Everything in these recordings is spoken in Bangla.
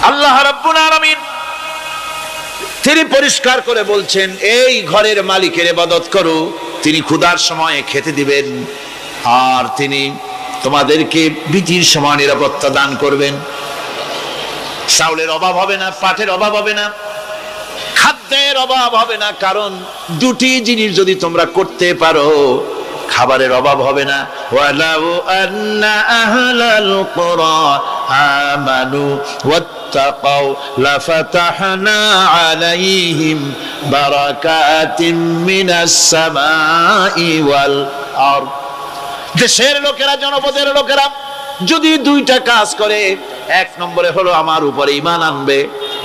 আল্লাহ রাব্বুল আলামিন তিনি পরিষ্কার করে বলছেন, এই ঘরের মালিকের ইবাদত করো, তিনি ক্ষুধার সময়ে খেতে দিবেন, আর তিনি তোমাদেরকে বৃষ্টির সময় নিরাপত্তা দান করবেন। চাউলের অভাব হবে না, পাটের অভাব হবে না, খাদ্যের অভাব হবে না, কারণ দুটি জিনিস যদি তোমরা করতে পারো খাবারের অভাব হবে না। ওয়ালাউ আন্না আহলাল কুরা আমানু ওয়াত্তাকাউ লাফাতাহনা আলাইহিম বারাকাতিম মিনাস সামাই ওয়াল আরদ। দেশের লোকেরা, জনপদের লোকেরা যদি দুইটা কাজ করে, এক নম্বরে হলো আমার উপরে ঈমান আনবে,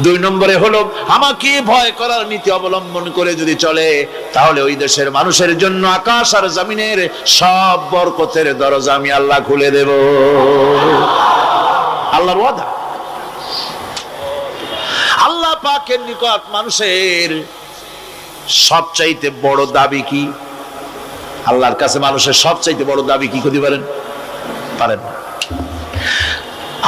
দুই নম্বরে হলো আমাকে ভয় করার নীতি অবলম্বন করে যদি চলে, তাহলে ওই দেশের মানুষের জন্য আকাশ আর জমিনের সব বরকতের দরজা আমি আল্লাহ খুলে দেব। আল্লাহর ওয়াদা। আল্লাহ পাকের নিকট মানুষের সবচাইতে বড় দাবি কি? আল্লাহর কাছে মানুষের সবচাইতে বড় দাবি কি করতে পারেন? পারেন না।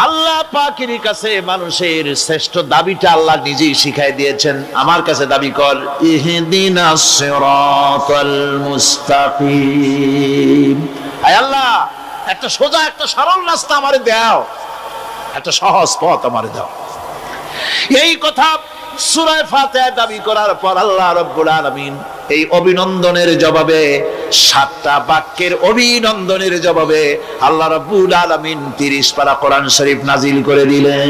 আল্লাহ পাকের কাছে মানুষের শ্রেষ্ঠ দাবিটা আল্লাহ নিজেই শিখাই দিয়েছেন। আমার কাছে দাবি কর, ইহদিনাস সিরাতাল মুস্তাকিম। আয় আল্লাহ, একটা সোজা, একটা সরল রাস্তা আমারে দাও, একটা সহজ পথ আমারে দাও। এই কথা সূরা ফাতিহা দাবি করার পর আল্লাহ রাব্বুল আলামিন এই অভিনন্দনের জবাবে, 7টা বাক্যের অভিনন্দনের জবাবে আল্লাহ রাব্বুল আলামিন 30 পারা কোরআন শরীফ নাজিল করে দিলেন।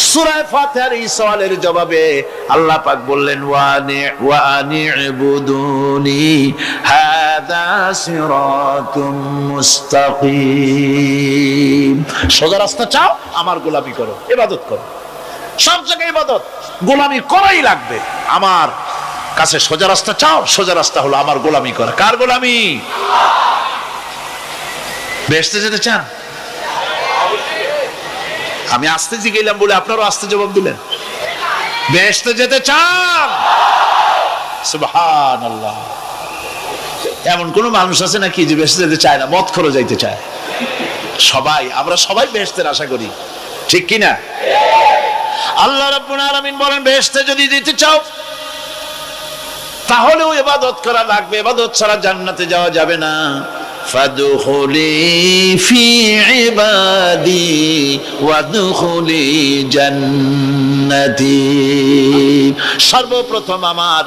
সূরা ফাতিহার এই সওয়ালের জবাবে আল্লাহ পাক বললেন, ওয়া আনি'বুদুনি হাযা সিরাতুম মুস্তাকিম। সোজা রাস্তা চাও, আমার গোলামি করো, ইবাদত করো। সব জায়গায় ইবাদত, গোলামি করাই লাগবে। আমার কাছে সোজা রাস্তা চাও, সোজা রাস্তা হলো আমার গোলামি করা। কার গোলামি? বেহেশতে যেতে চান? আমি আস্তে জিজ্ঞাসা বলে আপনারও আস্তে জবাব দিলেন। বেহেশতে যেতে চান? সুবহানাল্লাহ। এমন কোন মানুষ আছে নাকি যে বেহেশতে যেতে চায় না? মদ খোর যাইতে চায়। সবাই, আমরা সবাই বেহেশতের আশা করি, ঠিক কিনা? আল্লাহ রাব্বুল আলামিন বলেন, বেহেশতে যদি যেতে চাও তাহলেও ইবাদত করা লাগবে, ইবাদত ছাড়া জান্নাতে যাওয়া যাবে না। ফাদখুলি ফি ইবাদি ওয়াদখুলি জান্নাতি। সর্বপ্রথম আমার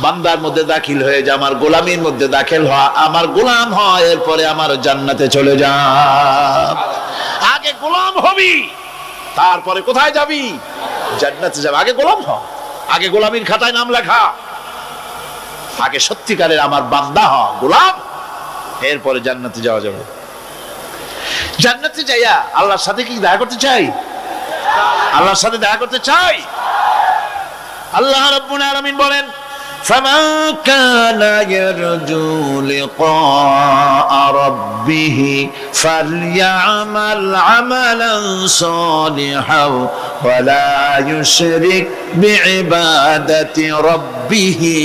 বান্দার মধ্যে দাখিল হয়ে যা, আমার গোলামির মধ্যে দাখিল হওয়া, আমার গোলাম হয়, এরপরে আমার জান্নাতে চলে যা। আগে গোলাম হবি, তারপরে কোথায় যাবি? জান্নাতে যাবে। আগে গোলাম হ, আগে গোলামির খাতায় নাম লেখা, আগে সত্যিকারের আমার বান্দা হ, গোলাম, এরপরে জান্নাতে যাওয়া যাবে। জান্নাতে যাইয়া আল্লাহর সাথে কি দেখা করতে চাই? আল্লাহর সাথে দেখা করতে চাই। আল্লাহ রাব্বুল আলামিন বলেন, ফামান কানা ইয়ারজু লিকা রাব্বিহি ফালইআমাল আমালান সালিহান ওয়া লা ইউশরিক বিইবাদাতি রাব্বিহি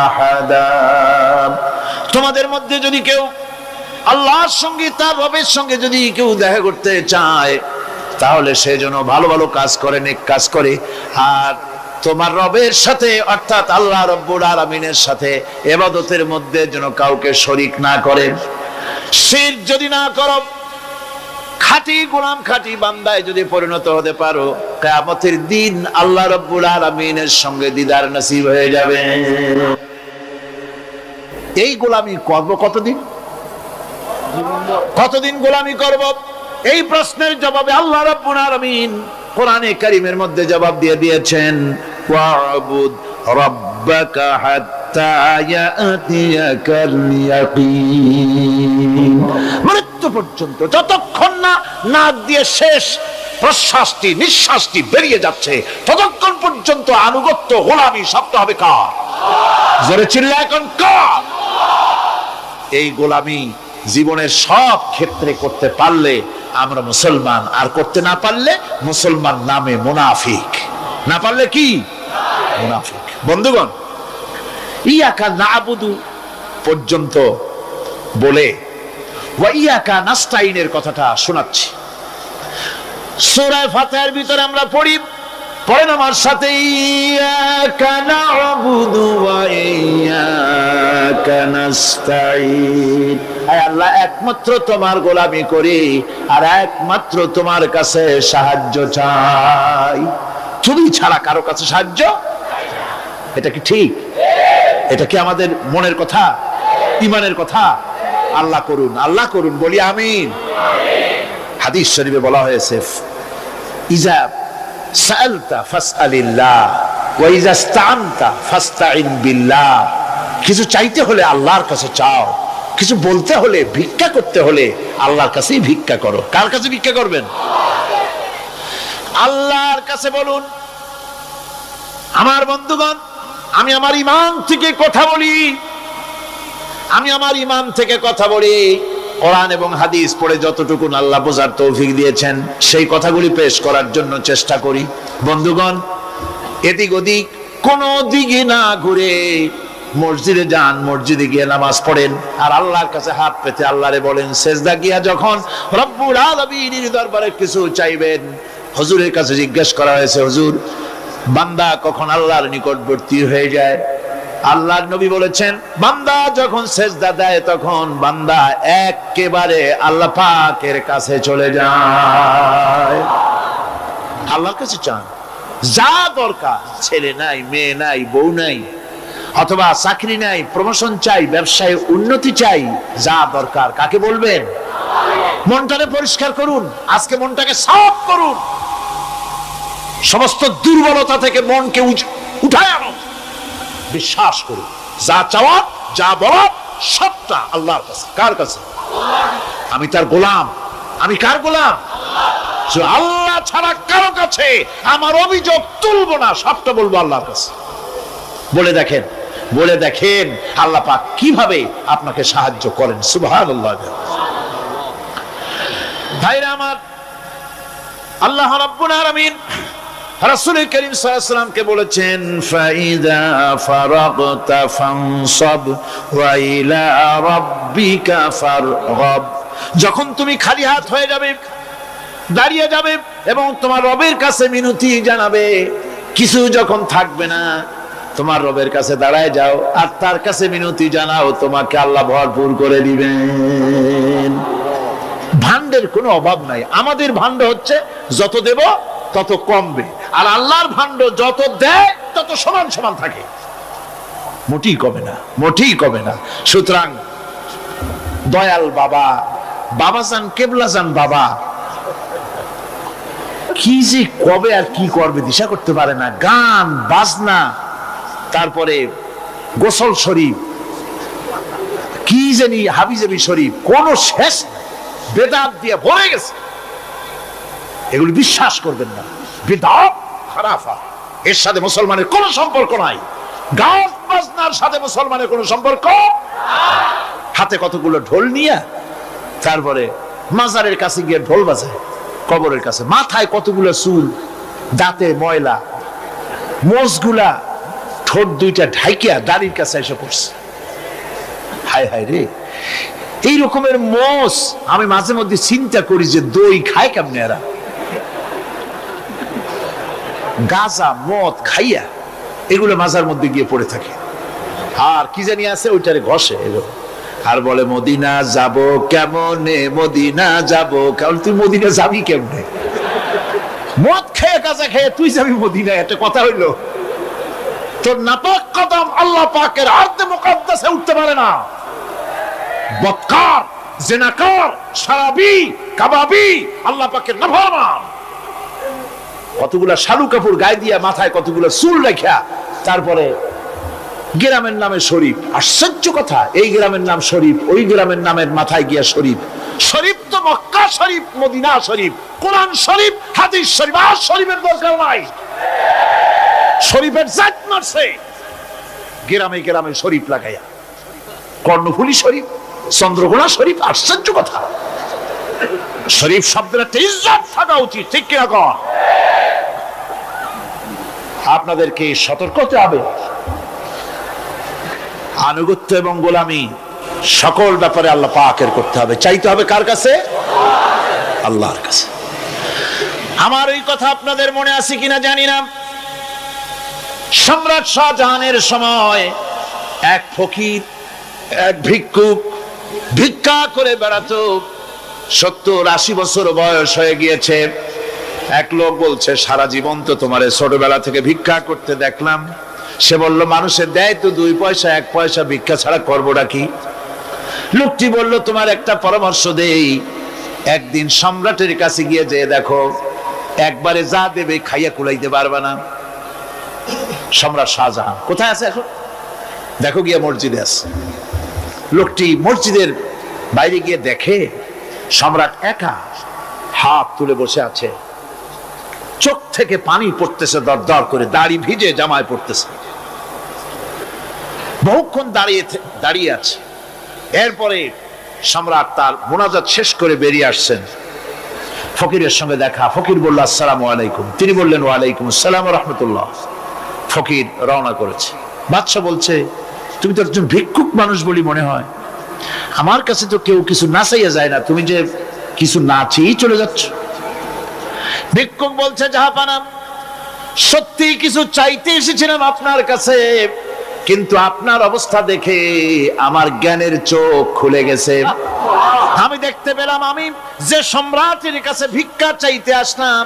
আহাদা। তোমাদের মধ্যে যদি কেউ আল্লাহর সঙ্গে, তার রবের সঙ্গে যদি কেউ দেখা করতে চায়, তাহলে সে যেন ভালো ভালো কাজ করে, নেক কাজ করে, আর তোমার রবের সাথে অর্থাৎ আল্লাহ রাব্বুল আলামিনের সাথে ইবাদতের মধ্যে যেন কাউকে শরীক না করে। শিরক যদি না করো, খাঁটি গোলাম, খাঁটি বান্দায় যদি পরিণত হতে পারো, কিয়ামতের দিন আল্লাহ রাব্বুল আলামিনের সঙ্গে দিদার নসিব হয়ে যাবে। এই গোলামি করব কতদিন? কতদিন গোলামি করব? এই প্রশ্নের জবাবে আল্লাহ রাব্বুল আলামিন কোরআনে কারীমের মধ্যে জবাব দিয়ে দিয়েছেন, ওয়া'বুদ রাব্বাকা হাত্তা ইয়াতিয়াকাল ইয়াকিন। মৃত্যু পর্যন্ত, যতক্ষণ না নাক দিয়ে শেষ প্রশ্বাসটি, নিঃশ্বাসটি বেরিয়ে যাচ্ছে, ততক্ষণ পর্যন্ত আনুগত্য, গোলামি শব্দ হবে কার? জোরে চিল্লা এখন কার? এই গোলামি জীবনের সব ক্ষেত্রে করতে পারলে আমরা মুসলমান, আর করতে না পারলে মুসলমান নামে মুনাফিক। না পারলে কি? মুনাফিক। বন্ধুগণ, ইয়াকা না'বুদু পর্যন্ত বলে ওয়া ইয়াকা নাস্তাইনের কথাটা শোনাচ্ছি। সূরা ফাতিহার ভিতরে আমরা পড়েন আমার সাথে, ইয়াকা না'বুদু ওয়া ইয়াকা নাস্তাঈন। আয় আল্লাহ, একমাত্র তোমার গোলামি করি আর একমাত্র তোমার কাছে সাহায্য চাই, তুমি ছাড়া কারো কাছে সাহায্য। এটা কি ঠিক? এটা কি আমাদের মনের কথা, ঈমানের কথা? আল্লাহ করুন, আল্লাহ করুন, বলি আমিন। হাদিস শরীফে বলা হয়েছে, ইজা সাআলতা ফাসআলিল্লাহ ওয়া ইজা ইসতাআনতা ফাসতাঈন বিল্লাহ। কিছু চাইতে হলে আল্লাহর কাছে চাও, কিছু বলতে হলে, ভিক্ষা করতে হলে আল্লাহর কাছেই ভিক্ষা করো। কার কাছে ভিক্ষা করবেন? আল্লাহর কাছে বলুন। আমার বন্ধুগণ, আমি আমার ঈমান থেকে কথা বলি, কোরআন এবং হাদিস পড়ে যতটুকু আল্লাহ বোঝার তৌফিক দিয়েছেন সেই কথাগুলি পেশ করার জন্য চেষ্টা করি। বন্ধুগণ, এদিক ওদিক কোন দিকে না ঘুরে মসজিদে যান, মসজিদে গিয়ে নামাজ পড়েন আর আল্লাহর কাছে হাত পেতে আল্লাহরে বলেন। সেজদা গিয়া যখন রব্বুল আলামিনের দরবারে কিছু চাইবেন, হুজুরের কাছে জিজ্ঞেস করা হয়েছে, হুজুর, বান্দা কখন আল্লাহর নিকটবর্তী হয়ে যায়? আল্লাহর নবী বলেছেন, বান্দা যখন সেজদা দেয় তখন বান্দা একেবারে আল্লাহ পাকের কাছে চলে যায়। আল্লাহর কাছে চান, যা দরকার, ছেলে নাই, মেয়ে নাই, বউ নাই, অথবা চাকরি নাই, প্রমোশন চাই, ব্যবসায় উন্নতি চাই, যা দরকার কাকে বলবেন? মনটাকে পরিষ্কার করুন, আজকে মনটাকে সাফ করুন, সমস্ত দুর্বলতা থেকে মনকে উঠায় আনো, বিশ্বাস করুন, যা চাওয়ার, যা বলার সবটা আল্লাহর কাছে। কার কাছে? আমি তার গোলাম। আমি কার গোলাম? আল্লাহ ছাড়া কারো কাছে আমার অভিযোগ তুলবো না, সবটা বলবো আল্লাহর কাছে। বলে দেখেন আল্লাহ পাক কিভাবে আপনাকে সাহায্য করেন। সুবহানাল্লাহ। ভাইরা আমার, আল্লাহ রাব্বুল আলামিন রাসূল করিম সাল্লাল্লাহু আলাইহি ওয়াসাল্লামকে বলেছেন, ফাইদা ফারাগতা ফানসাব ওয়া ইলা রাব্বিকা ফারগাব। যখন তুমি খালি হাত হয়ে যাবে, দাঁড়িয়ে যাবে এবং তোমার রবের কাছে মিনতি জানাবে, কিছু যখন থাকবে না, তোমার রবের কাছে দাঁড়ায় যাও আর তার কাছে মিনতি জানাও, তোমাকে আল্লাহ ভরপুর করে দিবেন। ভান্ডের কোনো অভাব নাই। আমাদের ভান্ড হচ্ছে যত দেব তত কমবে, আর আল্লাহর ভান্ড যত দেয় তত সমান সমান থাকে, মোটেই কমে না, মোটেই কমে না। সুতরাং দয়াল বাবা, বাবাজান, কেবলাজান বাবা কি যে কবে আর কি করবে দিশা করতে পারে না। গান বাজনা, তারপরে গোসল শরীফ, কি জানি হাবিজাবি শরীফ, কোন শেষ বেদাত দিয়ে ভরে গেছে। এগুলি বিশ্বাস করবেন না, বিদআত খারাফা, এর সাথে মুসলমানের কোনো সম্পর্ক নাই। গান বাজনার সাথে মুসলমানের কোনো সম্পর্ক। হাতে কতগুলো ঢোল নিয়ে তারপরে মাজারের কাছে গিয়ে ঢোল বাজায়, কবরের কাছে, মাথায় কতগুলো চুল, দাঁতে ময়লা, মোষগুলা ঠোঁট দুইটা ঢাইকিয়া দাড়ির কাছে এসে পড়ছে। হায় হায় রে, এই রকমের মোষ আমি মাঝে মধ্যে চিন্তা করি যে দই খায় কেমনে এরা। গাঁজা মদ খাইয়া এগুলো মাজার মধ্যে গিয়ে পড়ে থাকে, আর কি জানি আছে ওইটারে ঘষে এগুলো, আর বলে মদিনা যাব কেমনে, মদিনা যাব কেমন। তুই মদিনা যাবি কেমনে? মদ খেয়ে গাঁজা খেয়ে তুই যাবি মদিনা? একটা কথা হইলো? তোর নাপাক কদম আল্লাহ পাকের আরদে মুকাদ্দাসে উঠতে পারে না। বদকার, জিনাকার, শারাবি, কাবাবি, আল্লাহ পাকের নাফরমান, কতগুলা শালু কাপড় গায়ে দিয়া, মাথায় কতগুলা চুল রাখিয়া, তারপরে গ্রামের নামে শরীফ। আশ্চর্য কথা, এই গ্রামের নাম শরীফ, ওই গ্রামের নামের মাথায় গিয়া শরীফ। শরীফ তো মক্কা শরীফ, মদিনা শরীফ, কোরআন শরীফ, হাদিস শরীফ। আর শরীফের দরকার নাই। শরীফের জাত মারছে গ্রামে গ্রামে শরীফ লাগাইয়া, কর্ণফুলী শরীফ, চন্দ্রকোনা শরীফ। আশ্চর্য কথা, শরীফ শব্দের একটা ইজ্জত থাকা উচিত, ঠিক কিনা কন? আপনাদেরকে সতর্ক হতে হবে। আনুগত্য এবং গোলামি সকল ব্যাপারে আল্লাহ পাকের করতে হবে, চাইতে হবে কার কাছে? আল্লাহর কাছে। আমার এই কথা আপনাদের মনে আছে কিনা জানি না, সম্রাট শাহজাহানের সময় এক ফকির, এক ভিক্ষুক ভিক্ষা করে বেড়াতো। 70-80 বছর বয়স হয়ে গিয়েছে। এক লোক বলছে, সারা জীবন তো তোমার ছোটবেলা থেকে ভিক্ষা করতে দেখলাম। সে বলল, মানুষের দেয় তো 2 পয়সা 1 পয়সা, ভিক্ষা ছাড়া করবোটা কি? লোকটি বলল, তোমার একটা পরামর্শ দেই, একদিন সম্রাটের কাছে গিয়ে যে দেখো, একবারে যা দেবে খাইয়া কুলাইতে পারবে না। সম্রাট শাহজাহান কোথায় আছে এখন? দেখো গিয়ে মসজিদে আছে। লোকটি মসজিদের বাইরে গিয়ে দেখে সম্রাট একা হাত তুলে বসে আছে, চোখ থেকে পানি পড়তেছে দর দর করে, দাড়ি ভিজে জামায় পড়তেছে, বহুক্ষণ দাঁড়িয়ে আছে। এরপরে সম্রাট তার মোনাজাত শেষ করে বেরিয়ে আসছেন। ফকিরের সঙ্গে দেখা। ফকির বলল, আসসালামু আলাইকুম। তিনি বললেন, ওয়ালাইকুম আসসালাম ওয়া রাহমাতুল্লাহ। ফকির রওনা করেছে। বাদশা বলছে, তুমি তো একজন ভিক্ষুক মানুষ বলি মনে হয়, আমার কাছে তো কেউ কিছু না চাইয়া যায় না, তুমি যে কিছু না চেয়েই চলে যাচ্ছ। ভিক্ষুক বলছে, জাহাপানা, সত্যি কিছু চাইতে এসেছিলাম আপনার কাছে, কিন্তু আপনার অবস্থা দেখে আমার জ্ঞানের চোখ খুলে গেছে। আমি দেখতে পেলাম, আমি যে সম্রাটের কাছে ভিক্ষা চাইতে আসলাম,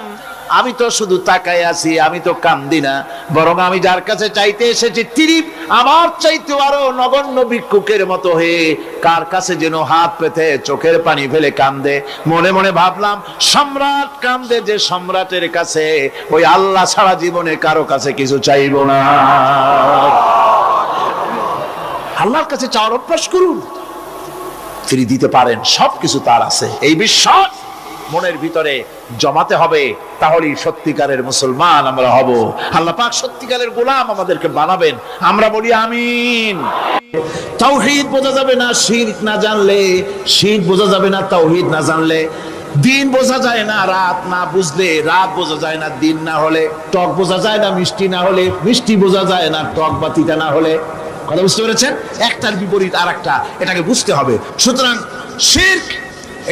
আমি তো শুধু তাকায় আছি, আমি তো কান্দি না, বরং আমি যার কাছে চাইতে এসেছি তিনি আমার চাইতে আরো নগণ্য ভিক্ষুকের মতো হয়ে কার কাছে যেন হাত পেতে চোখের পানি ফেলে কান্দে। মনে মনে ভাবলাম, সম্রাট কান্দে যে সম্রাটের কাছে, ওই আল্লাহ সারা জীবনে কারো কাছে কিছু চাইব না। আল্লাহর কাছে চাওয়ার অভ্যাস করুন, তিনি দিতে পারেন, সবকিছু তার আছে। এই বিশ্বাস মনের ভিতরে জমাতে হবে, তাহলেই সত্যিকারের মুসলমান আমরা হব। আল্লাহ পাক সত্যিকারের গোলাম আমাদেরকে বানাবেন। আমরা বলি আমিন। তাওহীদ বোঝা যাবে না শিরক না জানলে, শিরক বোঝা যাবে না তাওহীদ না জানলে, দিন বোঝা যায় না রাত না বুঝলে, রাত বোঝা যায় না দিন না হলে, টক বোঝা যায় না মিষ্টি না হলে, মিষ্টি বোঝা যায় না টক বা তিতা না হলে। কথা বুঝতে পেরেছেন? একটার বিপরীত আর একটা, এটাকে বুঝতে হবে। সুতরাং শিরক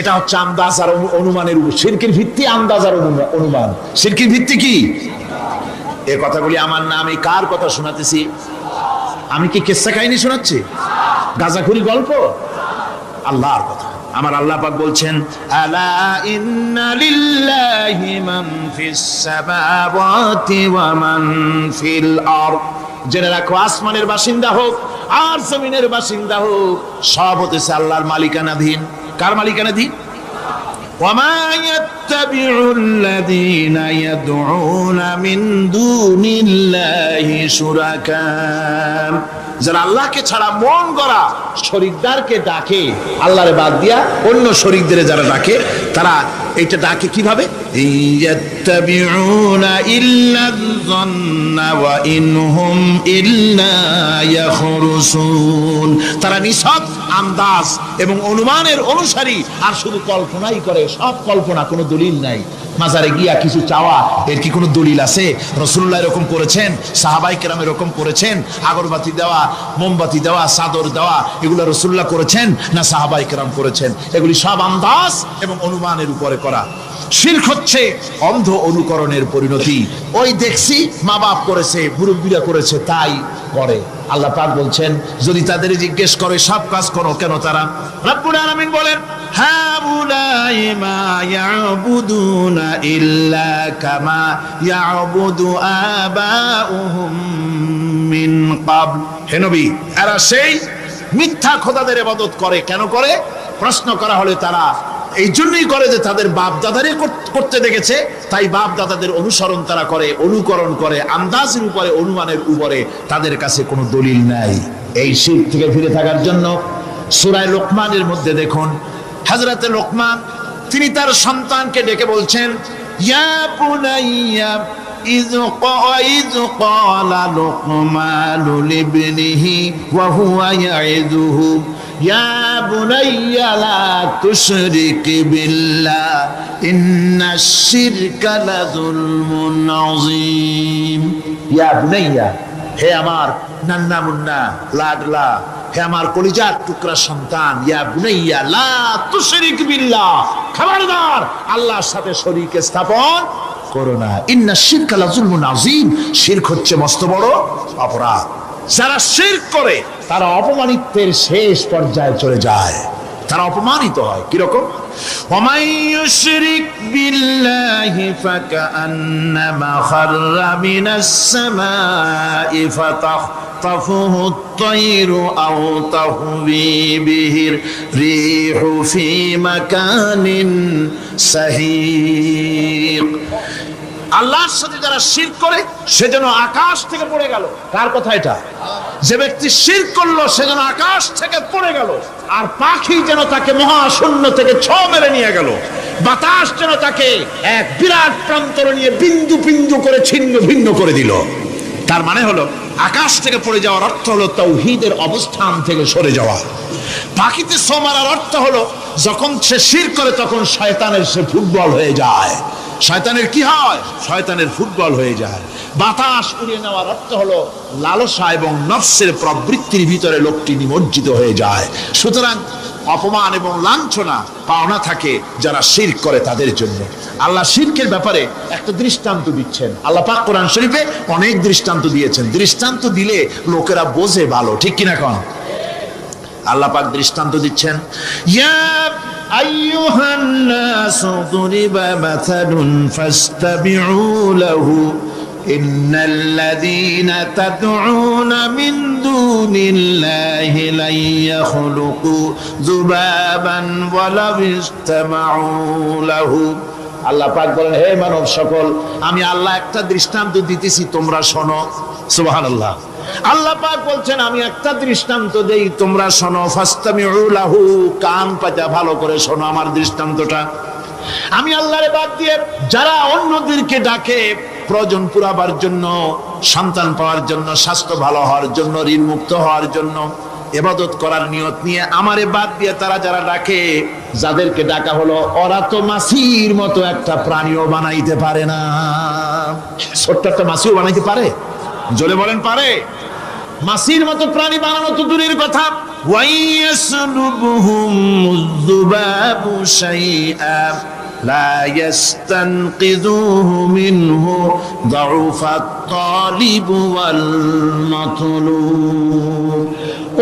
এটা হচ্ছে আন্দাজ আর অনুমানের উপর। শিরকের ভিত্তি আন্দাজ আর অনুমান। শিরকের ভিত্তি কি? এই কথাগুলি আমার না, আমি কার কথা শোনাতেছি? আমি কি কিসসা কাহিনী শোনাচ্ছি? গাঁজাখুরি গল্প? আল্লাহর কথা। আমার আল্লাহ পাক বলছেন, আলা ইন্না লিল্লাহি মান ফিস সামাওয়াতি ওয়া মান ফিল আরদ। জেনে রাখো, আসমানের বাসিন্দা হোক আর জমিনের বাসিন্দা হোক, সব হতেছে আল্লাহর মালিকানাধীন। কার মালিকানাধীন? ওয়ামা ইয়াত্তাবিউল্লাযীনা ইয়াদউনা মিন দুনিল্লাহি শুরাকা। যারা আল্লাহকে ছাড়া মন গড়া শরীকদারকে ডাকে, আল্লাহরে বাদ দিয়া অন্য শরীকদের যারা ডাকে, তারা এটা ডাকে কিভাবে? ইয়াত্তাবিউনা ইল্লায-যন্না ওয়া ইনহুম ইল্লা ইয়াখরুসুন। তারা নিছক আন্দাজ এবং অনুমানের অনুসারী, আর শুধু কল্পনাই করে। সব কল্পনা, কোনো দলিল নাই। মাজারে গিয়া কিছু চাওয়া, এর কি কোনো দলিল আছে? রাসূলুল্লাহ এরকম করেছেন, সাহাবায়ে কেরাম এরকম করেছেন? আগরবাতি দেওয়া, মোমবাতি দেওয়া, চাদর দেওয়া, এগুলো রাসূলুল্লাহ করেছেন না সাহাবায়ে কেরাম করেছেন? এগুলি সব আন্দাজ এবং অনুমানের উপরে করা। শিরক হচ্ছে অন্ধ অনুকরণের পরিণতি। ওই দেখছি মা বাপ করেছে, মুরব্বীরা করেছে, তাই করে। আল্লাহ পাক বলছেন, যদি তাদের জিজ্ঞেস করে সব কাজ করো কেন তারা? রব্বুল আলামিন বলেন, হাউলাই মা ইয়াবুদুনা ইল্লা কামা ইয়াবুদু আবাউহুম মিন ক্বাবল। হে নবী, এরা সেই মিথ্যা খোদাদের ইবাদত করে। কেন করে? প্রশ্ন করা হলে তারা এই জন্যই করে যে তাদের বাপ দাদারে করতে দেখেছে, তাই বাপ দাদাদের অনুসরণ তারা করে, অনুকরণ করে, আন্দাজের উপরে, অনুমানের উপরে। তাদের কাছে কোনো দলিল নাই। এই শিরক থেকে ফিরে থাকার জন্য সূরা লোকমানের মধ্যে দেখুন, হযরতে লোকমান তিনি তার সন্তানকে ডেকে বলছেন, ইয়া বুনাইয়া إذ قال لقمان لابنه وهو يعظه يا بني لا تشرك بالله إن الشرك لظلم عظيم। يا بني, হে আমার নান্না মুন্না লাডলা, হে আমার কলিজার টুকরা সন্তান, ইয়া বুনাইয়া লা তুশরিক বিল্লাহ, খবরদার আল্লাহর সাথে শরীক স্থাপন করো না। ইন্না শিরকা লাযুলমুন আযীম, শিরক হচ্ছে মস্ত বড় অপরাধ। যারা শিরক করে তারা অপমানিত্বের শেষ পর্যায়ে চলে যায়, তারা অপমানিত হয়। কিরকম? ওয়ামান ইউশরিক বিল্লাহি ফাকান্নামা খাররা মিনাস সামাই ফাতাখতাফুহু আত-তায়রু আও তাহবি বিহির রিহু ফি মাকানিন সাহিক। আল্লাহর সাথে যারা শিরক করে সে যেন আকাশ থেকে পড়ে গেল। কার কথা এটা? যে ব্যক্তি শিরক করলো সে যেন আকাশ থেকে পড়ে গেল, আর পাখি যেন তাকে মহাশূন্য থেকে ছোঁ মেরে নিয়ে গেল, বাতাস যেন তাকে এক বিরাট প্রান্তর নিয়ে বিন্দু বিন্দু করে ছিন্ন ভিন্ন করে দিল। তার মানে হলো আকাশ থেকে পড়ে যাওয়ার অর্থ হলো তাওহীদের অবস্থান থেকে সরে যাওয়া। পাখিতে ছোঁ মারার অর্থ হলো যখন সে শিরক করে তখন শয়তানের সে ফুটবল হয়ে যায়। শয়তানের কি হয়? শয়তানের ফুটবল হয়ে যায়। বাতাস উড়িয়ে নেওয়ার অর্থ হলো লালসা এবং নফসের প্রবৃত্তির ভিতরে লোকটি নিমজ্জিত হয়ে যায়। সুতরাং অপমান এবং লাঞ্ছনা পাওনা থাকে যারা শিরক করে তাদের জন্য। আল্লাহ শিরকের ব্যাপারে একটা দৃষ্টান্ত দিচ্ছেন। আল্লাহ পাক কোরআন শরীফে অনেক দৃষ্টান্ত দিয়েছেন। দৃষ্টান্ত দিলে লোকেরা বোঝে ভালো, ঠিক কিনা কোন? আল্লাহ পাক দৃষ্টান্ত দিচ্ছেন, ইয়া আইয়ুহান নাসু দুরিবা মাসালুন ফাসতাবিউ লাহু ইন্নাল্লাযীনা তাদউনা মিন দুনিল্লাহি লা ইয়াখলুকু যুবাবান ওয়ালাউ ইসতামাউ লাহু। আল্লাহ পাক বলেন, হে মানব সকল, আমি আল্লাহ একটা দৃষ্টান্ত দিতেছি, তোমরা শোনো। সুবহানাল্লাহ। আল্লাহ পাক বলছেন আমি একটা দৃষ্টান্ত দেই, তোমরা শোনো। ফাসতামিউ লাহু, কান পাতা ভালো করে শোনো আমার দৃষ্টান্তটা। আমি আল্লাহর বাদ দিয়ে যারা অন্যদেরকে ডাকে প্রয়োজন পুরাবার জন্য, সন্তান পাওয়ার জন্য, স্বাস্থ্য ভালো হওয়ার জন্য, ঋণ মুক্ত হওয়ার জন্য, ইবাদত করার নিয়ত নিয়ে আমারে বাদ দিয়ে তারা যারা ডাকে, যাদেরকে ডাকা হলো ওরা তো মাছির মতো একটা প্রাণীও বানাইতে পারে না। ছোট্ট একটা মাছিও বানাইতে পারে? জোরে বলেন, পারে? মাছির মতো প্রাণী বানানো তো দূরের কথা। ওয়াইয়াসলুবুহুম যুবাবু শাইআ লা ইস্তানকিযুহু মিনহু যাউফাত তালিব ওয়াল মাতলুব।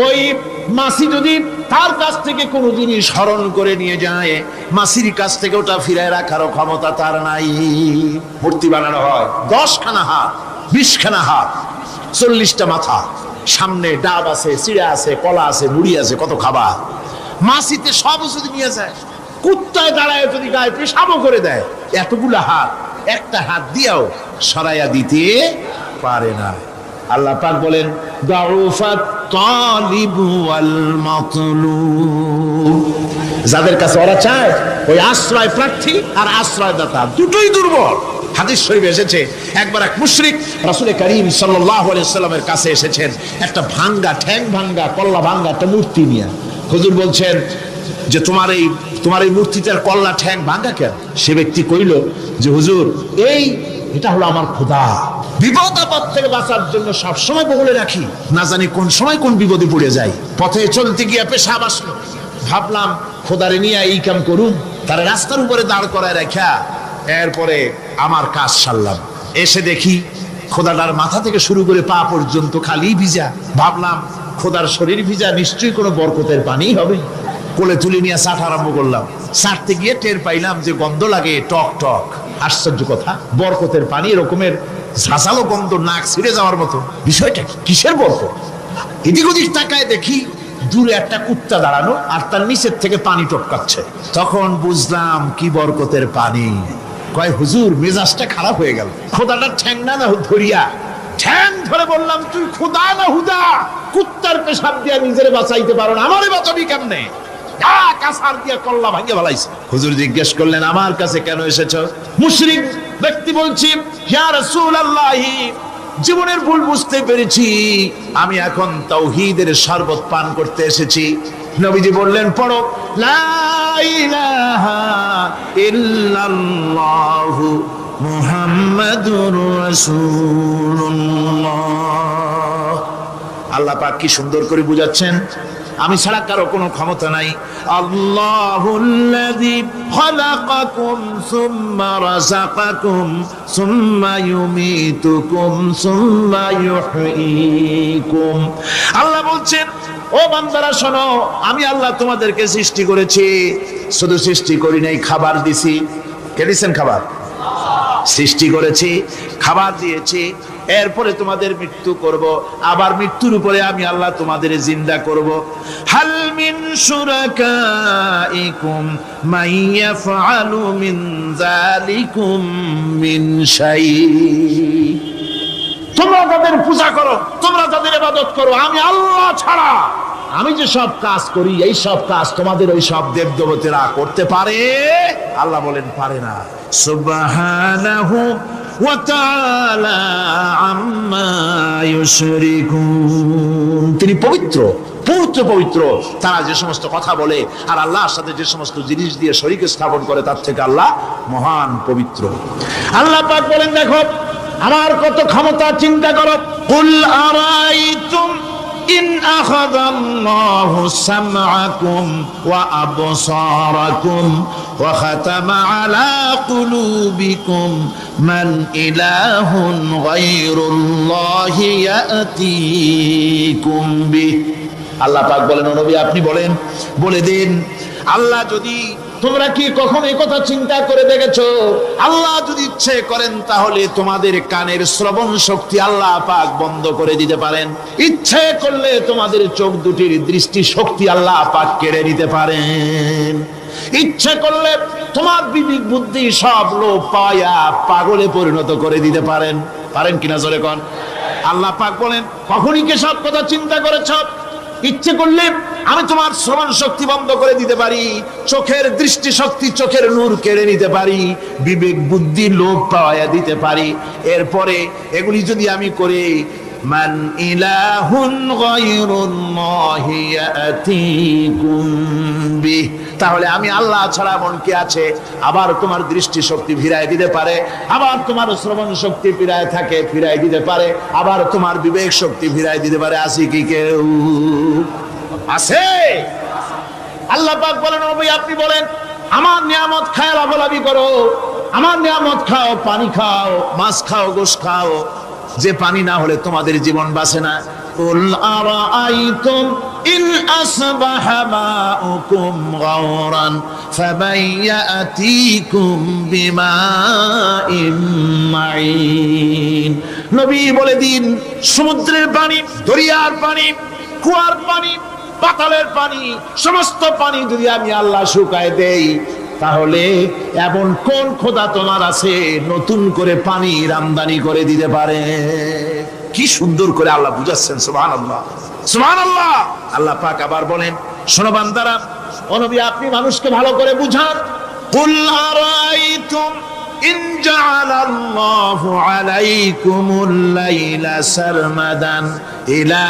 ওই মাছি যদি তার কাছ থেকে কোনো জিনিস হরণ করে নিয়ে যায়, মাছির কাছ থেকে ওটা ফিরায় রাখার ক্ষমতা তার নাই। মূর্তি বানানো হয় 10খানা হাত, 20খানা হাত, 40টা মাথা, সামনে ডাব আছে, চিড়া আছে, কলা আছে, মুড়ি আছে, কত খাবার। মাছিতে সব যদি নিয়ে যায়, কুত্তায় দাঁড়ায় যদি গায়ে পেশাবও করে দেয়, এতগুলা হাত একটা হাত দিয়েও সরাইয়া দিতে পারে না। আল্লাহ পাক বলেন দাউফাত তালিবু ওয়াল মাতলুব। যাদের কাছে ওরা চায়, ওই আশ্রয় প্রার্থী আর আশ্রয়দাতা দুটোই দুর্বল। হাদিস শরীফে এসেছে, একবার এক মুশরিক রাসূল করিম সাল্লাল্লাহু আলাইহি ওয়াসাল্লামের কাছে এসেছেন একটা ভাঙ্গা, ঠ্যাং ভাঙ্গা, কল্লা ভাঙ্গা একটা মূর্তি নিয়ে। হুজুর বলছেন যে তোমার এই মূর্তিটার কল্লা ঠ্যাং ভাঙ্গা কেন? সে ব্যক্তি কইল যে হুজুর, এটা হলো আমার খোদা। বিপদ আপদ থেকে বাঁচার জন্য সবসময় বগলে রাখি, না জানি কোন সময় কোন বিপদে পড়ে যাই। পথে চলতে গিয়ে পেশাব আসলো, ভাবলাম খোদারে নিয়ে এই কাম করুন। তারা রাস্তার উপরে দাঁড় করায় রাখা, এরপরে আমার কাজ সারলাম। এসে দেখি খোদাটার মাথা থেকে শুরু করে পা পর্যন্ত খালি ভিজা। ভাবলাম খোদার শরীর ভিজা, নিশ্চয়ই কোনো বরকতের পানি হবে। কোলে তুলে নিয়ে চাট আরম্ভ করলাম। চাটতে গিয়ে টের পাইলাম যে গন্ধ লাগে টক টক। আশ্চর্য কথা, বরকতের পানি এরকমের ঝাঁঝালো গন্ধ, নাক ছিঁড়ে যাওয়ার মতো। বিষয়টা কি? কিসের বরকত? এদিক ওদিক তাকায় দেখি দূরে একটা কুত্তা দাঁড়ানো, আর তার নিচের থেকে পানি টপকাচ্ছে। তখন বুঝলাম কি বরকতের পানি। কয় হুজুর, মেজাজটা খারাপ হয়ে গেল। খোদাটার ঠ্যাং না ধরিয়া ঠ্যাং ধরে বললাম, তুই খোদা না হুদা? কুত্তার পেশাব দিয়া নিজের বাঁচাইতে পারো না, আমারে বাঁচাবি কেমনে? হুজুর জিজ্ঞেস করলেন, আমার কাছে কেন এসেছো? মুশরিক ব্যক্তি বলছি, ইয়া রাসূলুল্লাহ, জীবনের ভুল বুঝতে পেরেছি, আমি এখন তাওহীদের শরবত পান করতে এসেছি। নবীজি বললেন, পড়ো লা ইলাহা ইল্লাল্লাহু মুহাম্মাদুর রাসূলুল্লাহ। আল্লাহ পাক কি সুন্দর করে বুঝাচ্ছেন। আমি ছাড়া কারো কোনো ক্ষমতা নাই। আল্লাহুল্লাযী খালাকাকুম সুম্মা রাযাকাকুম সুম্মা ইউমীতুকুম সুম্মা ইউহয়ীকুম। আল্লাহ বলছেন, ও বান্দারা শোনো, আমি আল্লাহ তোমাদেরকে সৃষ্টি করেছি, শুধু সৃষ্টি করি নাই, খাবার দিছি। কে দিয়েছেন খাবার? সৃষ্টি করেছি, খাবার দিয়েছি, এরপরে তোমাদের মৃত্যু করব, আবার মৃত্যুর উপরে আমি আল্লাহ তোমাদের জিন্দা করব। হাল মিন শুরাকাইকুম মান ইয়াফআলু মিন যালিকুম মিন শাই। তোমরা তাদের পূজা করো, তোমরা তাদের ইবাদত করো, আমি আল্লাহ ছাড়া আমি যে সব কাজ করি, এই সব কাজ তোমাদের ওই সব দেবদেবতারা করতে পারে? আল্লাহ বলেন পারে না। সুবহানাহু ওয়া তাআলা আম্মা ইউশরিকুন। তিনি পবিত্র, পবিত্র। তারা যে সমস্ত কথা বলে আর আল্লাহর সাথে যে সমস্ত জিনিস দিয়ে শরীক স্থাপন করে, তার থেকে আল্লাহ মহান, পবিত্র। আল্লাহ পাক বলেন, দেখো আমার কত ক্ষমতা, চিন্তা করো। কুল আরাইতুম ইন আখাযাল্লাহু সামআকুম ওয়া আবসারাকুম ওয়া খাতামা আলা কুলুবিকুম মান ইলাহুন গায়রুল্লাহি ইয়াতিকুম বিহি। আল্লাহ পাক বলেন, ও নবী আপনি বলেন, বলে দিন, আল্লাহ যদি, তোমরা কি কখনো এই কথা চিন্তা করে দেখেছো, আল্লাহ যদি ইচ্ছে করেন তাহলে তোমাদের কানের শ্রবণ শক্তি আল্লাহ পাক বন্ধ করে দিতে পারেন, ইচ্ছে করলে তোমাদের চোখ দুটির দৃষ্টি শক্তি আল্লাহ পাক কেড়ে নিতে পারেন, ইচ্ছে করলে তোমার বিবেক বুদ্ধি সব লোপ পায়া পাগলে পরিণত করে দিতে পারেন। পারেন কিনা জোরে কোন? আল্লাহ পাক বলেন, কখনই কি সব কথা চিন্তা করেছ? ইচ্ছে করলে আমি তোমার শ্রবণ শক্তি বন্ধ করে দিতে পারি, চোখের দৃষ্টি শক্তি, চোখের নূর কেড়ে নিতে পারি, বিবেক বুদ্ধি লোপ পাওয়া দিতে পারি। এরপরে এগুলি যদি আমি করি, মান ইলাহুন গায়রুল্লাহি ইয়াতিকুম বিহি, তাহলে আমি আল্লাহ ছাড়া মন কে আছে? আবার তোমার দৃষ্টি শক্তি ফিরায় দিতে পারে, আবার তোমার শ্রবণ শক্তি ফিরায় দিতে পারে, আবার তোমার বিবেক শক্তি ফিরায় দিতে পারে। আছে কি কেউ? আছে? আল্লাহ পাক বলেন, ও ভাই আপনি বলেন, আমার নিয়ামত খায় লাভালাভি করো, আমার নিয়ামত খাও, পানি খাও, মাছ খাও, গোশ খাও, যে পানি না হলে তোমাদের জীবন বাঁচে না। কুল আরাআইতুম ইন আসবাহা মাউকুম গাওরান ফাবাইয়াতিকুম বিমাইন মাইন। নবী বলে দিন, সমুদ্রের পানি, দরিয়ার পানি, কুয়ার পানি, পাতালের পানি, সমস্ত পানি যদি আমি আল্লাহ শুকায় দেই, তাহলে এমন কোন খোদা তোমার আছে নতুন করে পানি আমদানি করে দিতে পারে? কি সুন্দর করে আল্লাহ বুঝাচ্ছেন। সুবহানাল্লাহ, সুবহানাল্লাহ। আল্লাহ পাক আবার বলেন, শোনো বান্দারা, ও নবী আপনি মানুষকে ভালো করে বুঝান। কুল আরাইতুম ইন জাআলাল্লাহু আলাইকুমুল লাইলা সারমাদান ইলা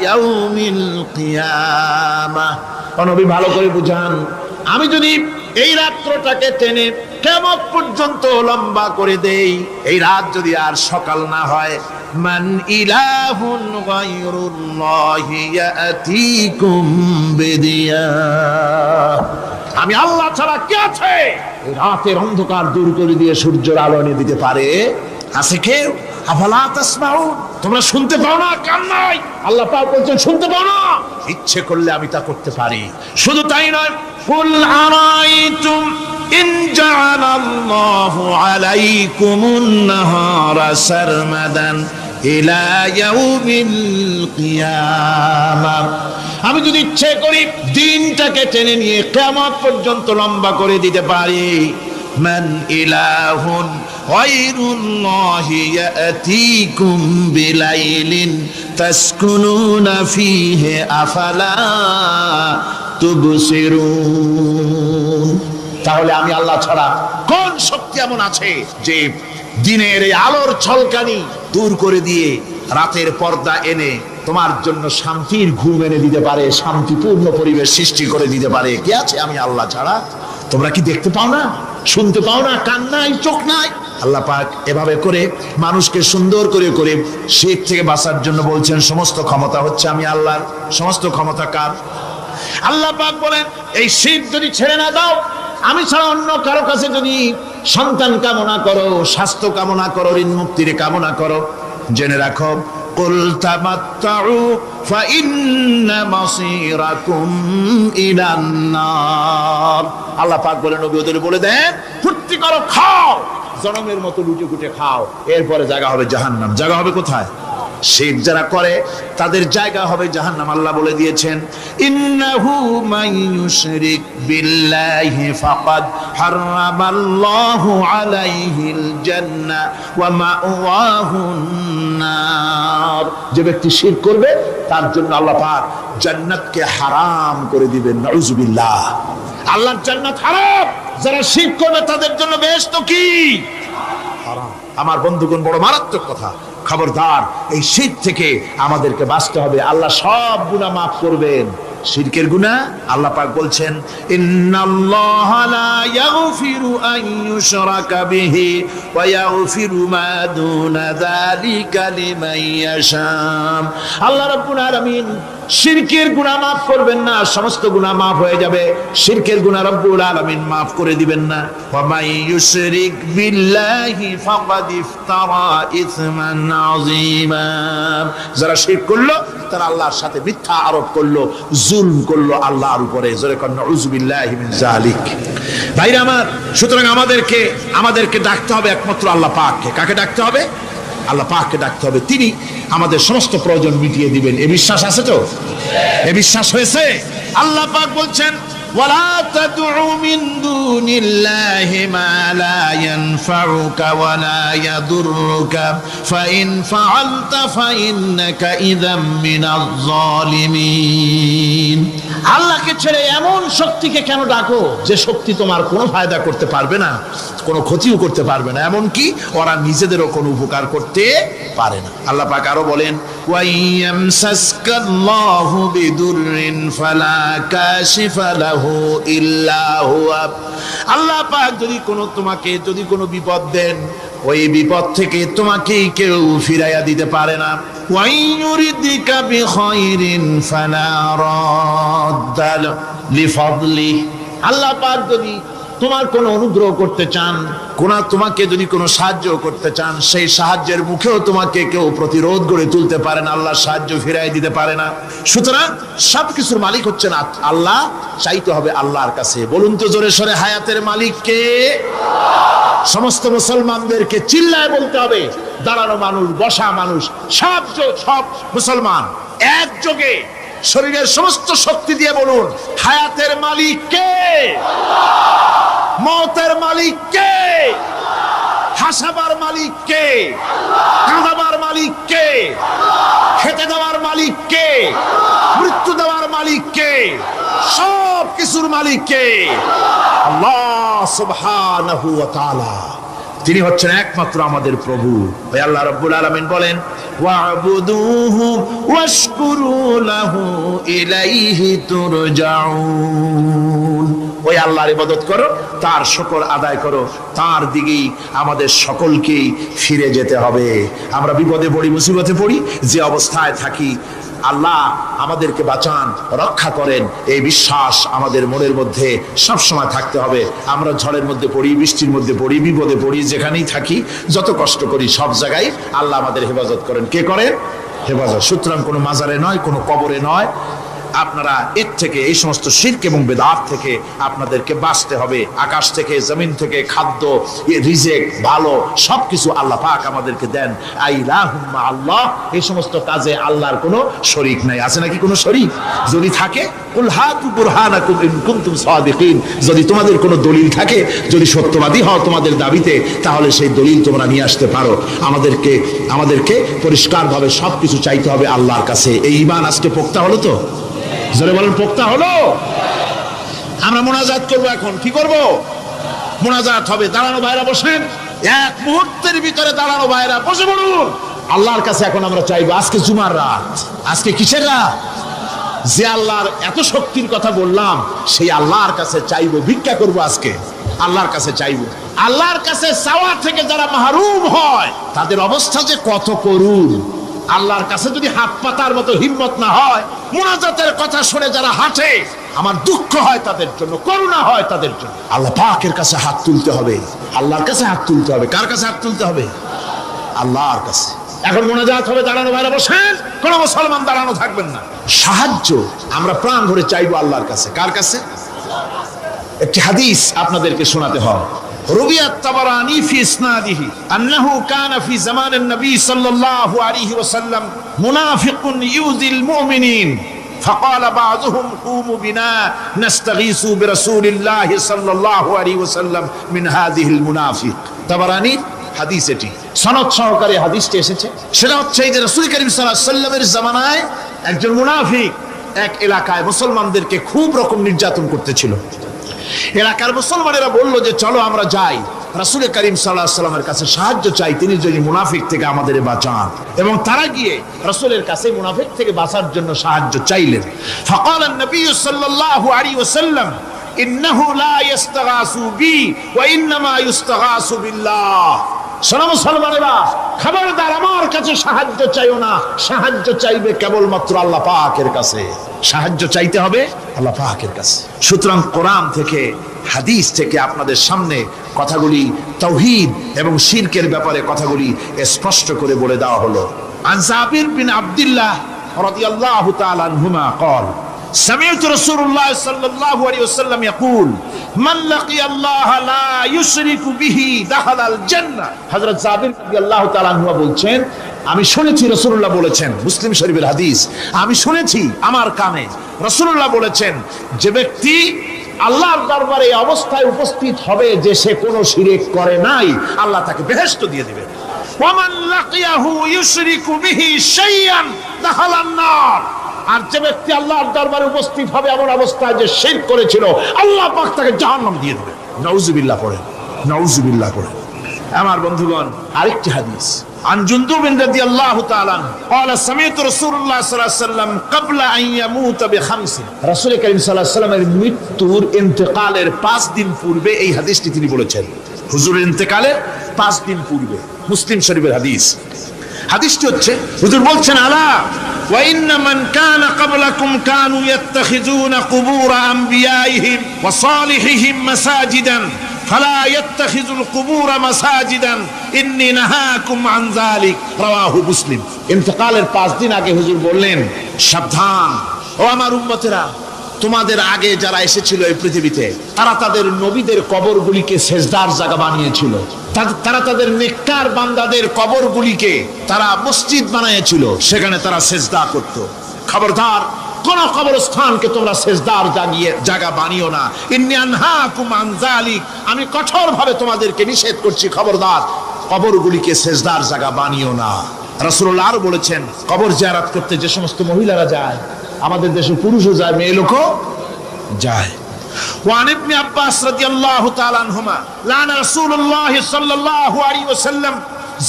ইয়াউমিল কিয়ামাহ। ও নবী ভালো করে বুঝান, আমি যদি এই রাত্রটাকে টেনে কিয়ামত পর্যন্ত লম্বা করে দেই, এই রাত যদি আর সকাল না হয়, মান ইলাহুন গায়রুল্লাহি ইয়াতিকুম বিদিয়া, আমি আল্লাহ ছাড়া কে আছে এই রাতের অন্ধকার দূর করে দিয়ে সূর্যের আলো এনে দিতে পারে? আছে কেউ? আফালা তাসমাউন, তোমরা শুনতে পাও না? কান নাই? আল্লাহ পাক বলছেন শুনতে পাও না? ইচ্ছে করলে আমি তা করতে পারি। শুধু তাই নয়, কুল আরাইতুম ইন জাআলাল্লাহু আলাইকুমুন নাহারা সারমাদান ইলা ইয়াউমিল কিয়ামাহ, আমি যদি ইচ্ছে করি দিনটাকে টেনে নিয়ে কিয়ামত পর্যন্ত লম্বা করে দিতে পারি। মান ইলাহুন গায়রুল্লাহি ইয়াতিকুম বিলাইলিন তাসকুনুনা ফীহি আফালা তুবসিরুন। তাহলে আমি আল্লাহ ছাড়া কোন শক্তি এমন আছে যে দিনের এই আলোর ঝলকানি দূর করে দিয়ে রাতের পর্দা এনে তোমার জন্য শান্তির ঘুম এনে দিতে পারে, শান্তিপূর্ণ পরিবেশ সৃষ্টি করে দিতে পারে? কে আছে আমি আল্লাহ ছাড়া? তোমরা কি দেখতে পাও না? শুনতে পাও না? কান নাই? চোখ নাই? আল্লাহ পাক এভাবে করে মানুষকে সুন্দর করে করে শিরক থেকে বাঁচার জন্য বলছেন সমস্ত ক্ষমতা হচ্ছে আমি আল্লাহর। সমস্ত ক্ষমতা কার? আল্লাহ পাক বলেন এই শিরক যদি ছেড়ে না দাও, আমি ছাড়া অন্য কারো কাছে যদি সন্তান কামনা করো, স্বাস্থ্য কামনা করো, ঋণ মুক্তির কামনা করো, জেনে রাখো কুল তামাত্তাউ ফাইন্না মাসীরাকুম ইলান নার। আল্লাহ পাক বলেন নবী ওদের বলে দেন ফুর্তি করো, খাও, জনমের মতো লুটে পুটে খাও, এরপরে জায়গা হবে জাহান্নাম। জায়গা হবে কোথায়? শিরক যারা করে তাদের জায়গা হবে জাহান্নাম। আল্লাহ বলে দিয়েছেন ইন্নাহু মাইয়ুশরিক বিল্লাহি ফাকাদ হারামাল্লাহু আলাইহিল জান্নাহ ওয়া মাওয়াহুন নার। যে ব্যক্তি শিরক করবে তার জন্য আল্লাহ পাক জান্নাতকে হারাম করে দিবেন। নাউযুবিল্লাহ। আল্লাহর জান্নাত হারাম, যারা শিরক করবে তাদের জন্য বেহেশত কি? হারাম। আমার বন্ধুগণ, বড় মারাত্মক কথা। খবরদার, এই শিরক থেকে আমাদেরকে বাঁচতে হবে। আল্লাহ সব গুনাহ মাফ করবেন। শিরকের গুনাহ আল্লাহ পাক বলছেন ইন্নাল্লাহা লা ইয়াগফিরু আন ইউশরাকা বিহি ওয়া ইয়াগফিরু মা দুনা যালিকা লিমান ইয়াশা। আল্লাহ রাব্বুল আলামিন শিরকের গুনাহ মাফ করবেন না, সমস্ত গুনাহ মাফ হয়ে যাবে। শিরকের গুনাহ রব্বুল আলামিন মাফ করে দিবেন না। ওয়া মান ইউশরিক বিল্লাহি ফাকাদ ইফতারা ইসমান আযীমা। যারা শিরক করলো তারা আল্লাহর সাথে মিথ্যা আরোপ করলো, জুলম করলো আল্লাহর উপরে। জোরে কর নাউযুবিল্লাহি মিন যালিক। ভাইরা আমার, সুতরাং আমাদেরকে ডাকতে হবে একমাত্র আল্লাহ পাককে। কাকে ডাকতে হবে? আল্লাহ পাককে ডাকতে হবে। তিনি আমাদের সমস্ত প্রয়োজন মিটিয়ে দিবেন। এ বিশ্বাস আছে তো? এ বিশ্বাস হয়েছে? আল্লাহ পাক বলছেন ওয়ালা তাদউ মিন দুনিল্লাহি মা লা ইয়ানফাউকা ওয়া লা ইয়াদুররুকা ফাইন ফাআলতা ফাইন্নাকা ইযাম মিনাজ জালিমিন। আল্লাহকে ছেড়ে এমন শক্তিকে কেন ডাকো যে শক্তি তোমার কোনো ফায়দা করতে পারবে না, কোনো ক্ষতিও করতে পারবে না, এমনকি ওরা নিজেদেরও কোনো উপকার করতে পারে না। আল্লাহ পাক আরো বলেন ওয়াইয়ামসাসকাল্লাহু বিদুররিন ফালা কাশিফা লাহু ইল্লা হুয়া। আল্লাহ পাক যদি কোনো বিপদ দেন, ওই বিপদ থেকে তোমাকেই কেউ ফিরাইয়া দিতে পারে না। ওয়াইয়ুরিদিকা বিখাইরিন ফালা রাদ্দা লিফাদলি। আল্লাহ পাক যদি তোমার কোনো অনুগ্রহ করতে চান, তোমাকে যদি কোনো সাহায্য করতে চান, সেই সাহায্যের মুখেও তোমাকে কেউ প্রতিরোধ করে তুলতে পারে না, আল্লাহ সাহায্য ফিরাই দিতে পারে না। সুতরাং সবকিছুর মালিক হচ্ছেন আল্লাহ। চাইতে হবে আল্লাহর কাছে। বলুন তো জোরে সরে, হায়াতের মালিক কে? সমস্ত মুসলমানদেরকে চিল্লায় বলতে হবে। দাঁড়ানো মানুষ, বসা মানুষ, সব মুসলমান একযোগে শরীরের সমস্ত শক্তি দিয়ে বলুন হায়াতের মালিক কে? মওতের মালিক কে? হাসাবার মালিক কে? কাঁদাবার মালিক কে? খেতে দেওয়ার মালিক কে? মৃত্যু দেওয়ার মালিক কে? সব কিছুর মালিক কে? আল্লাহ সুবহানাহু ওয়া তাআলা। তিনি হচ্ছেন একমাত্র আমাদের প্রভু। ওই আল্লাহ রাব্বুল আলামিন বলেন ওয়া'বুদুহু ওয়াশকুরু লাহু ইলাইহি তুরজাউন। ওই আল্লাহর ইবাদত করো, তার শুকর আদায় করো, তার দিকেই আমাদের সকলকেই ফিরে যেতে হবে। আমরা বিপদে পড়ি, মুসিবতে পড়ি, যে অবস্থায় থাকি, আল্লাহ আমাদেরকে বাঁচান, রক্ষা করেন, এই বিশ্বাস আমাদের মনের মধ্যে সবসময় থাকতে হবে। আমরা ঝড়ের মধ্যে পড়ি, বৃষ্টির মধ্যে পড়ি, বিপদে পড়ি, যেখানেই থাকি, যত কষ্ট করি, সব জায়গায় আল্লাহ আমাদের হেফাজত করেন। কে করেন? হেফাজত। সুতরাং কোনো মাজারে নয়, কোনো কবরে নয়। আপনারা এর থেকে, এই সমস্ত শিরক এবং বেদাত থেকে আপনাদেরকে বাঁচতে হবে। আকাশ থেকে, জমিন থেকে খাদ্য, রিজেক, ভালো সবকিছু আল্লাহ পাক আমাদেরকে দেন। আইলাহুম্মা আল্লাহ। এই সমস্ত কাজে আল্লাহর কোনো শরীক নাই। আছে নাকি কোনো শরীক? যদি থাকে কুল হাতু বুরহানাকুম ইন কুনতুম সাদিকিন। যদি তোমাদের কোনো দলিল থাকে, যদি সত্যবাদী হও তোমাদের দাবিতে, তাহলে সেই দলিল তোমরা নিয়ে আসতে পারো। আমাদেরকে পরিষ্কারভাবে সবকিছু চাইতে হবে আল্লাহর কাছে। এই ঈমান আজকে পোক্তা হলো তো? জোরে বলেন, পোক্তা হলো? আমরা মোনাজাত করবো এখন। কি করব? মোনাজাত হবে। দাঁড়ানো ভাইরা বসেন, এক মুহূর্তের ভিতরে দাঁড়ানো ভাইরা বসে পড়ুন। আল্লাহর কাছে এখন আমরা চাইবো। আজকে জুমার রাত। আজকে কিসের রাত? যে আল্লাহর এত শক্তির কথা বললাম, সেই আল্লাহর কাছে চাইবো, ভিক্ষা করব আজকে, আল্লাহর কাছে চাইবো। আল্লাহর কাছে চাওয়া থেকে যারা মাহরুম হয় তাদের অবস্থা যে কত করুণ। আল্লাহর কাছে যদি হাত পাতার মতো হিম্মত না হয়, মুনাজাতের কথা শুনে যারা হাঁটে, আমার দুঃখ হয় তাদের জন্য, করুণা হয় তাদের জন্য। আল্লাহ পাকের কাছে হাত তুলতে হবে, আল্লাহর কাছে হাত তুলতে হবে। কার কাছে হাত তুলতে হবে? আল্লাহর কাছে। এখন মোনাজাত হবে, দাঁড়ানো ভাইরা বসেন, কোন মুসলমান দাঁড়ানো থাকবেন না। সাহায্য আমরা প্রাণ ভরে চাইবো আল্লাহর কাছে। কার কাছে? একটি হাদিস আপনাদেরকে শোনাতে হয়। রুবিয়া তাবারানি ফি ইসনাদিহি আন্নাহু কানা ফি জামানিন নবী সাল্লাল্লাহু আলাইহি ওয়াসাল্লাম মুনাফিকুন ইউযিল মুমিনিন فقال بعضهم قوموا بنا نستغيث برسول الله صلى الله عليه وسلم من هذه المنافق। তাবারানি হাদিস, এটি সনদ সহকারে হাদিসটি এসেছে। সেটা হচ্ছে যে রাসূল করিম সাল্লাল্লাহু আলাইহি ওয়াসাল্লামের জামানায় একজন মুনাফিক এক এলাকায় মুসলমানদেরকে খুব রকম নির্যাতন করতেছিল। এলাকার মুসলমানেরা বলল যে চলো আমরা যাই, রাসূল করিম সাল্লাল্লাহু আলাইহি ওয়াসাল্লামের কাছে সাহায্য চাই, তিনি যদি মুনাফিক থেকে আমাদের বাঁচান। এবং তারা গিয়ে রাসূলের কাছে মুনাফিক থেকে বাঁচার জন্য সাহায্য চাইলেন। ফাকাল নবী সাল্লাল্লাহু আলাইহি ওয়াসাল্লাম ইন্নাহু লা ইস্তাগাসু বি ওয়া ইন্নামা ইস্তাগাসু বিল্লাহ। শোনো মুসলমানেরা, খবরদার আমার কাছে সাহায্য চাইও না, সাহায্য চাইবে কেবলমাত্র আল্লাহ পাকের কাছে। সাহায্য চাইতে হবে আল্লাহ পাকের কাছে। সুতরাং কোরআন থেকে, হাদিস থেকে আপনাদের সামনে কথাগুলি তাওহীদ এবং শিরকের ব্যাপারে কথাগুলি স্পষ্ট করে বলে দেওয়া হলো। আন জাবির বিন আব্দুল্লাহ রাদিয়াল্লাহু তাআলা আনহুমা قال سمعت رسول الله صلى الله عليه وسلم يقول من لقي الله لا يشرك به دخل الجنة। হযরত জাবির রাদিয়াল্লাহু তাআলা আনহু বলছেন, আমি শুনেছি রাসূলুল্লাহ বলেছেন, মুসলিম শরীফের হাদিস, আমি শুনেছি আমার কানে রাসূলুল্লাহ বলেছেন, যে ব্যক্তি আল্লাহর দরবারে এই অবস্থায় উপস্থিত হবে যে সে কোনো শিরক করে নাই, আল্লাহ তাকে বেহেশত দিয়ে দিবেন। ওয়ামান লাকিয়াহু ইউশরিকু বিহি শাইআন দাখালান নার। আর যে ব্যক্তি আল্লাহর দরবারে উপস্থিত হবে এমন অবস্থায় যে শিরক করেছিল, আল্লাহ পাক তাকে জাহান্নাম দিয়ে দেবে। নাউজুবিল্লাহ পড়েন, নাউজুবিল্লাহ পড়েন। আমার বন্ধুগণ, আরেকটি হাদিস عن جندب رضي الله تعالى عنه قال سمعت رسول الله صلى الله عليه وسلم قبل ان يموت بخمس। রাসূল করিম সাল্লাল্লাহু আলাইহি ওয়াসাল্লামের মৃত্যুর ইন্তেকালের 5 দিন পূর্বে এই হাদিসটি তিনি বলেছেন। হুজুরের ইন্তেকালের 5 দিন পূর্বে, মুসলিম শরীফের হাদিস। হাদিসটি হচ্ছে, হুজুর বলছেন, আলা ওয়া ইন্না মান কানা ক্বাবলাকুম কানু ইয়াত্তাখিযুনা কুবুর আমবিয়াইহিম ওয়া সালিহিহিম মাসাজিদান ফালা ইয়াত্তাখিযুল কুবুর মাসাজিদান ইন্নী নাহাকুম আন যালিক। রাওয়াহু মুসলিম। ইন্তেকালের 5 দিন আগে হুজুর বললেন, সাবধান ও আমার উম্মতেরা, তোমাদের আগে যারা এসেছিল এই পৃথিবীতে, তারা তাদের নবীদের কবরগুলিকে সেজদার জায়গা বানিয়েছিল। তারা তাদের নেককার বান্দাদের কবরগুলিকে তারা মসজিদ বানিয়েছিল, সেখানে তারা সেজদা করত। খবরদার, কোন কবরস্থানকে তোমরা সেজদার জায়গা বানিও না। ইন্নী আনহাকুম আন যালিক, আমি কঠোরভাবে তোমাদেরকে নিষেধ করছি, খবরদার কবরগুলিকে সেজদার জায়গা বানিও না। রাসূলুল্লাহ আরো বলেছেন, কবর জিয়ারত করতে যে সমস্ত মহিলারা যায়, আমাদের দেশে পুরুষও যায়, মেয়ে লোকও যায়। وعن ابن عباس رضي الله تعالى عنهما لعن رسول الله صلى الله عليه وسلم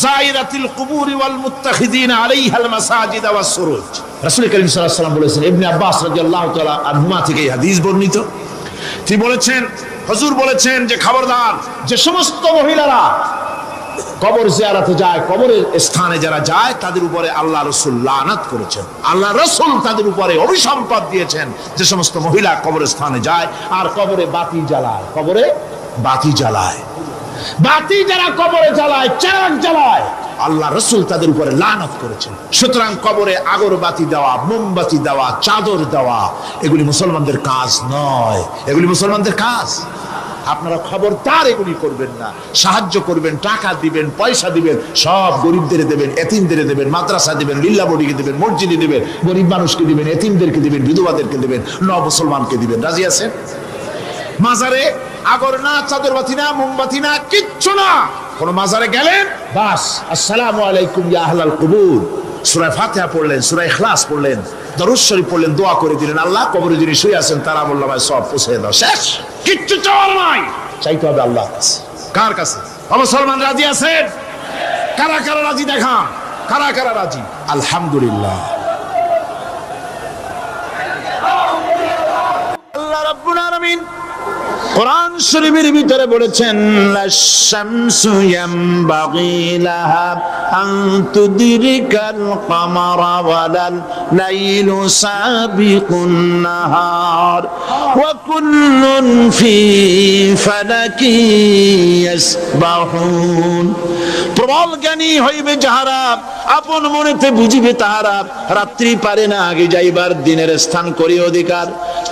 زائرة القبور والمتخذين عليها المساجد والسروج। রাসূল করিম সাল্লাল্লাহু আলাইহি ওয়াসাল্লাম বলেছেন, ইবনে আব্বাস রাদিয়াল্লাহু তাআলা আনহুমা থেকে এই হাদিস বর্ণিত, তিনি বলেছেন, হুজুর বলেছেন যে খবরদার, যে সমস্ত মহিলারা কবর জিয়ারতে যায়, কবরের স্থানে যারা যায়, তাদের উপরে আল্লাহ রাসূল লানত করেছেন। আল্লাহ রাসূল তাদের উপরে অভিসম্পাত দিয়েছেন যে সমস্ত মহিলা কবরের স্থানে যায় আর কবরে বাতি জ্বালায়, কবরে বাতি জ্বালায়, বাতি যারা কবরে জ্বালায়, চিরাগ জ্বালায়, আল্লাহ রাসূল তাদের উপরে লানত করেছেন। সুতরাং কবরে আগরবাতি দেওয়া, মোমবাতি দেওয়া, চাদর দেওয়া, এগুলি মুসলমানদের কাজ নয়, এগুলি মুসলমানদের কাজ। আপনারা খবরদার এগুলি করবেন না। সাহায্য করবেন, টাকা দিবেন, পয়সা দিবেন, সব গরিবদের দেবেন, এতিমদের দেবেন, মাদ্রাসা দিবেন, লিল্লা বডিকে দিবেন, মসজিদে দিবেন, গরিব মানুষকে দিবেন, এতিমদেরকে দিবেন, বিধবাদেরকে দিবেন, মুসলমানকে দিবেন। রাজি আছেন? মাজারে আগর না, চাদরবাতি না, মোমবাতি না, কিচ্ছু না। কোন মাজারে গেলেন, বাস আসসালামু আলাইকুম ইয়া আহলাল কুবুর, সূরা ফাতিহা পড়লেন, সূরা ইখলাস পড়লেন, দরুদ শরীফ পড়লেন, দোয়া করে দিলেন, আল্লাহ কবরে যিনি শুয়ে আছেন তারা বললাম সব পৌঁছে দাও, শেষ। কিচ্ছু চাওয়ার নাই, চাইতে হবে আল্লাহর কাছে। কার কাছে? মুসলমান রাজি আছেন? কারা কারা রাজি দেখান, কারা কারা রাজি? আলহামদুলিল্লাহ। আলামিন কোরআন শরীফের ভিতরে বলেছেন লাশ-শামসু ইয়ামবাগি লাহা আন তুদরিকাল কামারা ওয়ালাল লাইলু সাবিকুন নাহার ওয়া কুল্লুন ফি ফালাকি ইয়াসবাহুন। প্রবল জ্ঞানী হইবে যাহারা, আপন মনেতে বুঝিবে তাহারা, রাত্রি পারে না আগে যাইবার, দিনের স্থান করি অধিকার।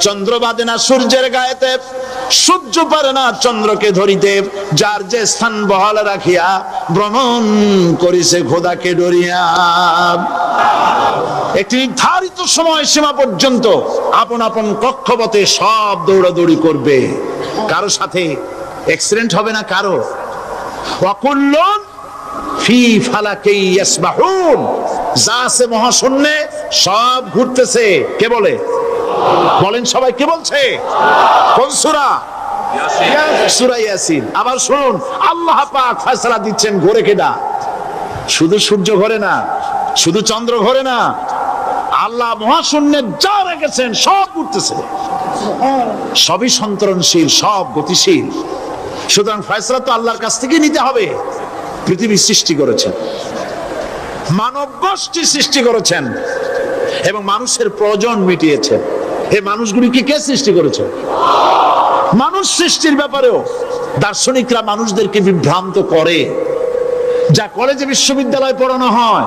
চন্দ্র বাদে না সূর্যের গায়েতে, সূর্য পারে না চন্দ্রকে ধরিতে, যার যে স্থান বহাল রাখিয়া ভ্রমণ করিছে খোদাকে ডরিয়া। একটি নির্ধারিত সময় সীমা পর্যন্ত আপন আপন কক্ষপথে সব দৌড়াদৌড়ি করবে, কারো সাথে অ্যাক্সিডেন্ট হবে না কারো। ওয়াকুল্লুন ফি ফালাকি ইয়াসবাহুন, যা আছে মহাশূন্যে সব ঘুরতেছে। কে বলে? বলেন সবাই, কে বলছে? কোন সূরা? সূরা ইয়াসিন। আবার শুনুন, আল্লাহ পাক ফয়সালা দিচ্ছেন ঘোরে কেডা? শুধু সূর্য ঘোরে না, শুধু চন্দ্র ঘোরে না, আল্লাহ মহাশূন্যে যা রেখেছেন সব ঘুরতেছে, সবই সন্তরণশীল, সব গতিশীল। সুতরাং ফয়সালা তো আল্লাহর কাছ থেকে নিতে হবে। পৃথিবী সৃষ্টি করেছেন, মানব গোষ্ঠী সৃষ্টি করেছেন এবং মানুষের প্রয়োজন মিটিয়েছেন। এই মানুষগুলিকে কে সৃষ্টি করেছে? মানুষ সৃষ্টির ব্যাপারেও দার্শনিকরা মানুষদেরকে বিভ্রান্ত করে। যা কলেজে বিশ্ববিদ্যালয়ে পড়ানো হয়,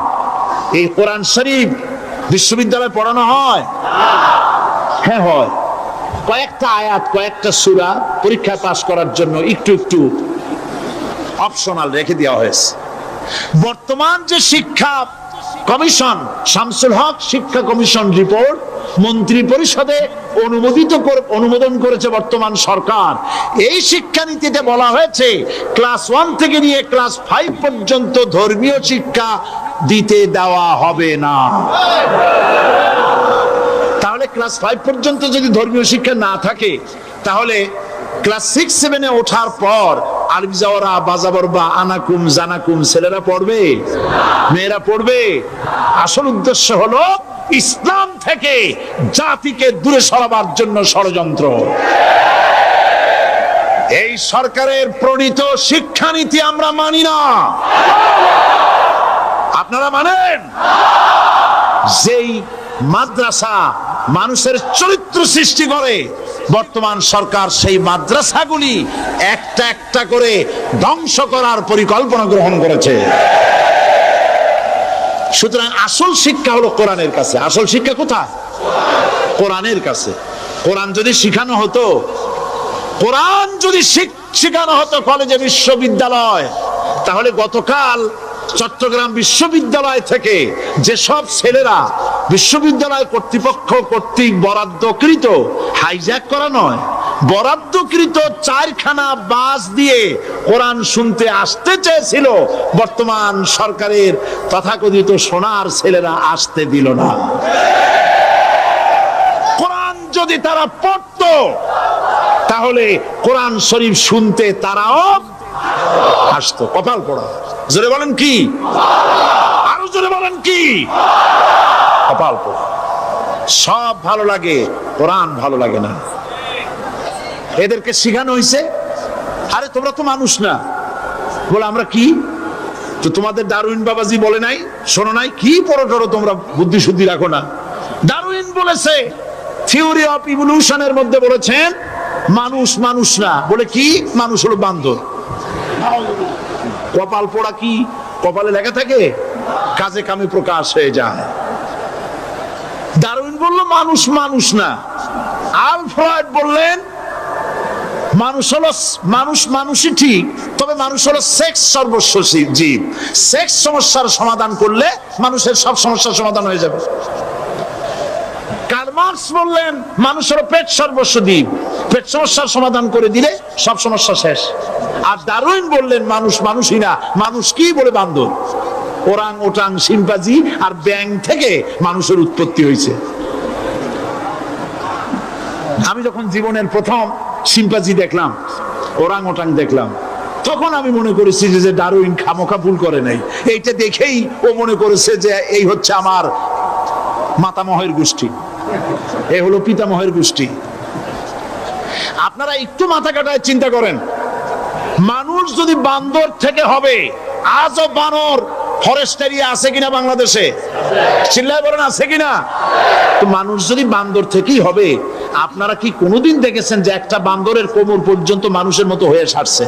এই কোরআন শরীফ বিশ্ববিদ্যালয়ে পড়ানো হয়? হ্যাঁ হয়। কয়েকটা আয়াত, কয়েকটা সূরা পরীক্ষায় পাস করার জন্য একটু একটু অপশনাল রেখে দেওয়া হয়েছে। বর্তমান যে শিক্ষা কমিশন, শামসুল হক শিক্ষা কমিশন রিপোর্ট মন্ত্রী পরিষদে অনুমোদন করেছে বর্তমান সরকার। এই শিক্ষানীতিতে বলা হয়েছে ক্লাস 1 থেকে নিয়ে ক্লাস 5 পর্যন্ত ধর্মীয় শিক্ষা দিতে দেওয়া হবে না। তাহলে ক্লাস 5 পর্যন্ত যদি ধর্মীয় শিক্ষা না থাকে, তাহলে ক্লাস 6-7-এ ওঠার পর আরবি যাওয়ারা, বাজাবর বা আনাকুম জানাকুম ছেলেরা পড়বে? মেয়েরা পড়বে? আসল উদ্দেশ্য হলো ইসলাম থেকে জাতিকে দূরে সরাবার জন্য ষড়যন্ত্র। এই সরকারের প্রণীত শিক্ষানীতি আমরা মানি না। আপনারা মানেন? যেই মাদ্রাসা মানুষের চরিত্র সৃষ্টি করে, বর্তমান সরকার সেই মাদ্রাসাগুলি একটা একটা করে ধ্বংস করার পরিকল্পনা গ্রহণ করেছে। সুতরাং আসল শিক্ষা হলো কোরআনের কাছে। আসল শিক্ষা কোথায়? কোরআনের কাছে। কোরআন যদি শিখানো হতো, কোরআন যদি শিখানো হতো কলেজে, বিশ্ববিদ্যালয়, তাহলে গতকাল চট্টগ্রাম বিশ্ববিদ্যালয় থেকে যেসব ছেলেরা বিশ্ববিদ্যালয় কর্তৃপক্ষ কর্তৃক বরাদ্দকৃত, হাইজ্যাক করা নয়, বরাদ্দকৃত 4খানা বাস দিয়ে কোরআন শুনতে আসতে চেয়েছিল, বর্তমান সরকারের তথাকথিত সোনার ছেলেরা আসতে দিল না। কোরআন যদি তারা পড়তো, তাহলে কোরআন শরীফ শুনতে তারাও আসতো। কপাল পড়া। জোরে বলেন কি? আরো জোরে বলেন কি? কপাল পড়া। সব ভালো লাগে, কোরআন ভালো লাগে না। এদেরকে শিখানো হয়েছে, আরে তোমরা তো মানুষ না। বলে আমরা কি? তো তোমাদের ডারউইন বাবাজি বলে নাই, শোনো নাই? কি পড়ো টড়ো তোমরা, বুদ্ধি শুদ্ধি রাখো না। ডারউইন বলেছে, থিওরি অফ ইভলিউশনের মধ্যে বলেছেন মানুষ মানুষ না। বলে কি? মানুষ হলো বান্দর। কপাল পোড়া। কি কপালে লেখা থাকে? কাজে কামে প্রকাশ হয়ে যায়। ডারউইন বলল মানুষ মানুষ না। আল ফ্রয়েড বললেন মানুষ হলো মানুষই ঠিক, তবে মানুষ হলো সেক্স সর্বস্ব জীব। সেক্স সমস্যার সমাধান করলে মানুষের সব সমস্যার সমাধান হয়ে যাবে। কার্ল মার্কস বললেন মানুষ হলো পেট সর্বস্ব জীব, পেট সমস্যার সমাধান করে দিলে সব সমস্যা শেষ। আর ডারউইন বললেন মানুষ মানুষই না, মানুষ কি? বলে বান্দর। ওরাং ওটাং শিম্পাজি আর ব্যাং থেকে মানুষের উৎপত্তি হয়েছে। আমি যখন জীবনের প্রথম শিম্পাজি দেখলাম, ওরাং ওটাং দেখলাম, তখন আমি মনে করেছি যে ডারউইন খামোখা ভুল করে নাই। এইটা দেখেই ও মনে করেছে যে এই হচ্ছে আমার মাতামহের গোষ্ঠী, এই হলো পিতামহের গোষ্ঠী। আপনারা একটু মাথা কাটায় চিন্তা করেন, মানুষ যদি বান্দর থেকে হবে, আজও বানর ফরেস্ট এরিয়া আছে কিনা বাংলাদেশে? চিল্লায় বলেন আছে কিনা? তো মানুষ যদি বান্দর থেকেই হবে, আপনারা কি কোনোদিন দেখেছেন যে একটা বান্দরের কোমর পর্যন্ত মানুষের মতো হয়ে সারছে?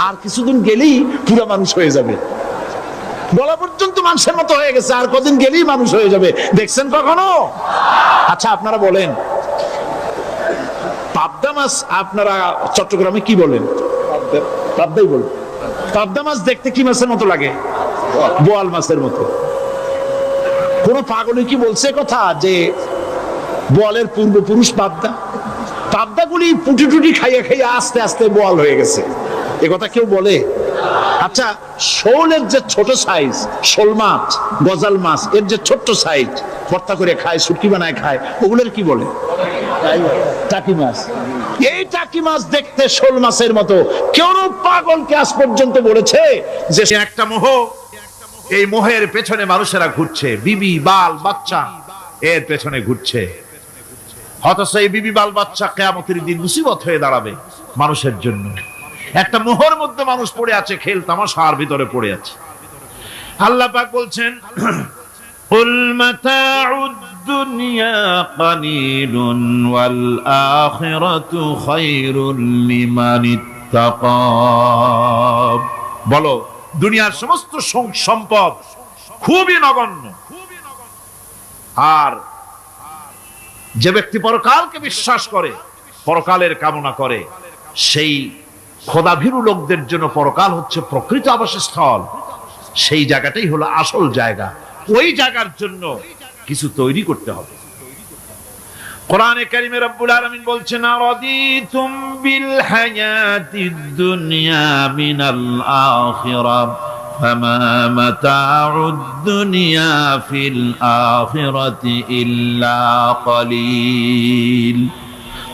আর কিছুদিন গেলেই পুরো মানুষ হয়ে যাবে, গলা পর্যন্ত মানুষের মতো হয়ে গেছে, আর কদিন গেলেই মানুষ হয়ে যাবে। দেখছেন কখনো? আচ্ছা আপনারা বলেন, পাবদা মাছ আপনারা চট্টগ্রামে কি বলেন? পাবদাই বলেন। পাবদা মাছ দেখতে কি মাছের মতো লাগে? বোয়াল মাছের মতো। কোন পাগলে কি বলছে কথা যে বোয়ালের পূর্বপুরুষ পাবদা? পাবদাগুলি পুটি টুটি খাইয়া খাইয়া আস্তে আস্তে বোয়াল হয়ে গেছে, এ কথা কেউ বলে? আচ্ছা শোলের যে ছোট সাইজ, শোল মাছ, গজাল মাছ, এর যে ছোট্ট সাইজ ভর্তা করে খায়, শুটকি বানায় খায়, ওগুলোর কি বলে? টাকি মাছ। এই টাকি মাছ দেখতে শোল মাছের মতো। কেউ পাগলকে আজ পর্যন্ত বলেছে যে একটা মোহ, এই মোহের পেছনে মানুষেরা ঘুরছে, বিবি বাল বাচ্চা এর পেছনে ঘুরছে। অথচ এই বিবি বাল বাচ্চা কিয়ামতের দিন মুসিবত হয়ে দাঁড়াবে মানুষের জন্য। একটা মোহর মধ্যে মানুষ পড়ে আছে, খেল তামাশার ভিতরে পড়ে আছে। আল্লাহ পাক বলছেন, কুল মাতাউদ দুনিয়া কালিলুন ওয়াল আখিরাতু খায়রুল লিমান ইত্তাকা। বলো দুনিয়ার সমস্ত সম্পদ খুবই নগণ্য, আর যে ব্যক্তি পরকালকে বিশ্বাস করে, পরকালের কামনা করে, সেই খোদাভীরু লোকদের জন্য পরকাল হচ্ছে প্রকৃত আবাসস্থল। সেই জায়গাটাই হলো আসল জায়গা। ওই জায়গার জন্য কিছু তৈরি করতে হবে। কোরআনে কারিমে রব্বুল আলামিন বলছেন, আরাদিতুম বিল হায়াতিদ দুনিয়া মিনাল আখিরাহ ফামা মাতাউদ দুনিয়া ফিল আখিরাতি ইল্লা কালিল।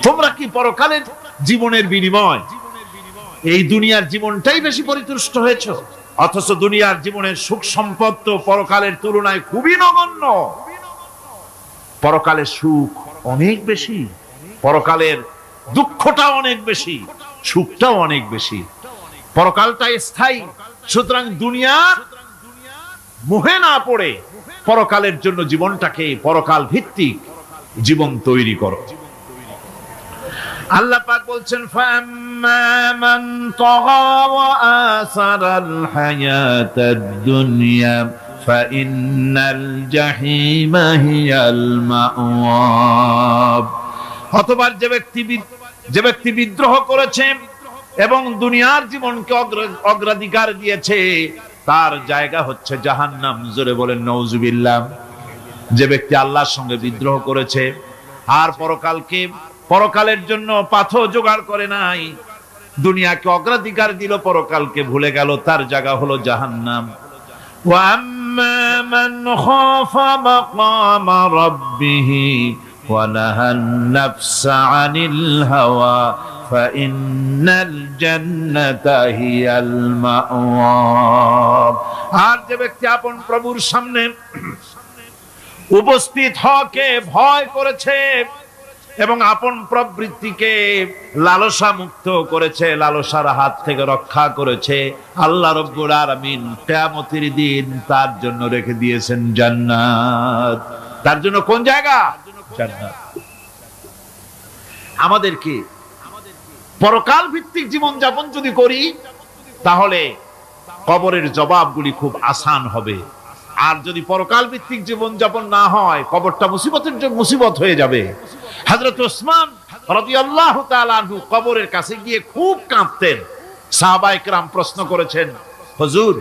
তোমরা কি পরকালের জীবনের বিনিময় এই দুনিয়ার জীবনটাই বেশি পরিতুষ্ট হয়েছ? অথচ দুনিয়ার জীবনের সুখ সম্পদ তো পরকালের তুলনায় খুবই নগণ্য। পরকালের সুখ অনেক বেশি, পরকালের দুঃখটা অনেক বেশি, সুখটাও অনেক বেশি। পরকালটা স্থায়ী, সুতরাং দুনিয়ার মোহে না পড়ে পরকালের জন্য জীবনটাকে পরকাল ভিত্তিক জীবন তৈরি করো। আল্লাহ পাক বলছেন, ফাম্মা মান তাগা ওয়া আসারাল হায়াতাদ দুনিয়া ফাইন্নাল জাহিমা হিয়াল মাওয়াব। অথবা যে ব্যক্তি বিদ্রোহ করেছে এবং দুনিয়ার জীবনকে অগ্রাধিকার দিয়েছে, তার জায়গা হচ্ছে জাহান্নাম। জোরে বলেন নাউজুবিল্লাহ। যে ব্যক্তি আল্লাহর সঙ্গে বিদ্রোহ করেছে আর পরকালের জন্য পাথর জোগাড় করে নাই, দুনিয়াকে অগ্রাধিকার দিল, পরকালকে ভুলে গেল, তার জায়গা হলো জাহান্নাম। ওয়া আম্মা মান খাফা মাকামা রাব্বিহি ওয়া নাহান নাফসা আনিল হাওয়া ফাইন্নাল জান্নাতা হিয়াল মাওয়াব। আর যে ব্যক্তি আপন প্রভুর সামনে উপস্থিত হওয়াকে ভয় করেছে এবং আপন প্রবৃত্তিকে লালসা মুক্ত করেছে, লালসার হাত থেকে রক্ষা করেছে, আল্লাহ রাব্বুল আলামিন কিয়ামতের দিন তার জন্য রেখে দিয়েছেন জান্নাত। তার জন্য কোন জায়গা? জান্নাত। আমাদেরকে পরকাল ভিত্তিক জীবন যাপন যদি করি, তাহলে কবরের জবাবগুলি খুব আসান হবে। আর যদি পরকাল ভিত্তিক জীবন যাপন না হয়, কবরটা মুসিবত হয়ে যাবে। হযরত ওসমান রাদিয়াল্লাহু তাআলা আনহু কবরের কাছে গিয়ে খুব কাঁদতেন। সাহাবায়ে কেরাম প্রশ্ন করেছেন, হুজুর,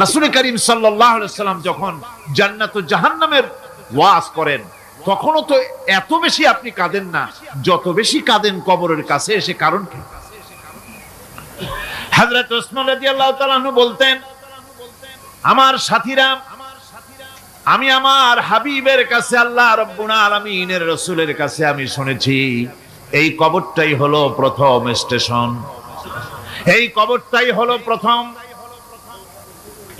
রাসূল করিম সাল্লাল্লাহু আলাইহি ওয়াসাল্লাম যখন জান্নাত ও জাহান্নামের ওয়াজ করেন, তখনও তো এত বেশি আপনি কাঁদেন না, যত বেশি কাঁদেন কবরের কাছে এসে, কারণ কি? হযরত ওসমান রাদিয়াল্লাহু তাআলা আনহু বলতেন, আমার সাথীরা, আমি আমার হাবিবের কাছে, আল্লাহ রাব্বুল আলামিনের রাসূলের কাছে আমি শুনেছি, এই কবরটাই হলো প্রথম স্টেশন, এই কবরটাই হলো প্রথম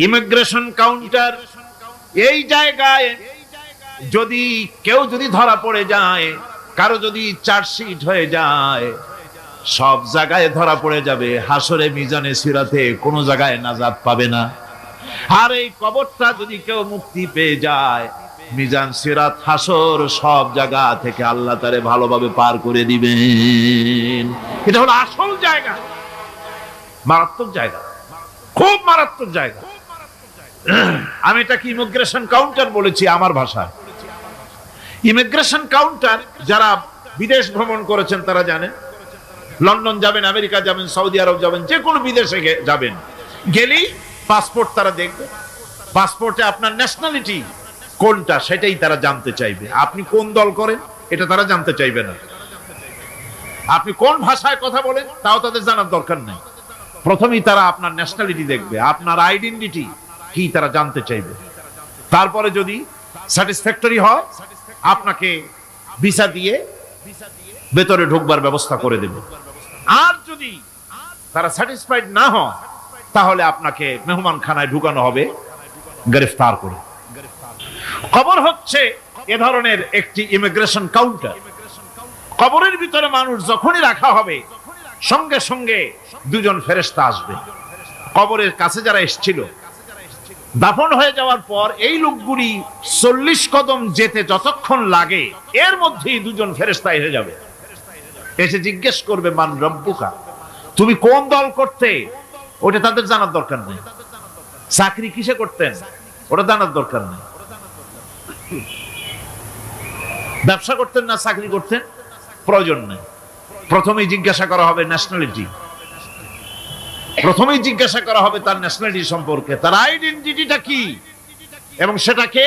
ইমিগ্রেশন কাউন্টার। এই জায়গায় কেউ যদি ধরা পড়ে যায়, কারো যদি চার্জশিট হয়ে যায়, সব জায়গায় ধরা পড়ে যাবে, হাসরে মিজানে সিরাতে কোনো জায়গায় নাজাত পাবে না। আর এই কবরটা যদি কেউ মুক্তি পেয়ে যায়, মিজান সিরাত হাসর সব জায়গা থেকে আল্লাহ তারে ভালোভাবে পার করে দিবেন। এটা হলো আসল জায়গা, মারাত্মক জায়গা, খুব মারাত্মক জায়গা। আমি এটাকে ইমিগ্রেশন কাউন্টার বলেছি আমার ভাষায়। ইমিগ্রেশন কাউন্টার যারা বিদেশ ভ্রমণ করেছেন তারা জানেন। লন্ডন যাবেন, আমেরিকা যাবেন, সৌদি আরব যাবেন, যে কোনো বিদেশে যাবেন, গেলেই পাসপোর্ট তারা দেখবে। পাসপোর্টে আপনার ন্যাশনালিটি কোনটা সেটাই তারা জানতে চাইবে। আপনি কোন দল করেন এটা তারা জানতে চাইবে না। আপনি কোন ভাষায় কথা বলেন তাও তাদের জানার দরকার নেই। প্রথমেই তারা আপনার ন্যাশনালিটি দেখবে, আপনার আইডেন্টিটি কি তারা জানতে চাইবে। তারপরে যদি স্যাটিসফ্যাক্টরি হয়, আপনাকে ভিসা দিয়ে ভেতরে ঢুকবার ব্যবস্থা করে দেবে। আর যদি তারা স্যাটিসফাইড না হয়, তাহলে আপনাকে মেহমানখানায় ঢুকানো হবে গ্রেফতার করে। কবর হচ্ছে এ ধরনের একটি ইমিগ্রেশন কাউন্টার। কবরের ভিতরে মানুষ যখনই রাখা হবে, সঙ্গে সঙ্গে দুজন ফেরেশতা আসবে। কবরের কাছে যারা এসেছিল, দাফন হয়ে যাওয়ার পর এই লোকগুলি 40 কদম যেতে যতক্ষণ লাগে, এর মধ্যেই দুজন ফেরেশতা এসে যাবে। এসে জিজ্ঞেস করবে, মান রব্বুকা, তুমি কোন দল করতে, ওটা তাদের জানার দরকার নেই। চাকরি কিসে করতেন ওটা জানার দরকার নেই। ব্যবসা করতেন না চাকরি করতেন প্রয়োজন নেই। প্রথমেই জিজ্ঞাসা করা হবে ন্যাশনালিটি, প্রথমেই জিজ্ঞাসা করা হবে তার ন্যাশনালিটি সম্পর্কে, তার আইডেন্টিটিটা কি, এবং সেটাকে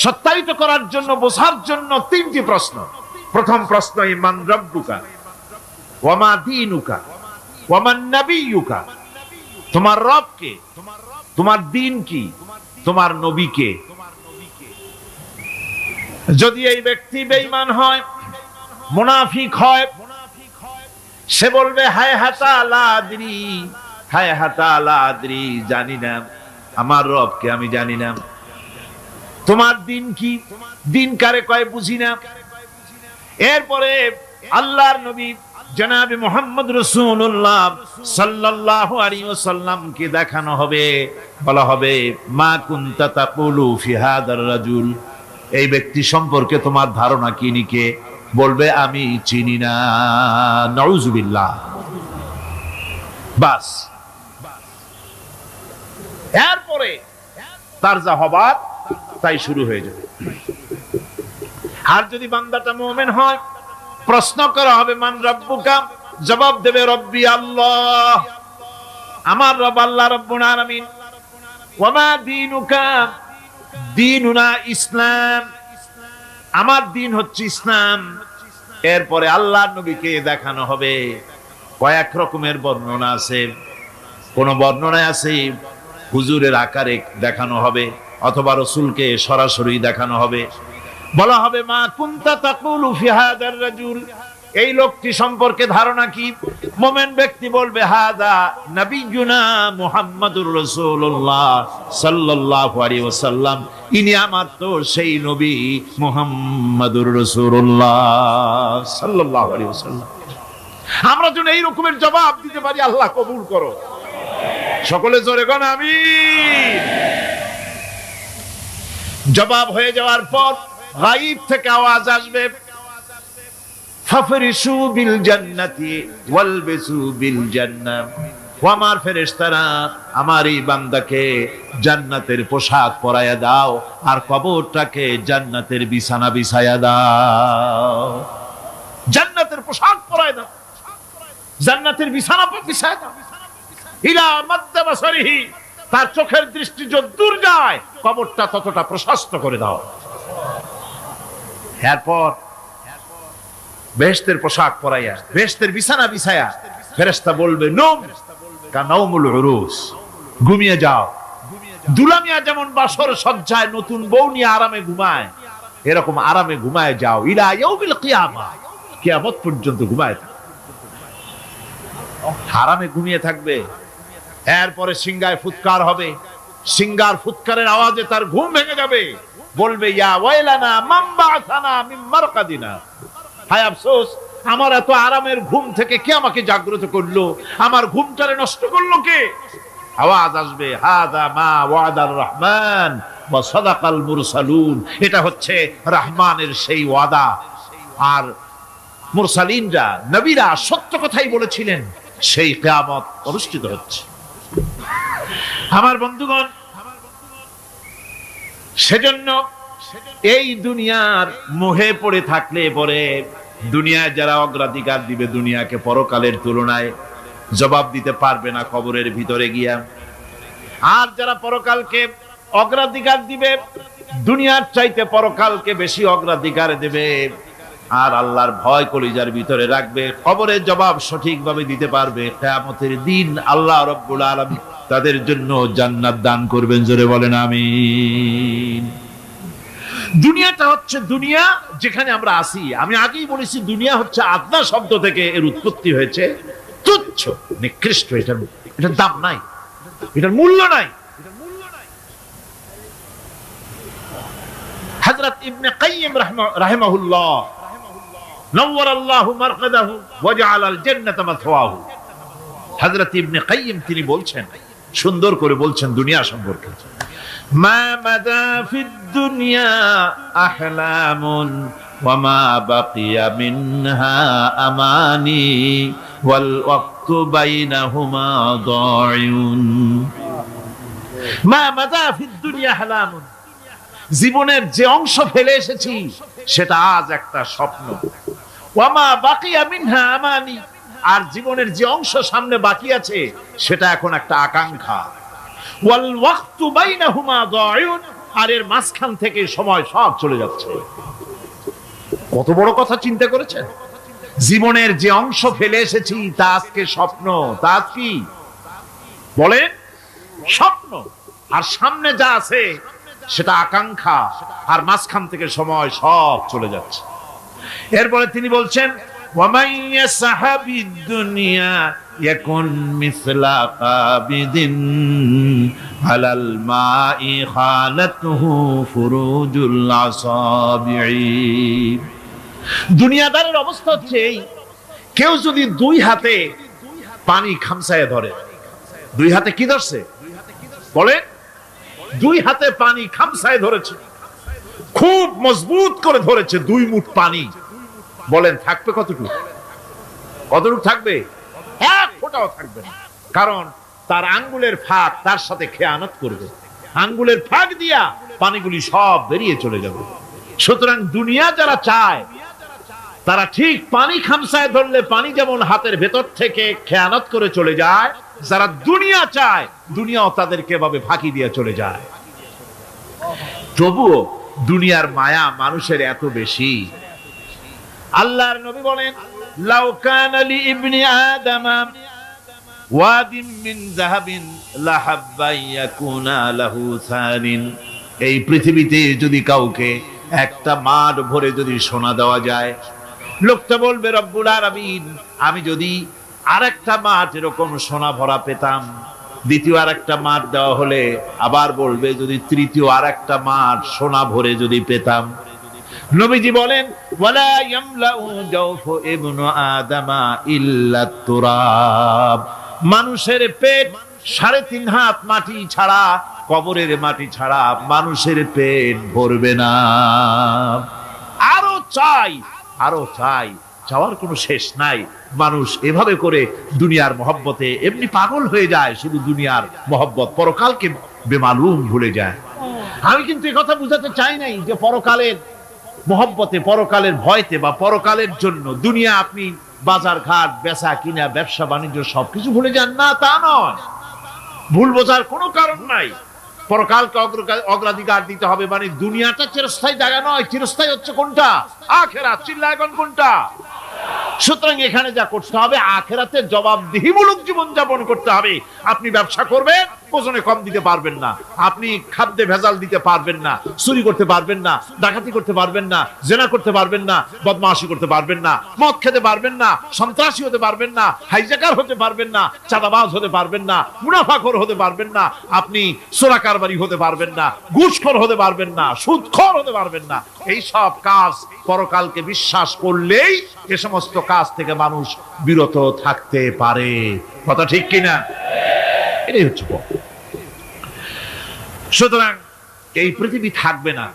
সত্যায়িত করার জন্য, বোঝার জন্য 3টি প্রশ্ন। প্রথম প্রশ্ন, মান রব্বুকা ওয়া মা দীনুকা ওয়া মান নাবিয়ুকা, তোমার রব কে, তোমার দ্বীন কি, তোমার নবী কে। যদি এই ব্যক্তি বেঈমান হয়, মুনাফিক হয়, সে বলবে হায় হাতা লা আদরি, হায় হাতা লা আদরি, জানি না আমার রবকে, আমি জানি না। তোমার দিন কি, দিন কারে কয় বুঝি না। এরপরে আল্লাহর নবী জনাবে মুহাম্মদ রাসূলুল্লাহ সাল্লাল্লাহু আলাইহি ওয়াসাল্লামকে দেখানো হবে, বলা হবে মা কুনতা তাকুলু ফি হাদার রাজুল, এই ব্যক্তি সম্পর্কে তোমার ধারণা কি নিকে, বলবে আমি চিনি না। নাউযুবিল্লাহ। বাস, এরপরে তার যা হবার তাই শুরু হয়ে যাবে। আর যদি বান্দাটা মুমিন হয়, প্রশ্ন করা হবে মান রব্বুকা, জবাব দেবে রব্বি আল্লাহ, আমার রব আল্লাহ রাব্বুল আলামিন। ওয়া মা দীনুকা, দীনুনা ইসলাম, আমার দিন হচ্ছে ইসলাম। এরপরে আল্লাহর নবীকে দেখানো হবে। কয়েক রকমের বর্ণনা আছে, কোন বর্ণনায় আছে হুজুরের আকারে দেখানো হবে, অথবা রাসূলকে সরাসরি দেখানো হবে। বলা হবে মা কুনতা তাকুলু ফি হাদার রাজুল, এই লোকটি সম্পর্কে ধারণা কি। মুমিন ব্যক্তি বলবে হাদা নবিয়ুনা মুহাম্মাদুর রাসূলুল্লাহ সাল্লাল্লাহু আলাইহি ওয়াসাল্লাম, ইনি আমার তো সেই নবী মুহাম্মাদুর রাসূলুল্লাহ সাল্লাল্লাহু আলাইহি ওয়াসাল্লাম। আমরা যেন এই রকমের জবাব দিতে পারি, আল্লাহ কবুল করো। সকলে জোরে কোন আমিন। জবাব হয়ে যাওয়ার পর গায়ব থেকে আওয়াজ আসবে, ফাফরিশু বিল জান্নাতি ওয়ালবিসু বিল জান্নাহ, ও আমার ফেরেশতারা, আমার এই বান্দাকে জান্নাতের পোশাক পরায়া দাও, আর কবরটাকে জান্নাতের বিছানা বিছায়া দাও। জান্নাতের পোশাক পরায়া দাও, জান্নাতের বিছানা বিছায়া দাও। ইলা মাদ্দা বাসারিহি, তার চোখের দৃষ্টি যতদূর যায় কবরটা ততটা প্রশস্ত করে দাও। এরপর বেহেশতের পোশাক পরাইয়া, বেহেশতের বিছানা বিছায়া ফেরেশতা বলবে নূম কানাউমুল উরুস, ঘুমিয়ে যাও। দুলামিয়া যেমন বাসর সজ্জায় নতুন বউ নিয়ে আরামে ঘুমায়, এরকম আরামে ঘুমায় যাও। ইলা ইয়াউমিল কিয়ামা, কিয়ামত পর্যন্ত ঘুমায় থাকবে, আরামে ঘুমিয়ে থাকবে। এরপরে সিংহায় ফুৎকার হবে, সিংহার ফুৎকারের আওয়াজে তার ঘুম ভেঙে যাবে। বলবে ইয়া ওয়াইলানা মান বা'আসানা মিন মারকাদিনা, হায় আফসোস আমার এত আরামের ঘুম থেকে কে আমাকে জাগ্রত করলো, আমার ঘুমটারে নষ্ট করলো কে? আওয়াজ আসবে, হাদা মা ওয়াদার রহমান ওয়া সাদাকাল মুরসালুন। এটা হচ্ছে রহমানের সেই ওয়াদা, আর মুরসালিনরা নবীরা সত্য কথাই বলেছিলেন। সেই কিয়ামত অনুষ্ঠিত হচ্ছে। আমার বন্ধুগণ, সেজন্য এই দুনিয়ার মোহে পড়ে থাকলে পরে দুনিয়ায় যারা অগ্রাধিকার দিবে দুনিয়াকে পরকালের তুলনায় জবাব দিতে পারবে না কবরের ভিতরে গিয়া। আর যারা পরকালকে অগ্রাধিকার দিবে, দুনিয়ার চাইতে পরকালকে বেশি অগ্রাধিকার দেবে, আর আল্লাহর ভয় কলিজার ভিতরে রাখবে, কবরের জবাব সঠিকভাবে দিতে পারবে, কিয়ামতের দিন আল্লাহ রাব্বুল আলামিন তাদের জন্য জান্নাত দান করবেন। জোরে বলেন আমিন। দুনিয়াটা হচ্ছে দুনিয়া যেখানে আমরা আসি। আমি আগেই বলেছি দুনিয়া হচ্ছে আদনা শব্দ থেকে এর উৎপত্তি হয়েছে। তুচ্ছ, নিকৃষ্ট, এটার দাম নাই, এটার মূল্য নাই। হযরত ইবনে কাইয়িম রাহিমাহুল্লাহ নওয়ারাল্লাহু মারকাদাহু ওয়া জাআলাল জান্নাতা মাথওয়াহু। হযরত ইবনে কাইয়িম তিনি বলছেন, সুন্দর করে বলছেন দুনিয়া সম্পর্কে, মা মাদা ফিদ দুনিয়া আহলামুন ওয়া মা বাকিয়া মিনহা আমানি ওয়াল ওয়াক্তু বাইনাহুমা দায়ুন। মা মাদা ফিদ দুনিয়া আহলামুন, জীবনের যে অংশ ফেলে এসেছি সেটা আজ একটা স্বপ্ন। ওয়া মা বাকিয়া মিনহা আমানি, আর জীবনের যে অংশ সামনে বাকি আছে সেটা এখন একটা আকাঙ্ক্ষা। ওয়াল ওয়াক্তু বাইনাহুমা দায়ুন, আর এর মাঝখান থেকে সময় সব চলে যাচ্ছে। কত বড় কথা চিন্তা করেছেন? জীবনের যে অংশ ফেলে এসেছি তা আজকে স্বপ্ন, তা কি বলেন? স্বপ্ন। আর সামনে যা আছে সেটা আকাঙ্ক্ষা, আর মাঝখান থেকে সময় সব চলে যাচ্ছে। এরপরে তিনি বলছেন, ওয়ামান ইয়াসহাবিদ দুনিয়া ইয়াকুন মিসলা কাবিদিন আলাল মাই খালাতুহু ফুরুজুল আসাবিঈ। দুনিয়াদারের অবস্থা হচ্ছে এই, কেউ যদি দুই হাতে পানি খামসায় ধরে, দুই হাতে কি ধরছে বলেন? দুই হাতে পানি খামসায় ধরেছে, খুব মজবুত করে ধরেছে, 2 মুঠ পানি। বলেন থাকবে কতটুকু? কতটুকু থাকবে? 1 ফোঁটাও থাকবে না, কারণ তার আঙ্গুলের ফাঁক তার সাথে খেয়ানত করবে। আঙ্গুলের ফাঁক দিয়া পানিগুলি সব বেরিয়ে চলে যাবে। সুতরাং দুনিয়া যারা চায় তারা ঠিক পানি খামসায় ধরলে পানি যেমন হাতের ভেতর থেকে খেয়ানত করে চলে যায়, যারা দুনিয়া চায় দুনিয়াও তাদেরকে এভাবে ফাঁকি দিয়ে চলে যায়। তবুও দুনিয়ার মায়া মানুষের এত বেশি। আল্লাহর নবী বলেন, লাউ কানা লি ইবনি আদামা ওয়াদিন মিন যাহাবিন লাহাব্বা ইয়াকুনা লাহু সানিন। এই পৃথিবীতে যদি কাউকে একটা মাঠ ভরে যদি সোনা দেওয়া যায়, লোকটা বলবে রব্বুল আলামিন, আমি যদি আরেকটা মাঠ এরকম সোনা ভরা পেতাম। দ্বিতীয় আরেকটা মাঠ দেওয়া হলে আবার বলবে যদি তৃতীয় আরেকটা মাঠ সোনা ভরে যদি পেতাম। নবীজি বলেন, ওয়ালা ইয়ামলাউ জাওফু ইবনু আদামা ইল্লা তুরাব। মানুষের পেট 3.5 হাত মাটি ছাড়া, কবরের মাটি ছাড়া মানুষের পেট ভরবে না। আরো চাই, আরো চাই, চাওয়ার কোনো শেষ নাই। মানুষ এভাবে করে দুনিয়ার মহব্বতে এমনি পাগল হয়ে যায়, শুধু দুনিয়ার মহব্বত, পরকালকে বেমালুম ভুলে যায়। আমি কিন্তু এই কথা বুঝাতে চাই নাই যে পরকালের মহব্বতে, পরকালের ভয়তে বা পরকালের জন্য দুনিয়া আপনি বাজার ঘাট, বেচা কিনা, ব্যবসা বাণিজ্য সবকিছু ভুলে যান, না তা নয়। ভুল বোঝার কোনো কারণ নাই। পরকালকে অগ্রাধিকার দিতে হবে, মানে দুনিয়াটা চিরস্থায়ী জায়গা নয়। চিরস্থায়ী হচ্ছে কোনটা? আখিরাত। চিল্লা এখন কোনটা? সুতরাং এখানে যা করতে হবে আখিরাতের জবাবদিহিমূলক জীবন যাপন করতে হবে। আপনি ব্যবসা করবেন, ওজনে কম দিতে পারবেন না, আপনি খাদ্যে ভেজাল দিতে পারবেন না, চুরি করতে পারবেন না, ডাকাতি করতে পারবেন না, জেনা করতে পারবেন না, বদমাশি করতে পারবেন না, মদ খেতে পারবেন না, সন্ত্রাসী হতে পারবেন না, হাইজাকার হতে পারবেন না, চাঁদাবাজ হতে পারবেন না, মুনাফাখোর হতে পারবেন না, আপনি চোরা কারবারি হতে পারবেন না, ঘুষখোর হতে পারবেন না, সুদখোর হতে পারবেন না। এই সব কাজ পরকালকে বিশ্বাস করলেই এ সমস্ত কাজ থেকে মানুষ বিরত থাকতে পারে। কথা ঠিক কিনা? এটাই হচ্ছে। সুতরাং এই পৃথিবী থাকবে না,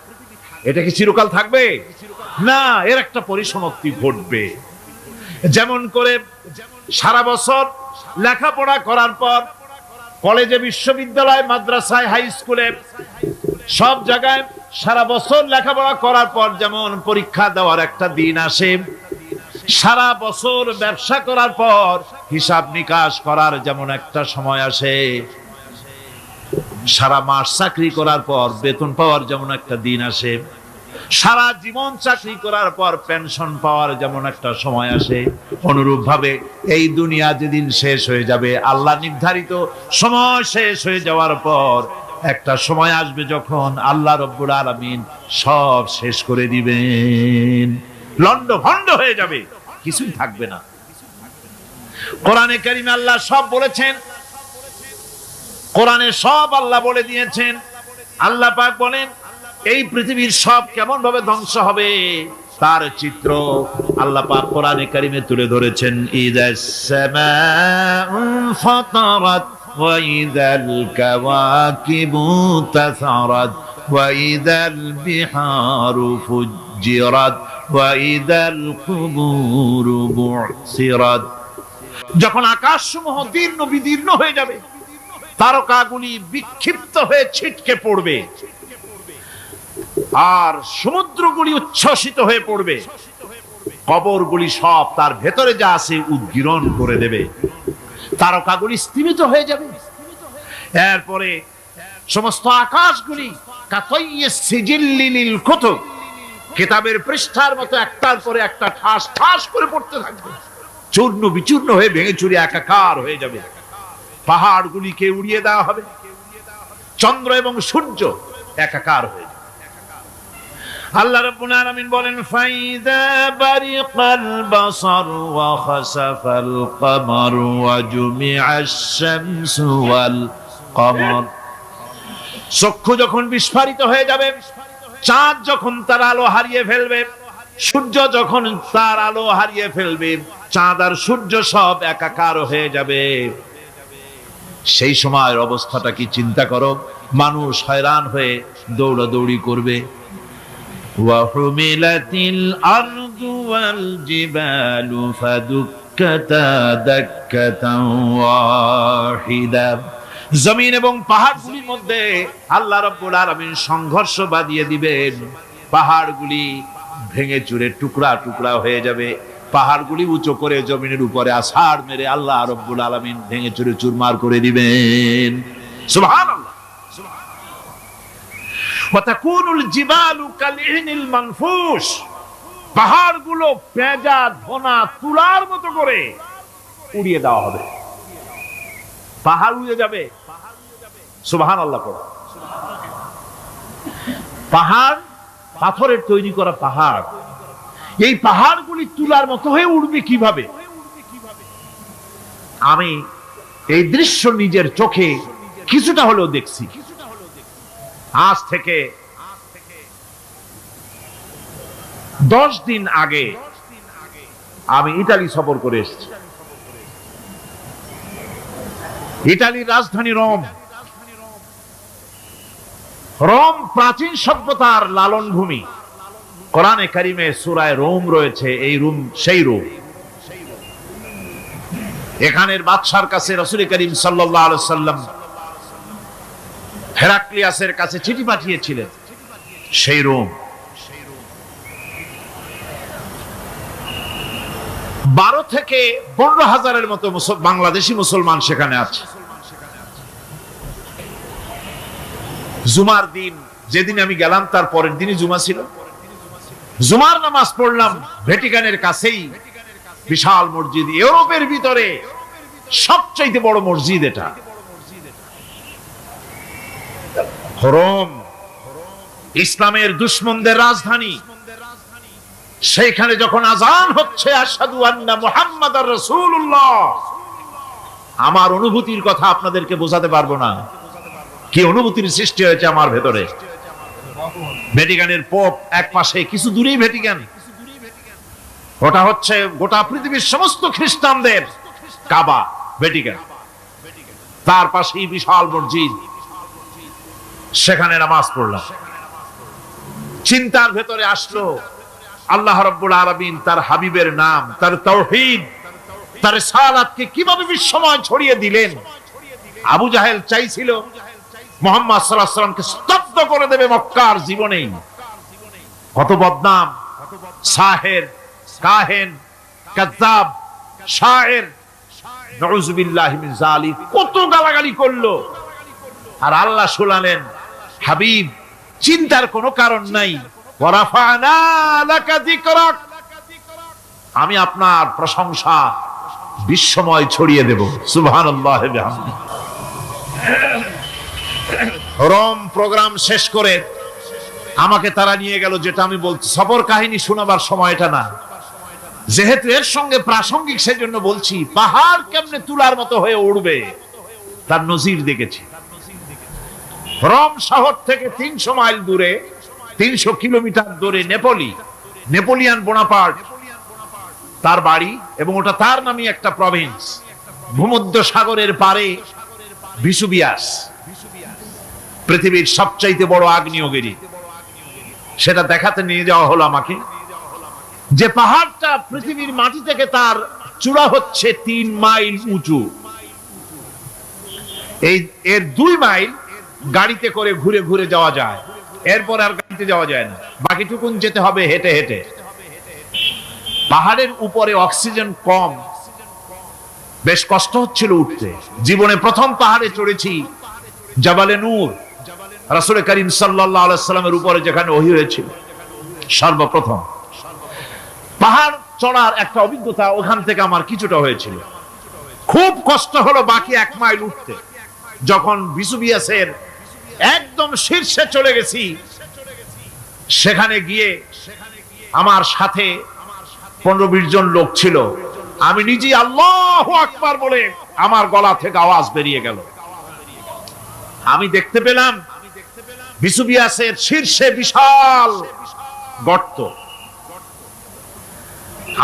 এটা কি চিরকাল থাকবে না, এর একটা পরিসমাপ্তি ঘটবে। যেমন করে সারা বছর লেখাপড়া করার পর কলেজে, বিশ্ববিদ্যালয়, মাদ্রাসায়, হাই স্কুলে, সব জায়গায় সারা বছর লেখাপড়া করার পর যেমন পরীক্ষা দেওয়ার একটা দিন আসে, সারা বছর ব্যবসা করার পর হিসাব নিকাশ করার যেমন একটা সময় আসে, সারা মাস চাকরি করার পর বেতন পাওয়ার যেমন একটা দিন আসে, সারা জীবন চাকরি করার পর পেনশন পাওয়ার যেমন একটা সময় আসে, অনুরূপ ভাবে এই দুনিয়া যেদিন শেষ হয়ে যাবে, আল্লাহ নির্ধারিত সময় শেষ হয়ে যাওয়ার পর একটা সময় আসবে যখন আল্লাহ রব্বুল আলামিন সব শেষ করে দিবেন, লন্ডভন্ড হয়ে যাবে, কিছুই থাকবে না। কোরআনে কারিমে আল্লাহ সব বলেছেন, কোরআনে সব আল্লাহ বলে দিয়েছেন। আল্লাহ পাক বলেন এই পৃথিবীর সব কেমন ভাবে ধ্বংস হবে তার চিত্র আল্লাহ পাক কোরআনে কারিমে তুলে ধরেছেন। ইযাস সামাউ ফাতারাত ওয়া ইযাল কাওয়াকিবু তাসারাত ওয়া ইযাল বিহারু ফুজ্জিরাত ওয়া ইযাল কুবুরু বু'সিরাত। যখন আকাশসমূহ দীর্ণ বিদীর্ণ হয়ে যাবে, তারকাগুলি বিক্ষিপ্ত হয়ে ছিটকে পড়বে, আর সমুদ্রগুলি উচ্ছ্বসিত হয়ে পড়বে, কবরগুলি সব তার ভেতরে যা আছে উদ্গীরণ করে দেবে, তারকাগুলি স্থিমিত হয়ে যাবে। এরপরে সমস্ত আকাশগুলি কাতাইয়িস সিজিল্লিল কুতুব, কিতাবের পৃষ্ঠার মতো একটার পরে একটা ঠাস ঠাস করে পড়তে থাকবে, চূর্ণ বিচূর্ণ হয়ে ভেঙে চুরে একাকার হয়ে যাবে। পাহাড়গুলিকে উড়িয়ে দেওয়া হবে, চন্দ্র এবং সূর্য একাকার হয়ে যাবে। আল্লাহ রাব্বুল আলামিন বলেন ফাইদা বারিকাল বাসার ওয়া খাসাফাল কমার ওয়া জুমিআশ শামসু ওয়াল কমার। চক্ষু যখন বিস্ফারিত হয়ে যাবে, চাঁদ যখন তার আলো হারিয়ে ফেলবে, সূর্য যখন তার আলো হারিয়ে ফেলবে, চাঁদ আর সূর্য সব একাকার হয়ে যাবে, সেই সময়ের অবস্থাটা কি চিন্তা করো। মানুষ হয়রান হয়ে দৌড়াদৌড়ি করবে। ওয়াহুমিলাতিল আরদু ওয়াল জিবালু ফাদুক্কাতা দাক্কাতান ওয়াহিদা। জমিন এবং পাহাড়গুলির মধ্যে আল্লাহ রাব্বুল আলামিন সংঘর্ষ বাঁধিয়ে দিবেন, পাহাড়গুলি ভেঙে চুরে টুকরা টুকরা হয়ে যাবে, পাহাড়গুলি উঁচু করে জমিনের উপরে আছাড় মেরে আল্লাহ রাব্বুল আলামিন ভেঙে চুরে চুরমার করে দিবেন। সুবহানাল্লাহ। ওয়া তাকুনুল জিবালু কালইহনিল মানফুস। পাহাড়গুলো পেঁজা ধোনা তুলার মতো করে উড়িয়ে দেওয়া হবে, পাহাড় উড়ে যাবে। সুবহানাল্লাহ। পাহাড় পাথরের তৈরি করা পাহাড়, এই পাহাড়গুলি তুলার মতো হয়ে উড়বে কিভাবে? আমি এই দৃশ্য নিজের চোখে কিছুটা হলেও দেখছি। আজ থেকে 10 দিন আগে আমি ইতালি সফর করে এসেছি। ইতালির রাজধানী রোম। রোম প্রাচীন সভ্যতার লালন ভূমি। কোরআনে কারিমে সূরায়ে রোম রয়েছে, এই রোম সেই রোম। এখানের বাদশার কাছে রাসূল করিম সাল্লাল্লাহু আলাইহি ওয়াসাল্লাম হেরাক্লিয়াসের কাছে চিঠি পাঠিয়েছিলেন, সেই রোম। 12 থেকে 15 হাজারের মতো বাংলাদেশি মুসলমান সেখানে আছে। জুমার দিন, যেদিন আমি গেলাম তার পরের দিনই জুমা ছিল। জুমার নামাজ পড়লাম ভ্যাটিকানের কাছেই বিশাল মসজিদ, ইউরোপের ভিতরে সবচাইতে বড় মসজিদ এটা। রোম ইসলামের দুশমনদের রাজধানী। সেইখানে যখন আযান হচ্ছে আশহাদু আন্না মুহাম্মাদার রাসূলুল্লাহ, আমার অনুভূতির কথা আপনাদেরকে বোঝাতে পারবো না, কি অনুভূতির সৃষ্টি হয়েছে আমার ভেতরে। ভ্যাটিকানের পোপ এক পাশে, কিছু দূরেই ভ্যাটিকান, ওটা হচ্ছে গোটা পৃথিবীর সমস্ত খ্রিস্টানদের কাবা, ভ্যাটিকান। তার পাশেই বিশাল মসজিদ, সেখানে নামাজ পড়লাম। চিন্তার ভেতরে আসলো আল্লাহ রাব্বুল আলামিন তার হাবিবের নাম, তার তাওহীদ, তার রিসালাতকে কিভাবে বিশ্বময় ছড়িয়ে দিলেন। আবু জাহেল চাইছিল মুহাম্মদ সাল্লাল্লাহু আলাইহি ওয়াসাল্লামকে স্তব্ধ করে দেবে মক্কার জীবনেই। কত বদনাম, সাহের, কাহেন, কাযযাব, শায়ের, নাউযুবিল্লাহি মিন যালিক, কত গালাগালি করলো। আর আল্লাহ শুনালেন, হাবিব চিন্তার কোনো কারণ নাই, ওয়া রাফা'না লাকা যিকরাক, আমি আপনার প্রশংসা বিশ্বময় ছড়িয়ে দেব। সুবহানাল্লাহি ওয়া বিহামদিহি। রোম প্রোগ্রাম শেষ করে আমাকে তারা নিয়ে গেল, যেটা আমি বলছি সফর কাহিনী শোনাবার সময় এটা না, যেহেতু এর সঙ্গে প্রাসঙ্গিক সেজন্য বলছি। পাহাড় কেমনে তুলার মতো হয়ে উঠবে তার নজির দেখেছি। রোম শহর থেকে 300 মাইল দূরে, 300 কিলোমিটার দূরে নেপোলিয়ান বোনাপার্ট তার বাড়ি, এবং ওটা তার নামে একটা প্রভিন্স। ভূমধ্য সাগরের পারে ভিসুভিয়াস, পৃথিবীর সবচাইতে বড় আগ্নেয়গিরি, সেটা দেখাতে নিয়ে যাওয়া হলো আমাকে। যে পাহাড়টা পৃথিবীর মাটি থেকে তার চূড়া হচ্ছে 3 মাইল উঁচু, এর 2 মাইল গাড়িতে করে ঘুরে ঘুরে যাওয়া যায়, এরপর আর গাড়িতে যাওয়া যায় না, বাকিটুকুন যেতে হবে হেঁটে হেঁটে। পাহাড়ের উপরে অক্সিজেন কম, বেশ কষ্ট হচ্ছিল উঠতে। জীবনে প্রথম পাহাড়ে চড়েছি জাবালে নূর, রাসূল করিম সাল্লাল্লাহু আলাইহি ওয়াসাল্লামের উপরে যেখানে ওহী হয়েছিল সর্বপ্রথম। পাহাড় চড়ার একটা অভিজ্ঞতা ওখান থেকে আমার কিছুটা হয়েছিল। খুব কষ্ট হলো বাকি 1 মাইল উঠতে। যখন ভিসুভিয়াসের একদম শীর্ষে চলে গেছি, সেখানে গিয়ে আমার সাথে 15-20 জন লোক ছিল। আমি নিজে আল্লাহু আকবার বলে আমার গলা থেকে আওয়াজ বেরিয়ে গেল। আমি দেখতে পেলাম ভিসুভিয়াসের শীর্ষে বিশাল গর্ত।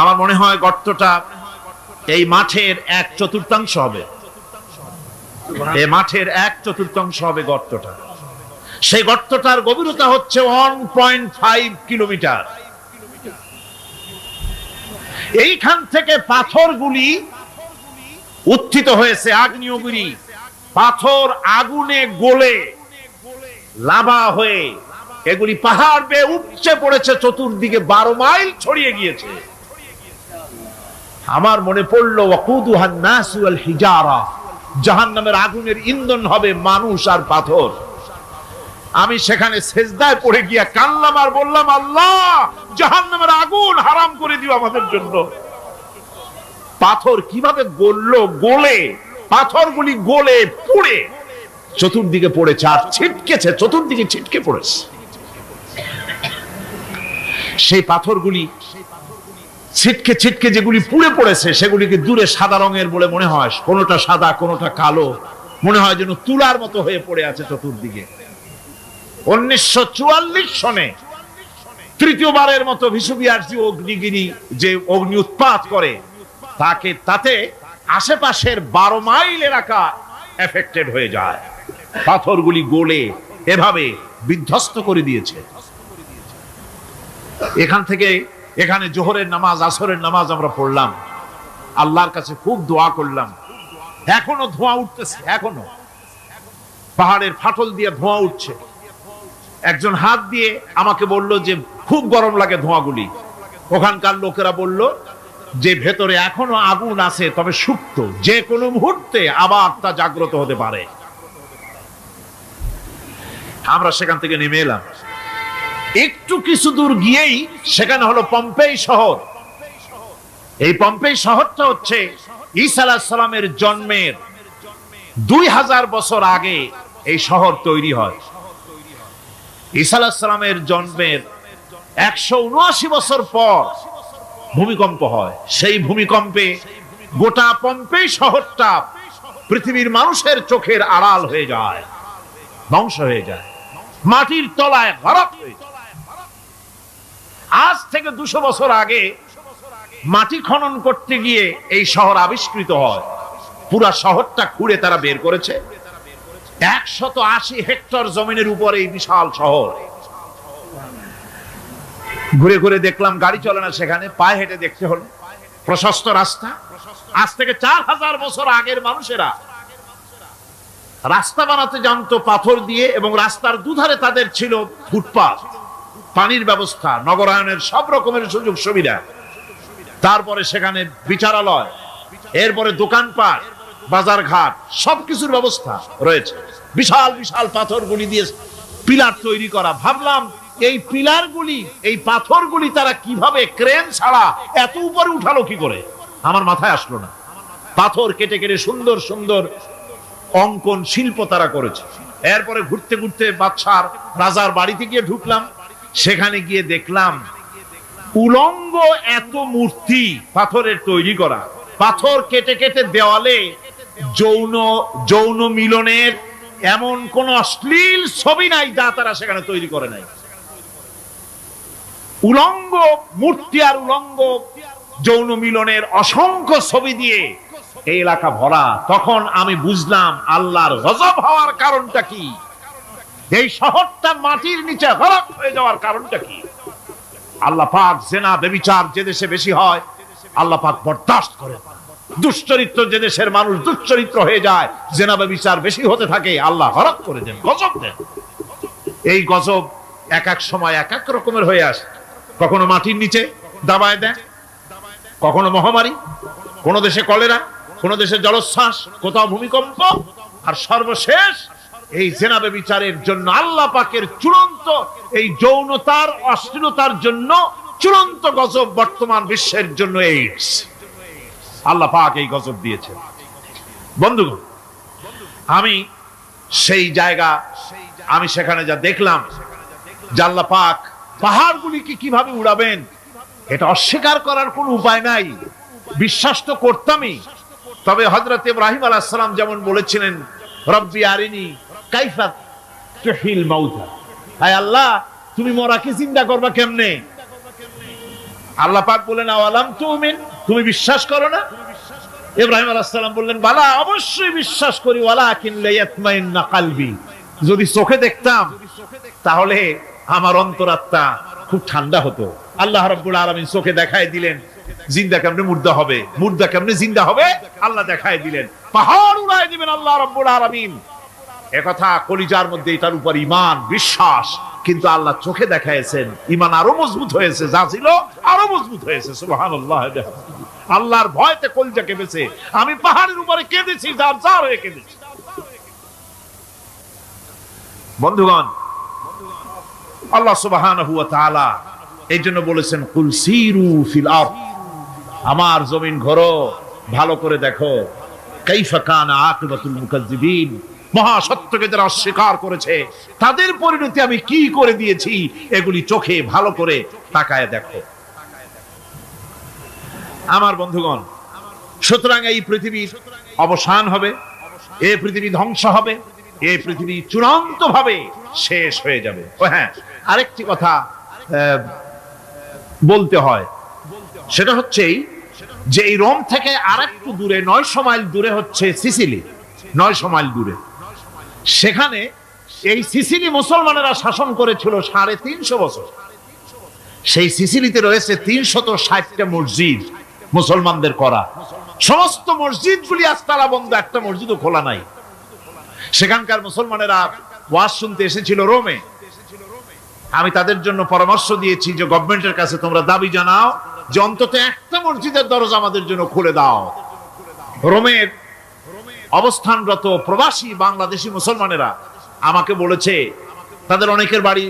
আমার মনে হয় গর্তটা এই মাঠের 1/4 হবে, এই মাঠের 1/4 হবে গর্তটা। সেই গর্তটার গভীরতা হচ্ছে 1.5 কিলোমিটার। এইখান থেকে পাথরগুলি উত্থিত হয়েছে, আগ্নেয়গিরি পাথর আগুনে গলে লাভা হয়ে এগুলি পাহাড় বেয়ে উপচে পড়েছে, চতুর্দিকে 12 মাইল ছড়িয়ে গিয়েছে। আমার মনে পড়লো ওয়াকুদুহান নাস ওয়াল হিজারা, জাহান্নামের আগুনের ইন্ধন হবে মানুষ আর পাথর। আমি সেখানে সেজদায় পড়ে গিয়া কান্নাম আর বললাম, আল্লাহ জাহান্নামের আগুন হারাম করে দিও আমাদের জন্য। পাথর কিভাবে গললো, গলে পাথরগুলি গলে পুড়ে চতুর্দিকে পড়েছে আর ছিটকেছে, চতুর্দিকে ছিটকে পড়েছে। সেই পাথরগুলি ছিটকে ছিটকে যেগুলি পুড়ে পড়েছে, সেগুলিকে দূরে সাদা রঙের বলে মনে হয়, কোনোটা সাদা কোনোটা কালো, মনে হয় যেন তুলার মতো হয়ে পড়ে আছে চতুর্দিকে। 1944 সনে তৃতীয়বারের মতো ভিসুভিয়াস অগ্নিগিরি যে অগ্নি উৎপাত করে, তাতে আশেপাশের 12 মাইল এলাকা এফেক্টেড হয়ে যায়। পাথরগুলি গলে এভাবে বিধ্বস্ত করে দিয়েছে। এখান থেকে এখানে জোহরের নামাজ, আসরের নামাজ আমরা পড়লাম, আল্লাহর কাছে খুব দোয়া করলাম। এখনো ধোঁয়া উঠতেছে, এখনো পাহাড়ের ফাটল দিয়ে ধোঁয়া উঠছে। একজন হাত দিয়ে আমাকে বলল যে খুব গরম লাগে ধোঁয়াগুলি। ওখানকার লোকেরা বলল যে ভেতরে এখনো আগুন আছে, তবে সুপ্ত, যে কোনো মুহূর্তে আবার তা জাগ্রত হতে পারে। আমরা সেখান থেকে নেমে এলাম। একটু কিছু দূর গিয়েই সেখানে হলো পম্পেই শহর। এই পম্পেই শহরটা হচ্ছে ঈসা আলাইহিস সালামের জন্মের 2000 বছর আগে এই শহর তৈরি হয়। ঈসা আলাইহিস সালামের জন্মের 179 বছর পর ভূমিকম্প হয়। সেই ভূমিকম্পে গোটা পম্পেই শহরটা পৃথিবীর মানুষের চোখের আড়াল হয়ে যায়, ধ্বংস হয়ে যায়, মাটির তলায় গরক হয়ে যায়। আজ থেকে 200 বছর আগে মাটি খনন করতে গিয়ে এই শহর আবিষ্কৃত হয়। পুরা শহরটা খুঁড়ে তারা বের করেছে। 180 হেক্টর জমিনের উপরে এই বিশাল শহর। ঘুরে ঘুরে দেখলাম, গাড়ি চলে না সেখানে, পায়ে হেঁটে দেখতে হলো। প্রশস্ত রাস্তা। আজ থেকে 4000 বছর আগের মানুষেরা রাস্তা বানাতে জানতো পাথর দিয়ে, এবং রাস্তার দুধারে তাদের ছিল ফুটপাথ, পানির ব্যবস্থা, নগরায়নের সব রকমের সুযোগ সুবিধা। তারপরে সেখানে বিচারালয়, এরপরে দোকানপাট, বাজার ঘাট, সবকিছুর ব্যবস্থা রয়েছে। বিশাল বিশাল পাথরগুলি দিয়ে পিলার তৈরি করা। ভাবলাম এই পিলারগুলি, এই পাথরগুলি তারা কিভাবে ক্রেন ছাড়া এত উপরে উঠালো কি করে, আমার মাথায় আসলো না। পাথর কেটে কেটে সুন্দর সুন্দর অঙ্কন শিল্প তারা করেছে। এরপরে ঘুরতে ঘুরতে বাদশার রাজার বাড়িতে গিয়ে ঢুকলাম। সেখানে গিয়ে দেখলাম উলঙ্গ এত মূর্তি পাথরের তৈরি করা। পাথর কেটে কেটে দেওয়ালে যৌন মিলনের এমন কোন অশ্লীল ছবি নাই যা তারা সেখানে তৈরি করে নাই। উলঙ্গ মূর্তি আর উলঙ্গ যৌন মিলনের অসংখ্য ছবি দিয়ে এই এলাকা ভরা। তখন আমি বুঝলাম আল্লাহর গজব হওয়ার কারণটা কি, এই শহরটা মাটির নিচে গরক হয়ে যাওয়ার কারণটা কি। আল্লাহ পাক জেনা ব্যভিচার যে দেশে বেশি হয় আল্লাহ পাক বরদাস্ত করেন। দুশ্চরিত্র যে দেশের মানুষ দুশ্চরিত্র হয়ে যায়, জেনা ব্যভিচার বেশি হতে থাকে, আল্লাহ গরক করে দেন, গজব দেন। এই গজব এক এক সময় এক এক রকমের হয়ে আসে। কখনো মাটির নিচে দাবায় দেয়, কখনো মহামারী, কোন দেশে কলেরা, কোন দেশে জলোচ্ছ্বাস, কোথাও ভূমিকম্প, আর সর্বশেষ এই জেনা ব্যভিচারের জন্য আল্লাহ পাকের চূড়ান্ত, এই যৌনতার অশ্লীলতার জন্য চূড়ান্ত গজব বর্তমান বিশ্বের জন্য এইডস। আল্লাহ পাক এই গজব দিয়েছেন। বন্ধুগণ, আমি সেই জায়গা, আমি সেখানে যা দেখলাম যে আল্লাহ পাক পাহাড়গুলিকে কিভাবে উড়াবেন এটা অস্বীকার করার কোন উপায় নাই। বিশ্বাস তো করতামই। তবে হযরত ইব্রাহিম আলাইহিস সালাম যেমন বলেছিলেন, রব্বি আরিনি কাইফা তুহিল মাউতা, হায় আল্লাহ তুমি মরাকে জিন্দা করবা কেমনে? আল্লাহ পাক বলেন আওয়ালাম তুমিন, তুমি বিশ্বাস করো না? ইব্রাহিম আলাইহিস সালাম বললেন বালা, অবশ্যই বিশ্বাস করি, ওয়ালাকিন লিয়াতমাইন্না কলবি, যদি চোখে দেখতাম তাহলে আমার অন্তরাত্মা খুব ঠান্ডা হতো। আল্লাহ রাব্বুল আলামিন চোখে দেখায় দিলেন জিন্দা কেমনে মুর্দা হবে, মুর্দা কেমনে জিন্দা হবে, আল্লাহ দেখায় দিলেন। পাহাড় উড়ায় দিবেন আল্লাহ রাব্বুল আলামিন। একথা কলিজার মধ্যে এটার উপর ঈমান বিশ্বাস, কিন্তু আল্লাহ চোখে দেখাইছেন, ঈমান আরো মজবুত হয়েছে, যা ছিল আরো মজবুত হয়েছে। সুবহানাল্লাহ। আল্লাহর ভয়তে কলিজা কেঁপেছে। আমি পাহাড়ের উপরে কেঁদেছি, যার যার হয়ে কেঁদেছি। বন্ধুগণ, আল্লাহ সুবহানাহু ওয়া তাআলা এই জন্য বলেছেন কুল সিরু ফিল আরদ, আমার জমিন ঘোরো, ভালো করে দেখো, কাইফা কানা আকিবাতুল মুকাজ্জিবিন, মহা সত্যকে যারা অস্বীকার করেছে তাদের পরিণতি আমি কি করে দিয়েছি, এগুলি চোখে ভালো করে তাকায় দেখো। আমার বন্ধুগণ, সুতরাং এই পৃথিবীর অবসান হবে, এই পৃথিবী ধ্বংস হবে, এই পৃথিবী চূড়ান্ত ভাবে শেষ হয়ে যাবে। ও হ্যাঁ, আরেকটি কথা বলতে হয়, সেটা হচ্ছে যে এই রোম থেকে আরেকটু দূরে 900 মাইল দূরে হচ্ছে সিসিলি। 900 মাইল দূরে, সেখানে এই সিসিলি মুসলমানেরা শাসন করেছিল 350 বছর। সেই সিসিলিতে রয়েছে 360টা মসজিদ মুসলমানদের করা। সমস্ত মসজিদগুলি আজ তালা বন্ধ, একটা মসজিদও খোলা নাই। সেখানকার মুসলমানেরা ওয়াজ শুনতে এসেছিল রোমে। আমি তাদের জন্য পরামর্শ দিয়েছি যে গভর্নমেন্টের কাছে তোমরা দাবি জানাও যে অন্তত একটা মসজিদের দরজা আমাদের জন্য খুলে দাও। রোমের অবস্থানরত প্রবাসী বাংলাদেশি মুসলমানেরা আমাকে বলেছে, তাদের অনেকের বাড়ি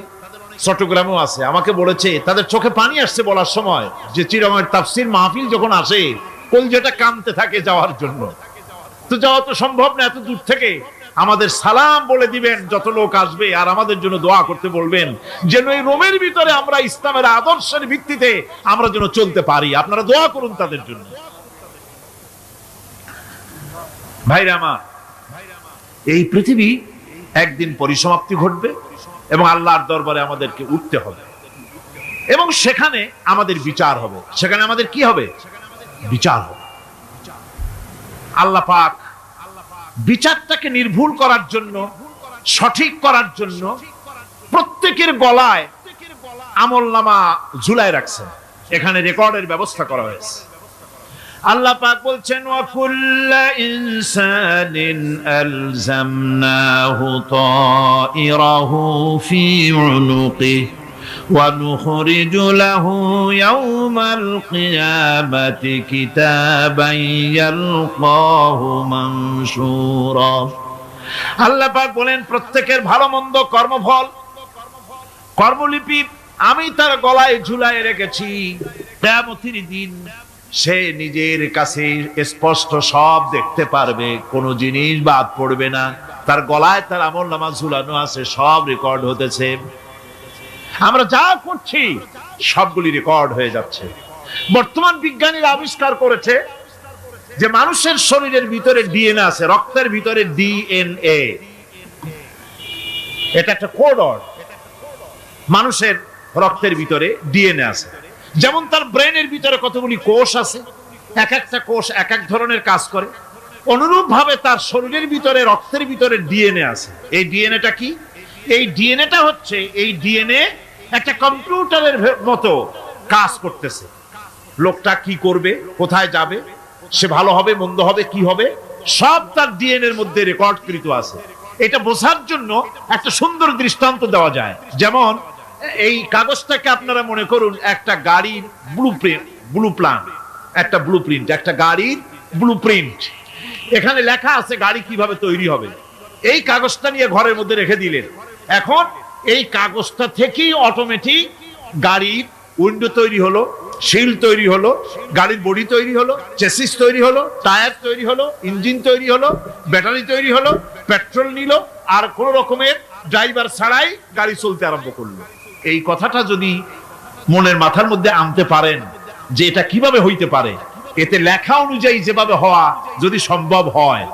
চট্টগ্রামেও আছে, আমাকে বলেছে তাদের চোখে পানি আসছে বলার সময় যে চিরঙের তাফসীর মাহফিল যখন আসে কলজেটা কাঁদতে থাকে যাওয়ার জন্য। তো যাওয়া তো সম্ভব না এত দূর থেকে, আমাদের সালাম বলে দিবেন যত লোক আসবে, আর আমাদের জন্য দোয়া করতে বলবেন যেন এই রোমের ভিতরে আমরা ইসলামের আদর্শের ভিত্তিতে আমরা যেন চলতে পারি। আপনারা দোয়া করুন তাদের জন্য। ভাইরা আমার, এই পৃথিবী একদিন পরিসমাপ্তি ঘটবে এবং আল্লাহর দরবারে আমাদেরকে উঠতে হবে এবং সেখানে আমাদের বিচার হবে। সেখানে আমাদের কি হবে? বিচার হবে। আল্লাহ পাক বিচারটাকে নির্ভুল করার জন্য, সঠিক করার জন্য প্রত্যেকের গলায় আমলনামা ঝুলায় রাখছেন। এখানে রেকর্ডের ব্যবস্থা করা হয়েছে। আল্লাহ পাক বলছেন, ওয়া কুল্লা ইনসানিন আলজামনাহু তাইরাহু ফি উনুকিহি ওয়া নুখরিজু লাহু ইয়াওমাল কিয়ামাতি কিতাবান ইয়ালকাহু মানশুরা। আল্লাহ পাক বলেন, প্রত্যেকের ভালো মন্দ কর্মফল, কর্মলিপি আমি তার গলায় ঝুলায় রেখেছি। কিয়ামতের দিন সে নিজের কাছে স্পষ্ট সব দেখতে পারবে, কোনো জিনিস বাদ পড়বে না। তার গলায় তার আমলনামা ঝুলানো আছে, সব রেকর্ড হতেছে। আমরা যা করছি সবগুলি রেকর্ড হয়ে যাচ্ছে। বর্তমান বিজ্ঞানীরা আবিষ্কার করেছে যে মানুষের শরীরের ভিতরে ডিএনএ আছে, রক্তের ভিতরে ডিএনএ, এটা একটা কোড। মানুষের রক্তের ভিতরে ডিএনএ আছে। যেমন তার ব্রেনের ভিতরে কতগুলি কোষ আছে, এক একটা কোষ এক এক ধরনের কাজ করে, অনুরূপ ভাবে তার শরীরের ভিতরে রক্তের ভিতরে ডিএনএ আছে। এই ডিএনএটা কি? এই ডিএনএটা হচ্ছে, এই ডিএনএ একটা কম্পিউটারের মতো কাজ করতেছে। লোকটা কি করবে, কোথায় যাবে, সে ভালো হবে মন্দ হবে কি হবে, সব তার ডিএনএ এর মধ্যে রেকর্ডকৃত আছে। এটা বোঝার জন্য একটা সুন্দর দৃষ্টান্ত দেওয়া যায়। যেমন এই কাগজটাকে আপনারা মনে করুন একটা গাড়ির একটা ব্লুপ্রিন্ট, একটা গাড়ির ব্লুপ্রিন্ট। এখানে লেখা আছে গাড়ি কিভাবে তৈরি হবে। এই কাগজটা নিয়ে ঘরের মধ্যে রেখে দিলেন। এখন এই কাগজটা থেকেই অটোমেটিক গাড়ির উইন্ডো তৈরি হলো, শিল তৈরি হলো, গাড়ির বডি তৈরি হলো, চেসিস তৈরি হলো, টায়ার তৈরি হলো, ইঞ্জিন তৈরি হলো, ব্যাটারি তৈরি হলো, পেট্রোল নিল, আর কোন রকমের ড্রাইভার ছাড়াই গাড়ি চলতে আরম্ভ করলো। এই কথাটা যদি মনের মাথার মধ্যে আনতে পারেন যে এটা কিভাবে হইতে পারে, এতে লেখা অনুযায়ী যেভাবে হওয়া যদি সম্ভব হয়,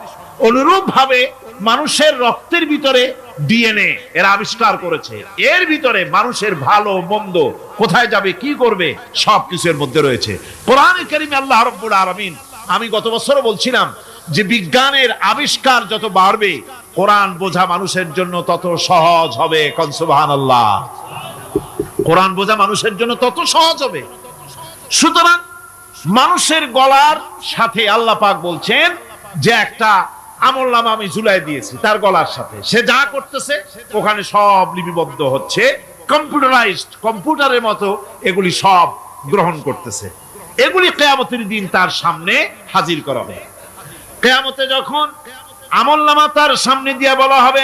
অনুরূপ ভাবে মানুষের রক্তের ভিতরে ডিএনএ এরা আবিষ্কার করেছে। এর ভিতরে মানুষের ভালো মন্দ, কোথায় যাবে কি করবে, সবকিছুর মধ্যে রয়েছে। কোরআনে কারীমে আল্লাহ রাব্বুল আলামিন, আমি গত বছরও বলছিলাম যে বিজ্ঞানের আবিষ্কার যত বাড়বে কোরআন বোঝা মানুষের জন্য তত সহজ হবে। কোন সুবহানাল্লাহ। কোরআন বোঝা মানুষের জন্য তত সহজ হবে। সুতরাং মানুষের গলার সাথে আল্লাহ পাক বলছেন যে একটা আমলনামা আমি ঝুলাই দিয়েছি তার গলার সাথে, সে যা করতেছে ওখানে সব লিপিবদ্ধ হচ্ছে, কম্পিউটারাইজড, কম্পিউটারের মতো এগুলি সব গ্রহণ করতেছে। এগুলি কিয়ামতের দিন তার সামনে হাজির করা হবে। কিয়ামতে যখন আমলনামা তার সামনে দিয়ে বলা হবে,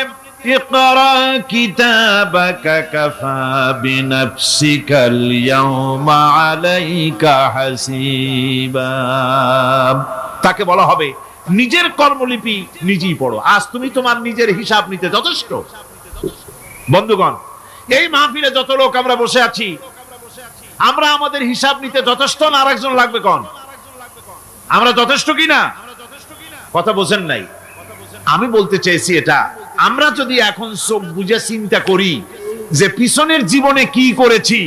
ইকরা কিতাবাকা কাফা বিনাফসিকাল ইয়াওমা আলাইকা হাসিবা, তাকে বলা হবে নিজের কর্মলিপি নিজেই পড়ো, আজ তুমি তোমার নিজের হিসাব নিতে যথেষ্ট। বন্ধুগণ, এই মাহফিলে যত লোক আমরা বসে আছি, আমরা আমাদের হিসাব নিতে যথেষ্ট না আরেকজন লাগবে? কোন আমরা যথেষ্ট কিনা? কথা বোঝেন নাই। আমি বলতে চাইছি এটা, আমরা যদি এখন চোখ বুঝে চিন্তা করি যে পিছনের জীবনে কি করেছি,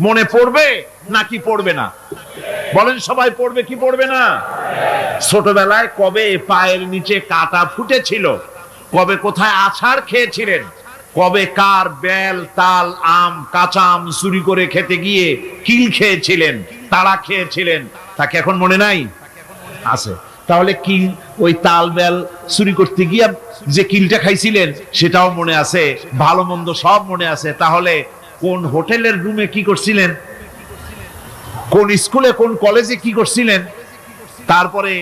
মনে পড়বে নাকি পড়বে না? বলেন সবাই পড়বে কি পড়বে না? ছোটবেলায় কবে পায়ের নিচে কাটা ফুটেছিল, কবে কোথায় আছাড় খেয়েছিলেন, কবে কার বেল তাল আম কাঁচা আম চুরি করে খেতে গিয়ে কিল খেয়েছিলেন, তাড়া খেয়েছিলেন, তাকে এখন মনে নাই? আছে। তাহলে কিল, ওই তাল বেল চুরি করতে গিয়ে যে কিলটা খাইছিলেন সেটাও মনে আছে, ভালো মন্দ সব মনে আছে। তাহলে কোন হোটেলের রুমে কি করছিলেন, কোন স্কুলে কোন কলেজে কি করছিলেন, তারপরে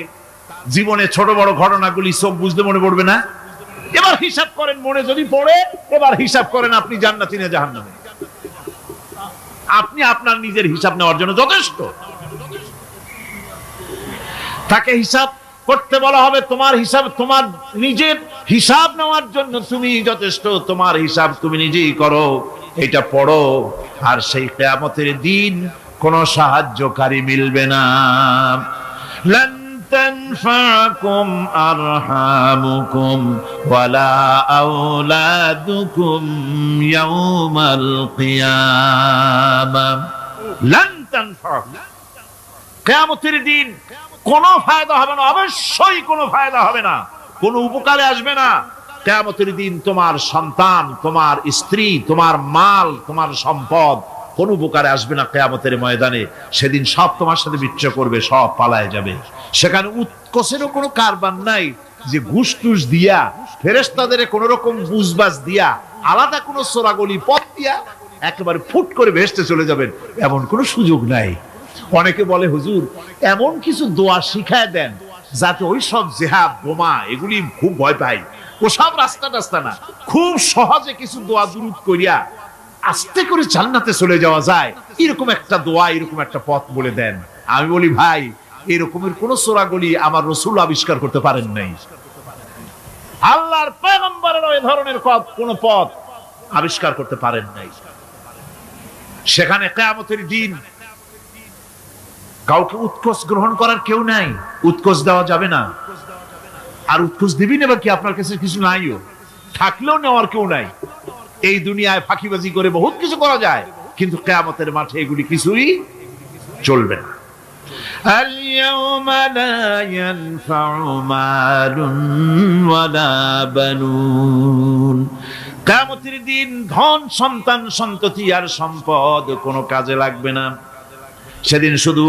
জীবনে ছোট বড় ঘটনাগুলি সব বুঝতে মনে পড়বে না? এবার হিসাব করেন, মনে যদি পড়ে এবার হিসাব করেন আপনি জান্নাতি না জাহান্নামী। আপনি আপনার নিজের হিসাব নেওয়ার জন্য যথেষ্ট। তাকে হিসাব করতে বলা হবে, তোমার হিসাব, তোমার নিজের হিসাব নেওয়ার জন্য তুমি যথেষ্ট, তোমার হিসাব তুমি নিজেই করো, এটা পড়ো। আর সেই কিয়ামতের দিন কোনো সাহায্যকারী মিলবে না। লান তানফাকুম আরহামুকুম ওয়ালা আওলাদুকুম ইয়াউমাল কিয়ামা। লান তানফাকুম, কিয়ামতের দিন কোনো ফায়দা হবে না, অবশ্যই কোনো ফায়দা হবে না, কোনো উপকারে আসবে না। কিয়ামতের দিন তোমার সন্তান, তোমার স্ত্রী, তোমার মাল, তোমার সম্পদ কোন উপকারে আসবে না কিয়ামতের ময়দানে। সেদিন সব তোমার সাথে বিচ্ছেদ করবে, সব পালায় যাবে। সেখানে উৎকোষেরও কোনো কারবার নাই যে ঘুষ টুস দিয়া, ফেরেশতাদের কোন রকম বুঝবাজ দিয়া, আলাদা কোনো চোরাগলি পথ দিয়া একেবারে ফুট করে ভেস্তে চলে যাবেন, এমন কোনো সুযোগ নাই। অনেকে বলে হুজুর এমন কিছু দোয়া শিখায় দেন যাতে ওই সব জেহাদ বোমা এগুলি খুব ভয় পাই, ওসব রাস্তা টাস্তা না, খুব সহজে কিছু দোয়া দুরূদ করিয়া আস্তে করে জান্নাতে চলে যাওয়া যায়, এরকম একটা দোয়া, এরকম একটা পথ বলে দেন। আমি বলি ভাই, এরকমের কোন চোরাগলি আমার রাসূল আবিষ্কার করতে পারেন নাই। আল্লাহর পয়গম্বরের ওই ধরনের কোন পথ আবিষ্কার করতে পারেন নাই। সেখানে কিয়ামতের দিন কাউকে উৎকোষ গ্রহণ করার কেউ নাই, উৎকোষ দেওয়া যাবে না। আর উৎকোষ দিবি না কি, আপনার কাছে কিছু নাইও, থাকলেও নেওয়ার কেউ নাই। এই দুনিয়ায় ফাঁকিবাজি করে বহুত কিছু করা যায়, কিন্তু কিয়ামতের মাঠে এগুলি কিছুই চলবে না। আল-ইয়াওমা লা ইয়ানফা'ু মালুন ওয়ালা বানুন, কিয়ামতের দিন ধন সন্তান সন্ততি আর সম্পদ কোনো কাজে লাগবে না। সেদিন শুধু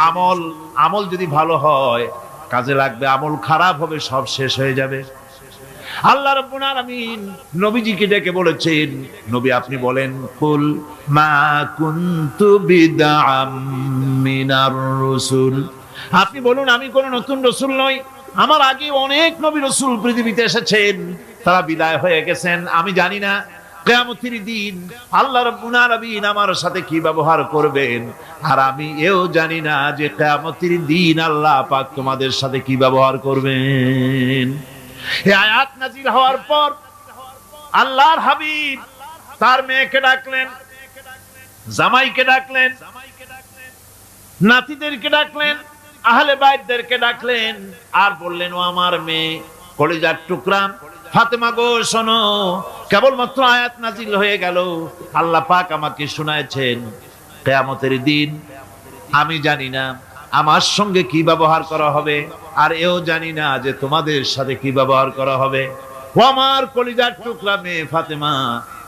আমল, আমল যদি ভালো হয় কাজে লাগবে, আমল খারাপ হবে সব শেষ হয়ে যাবে। আল্লাহ রাব্বুল আলামিন নবীজিকে ডেকে বলেছেন, নবী আপনি বলেন, কুল মা কুনতু বিদআম মিনার রাসূল, আপনি বলুন আমি কোন নতুন রাসূল নই, আমার আগে অনেক নবী রাসূল পৃথিবীতে এসেছেন, তারা বিদায় হয়ে গেছেন। আমি জানি না কিয়ামতের দিন আল্লাহ রাব্বুল আলামিন আমার সাথে কি ব্যবহার করবেন, আর আমি এও জানি না যে কিয়ামতের দিন আল্লাহ পাক তোমাদের সাথে কি ব্যবহার করবেন। এই আয়াত নাযিল হওয়ার পর আল্লাহর হাবিব তার মেয়েকে ডাকলেন, জামাইকে ডাকলেন, নাতিদেরকে ডাকলেন, আহলে বাইতদেরকে ডাকলেন, আর বললেন, ও আমার মেয়ে, কলিজার টুকরা ফাতেমা গো শোনো, কেবলমাত্র আয়াত নাযিল হয়ে গেল, আল্লাহ পাক আমাকে শোনাচ্ছেন কিয়ামতের দিন আমি জানি না আমার সঙ্গে কি ব্যবহার করা হবে, আর এও জানি না যে তোমাদের সাথে কি ব্যবহার করা হবে। ও আমার কলিজার টুকরা মেয়ে ফাতেমা,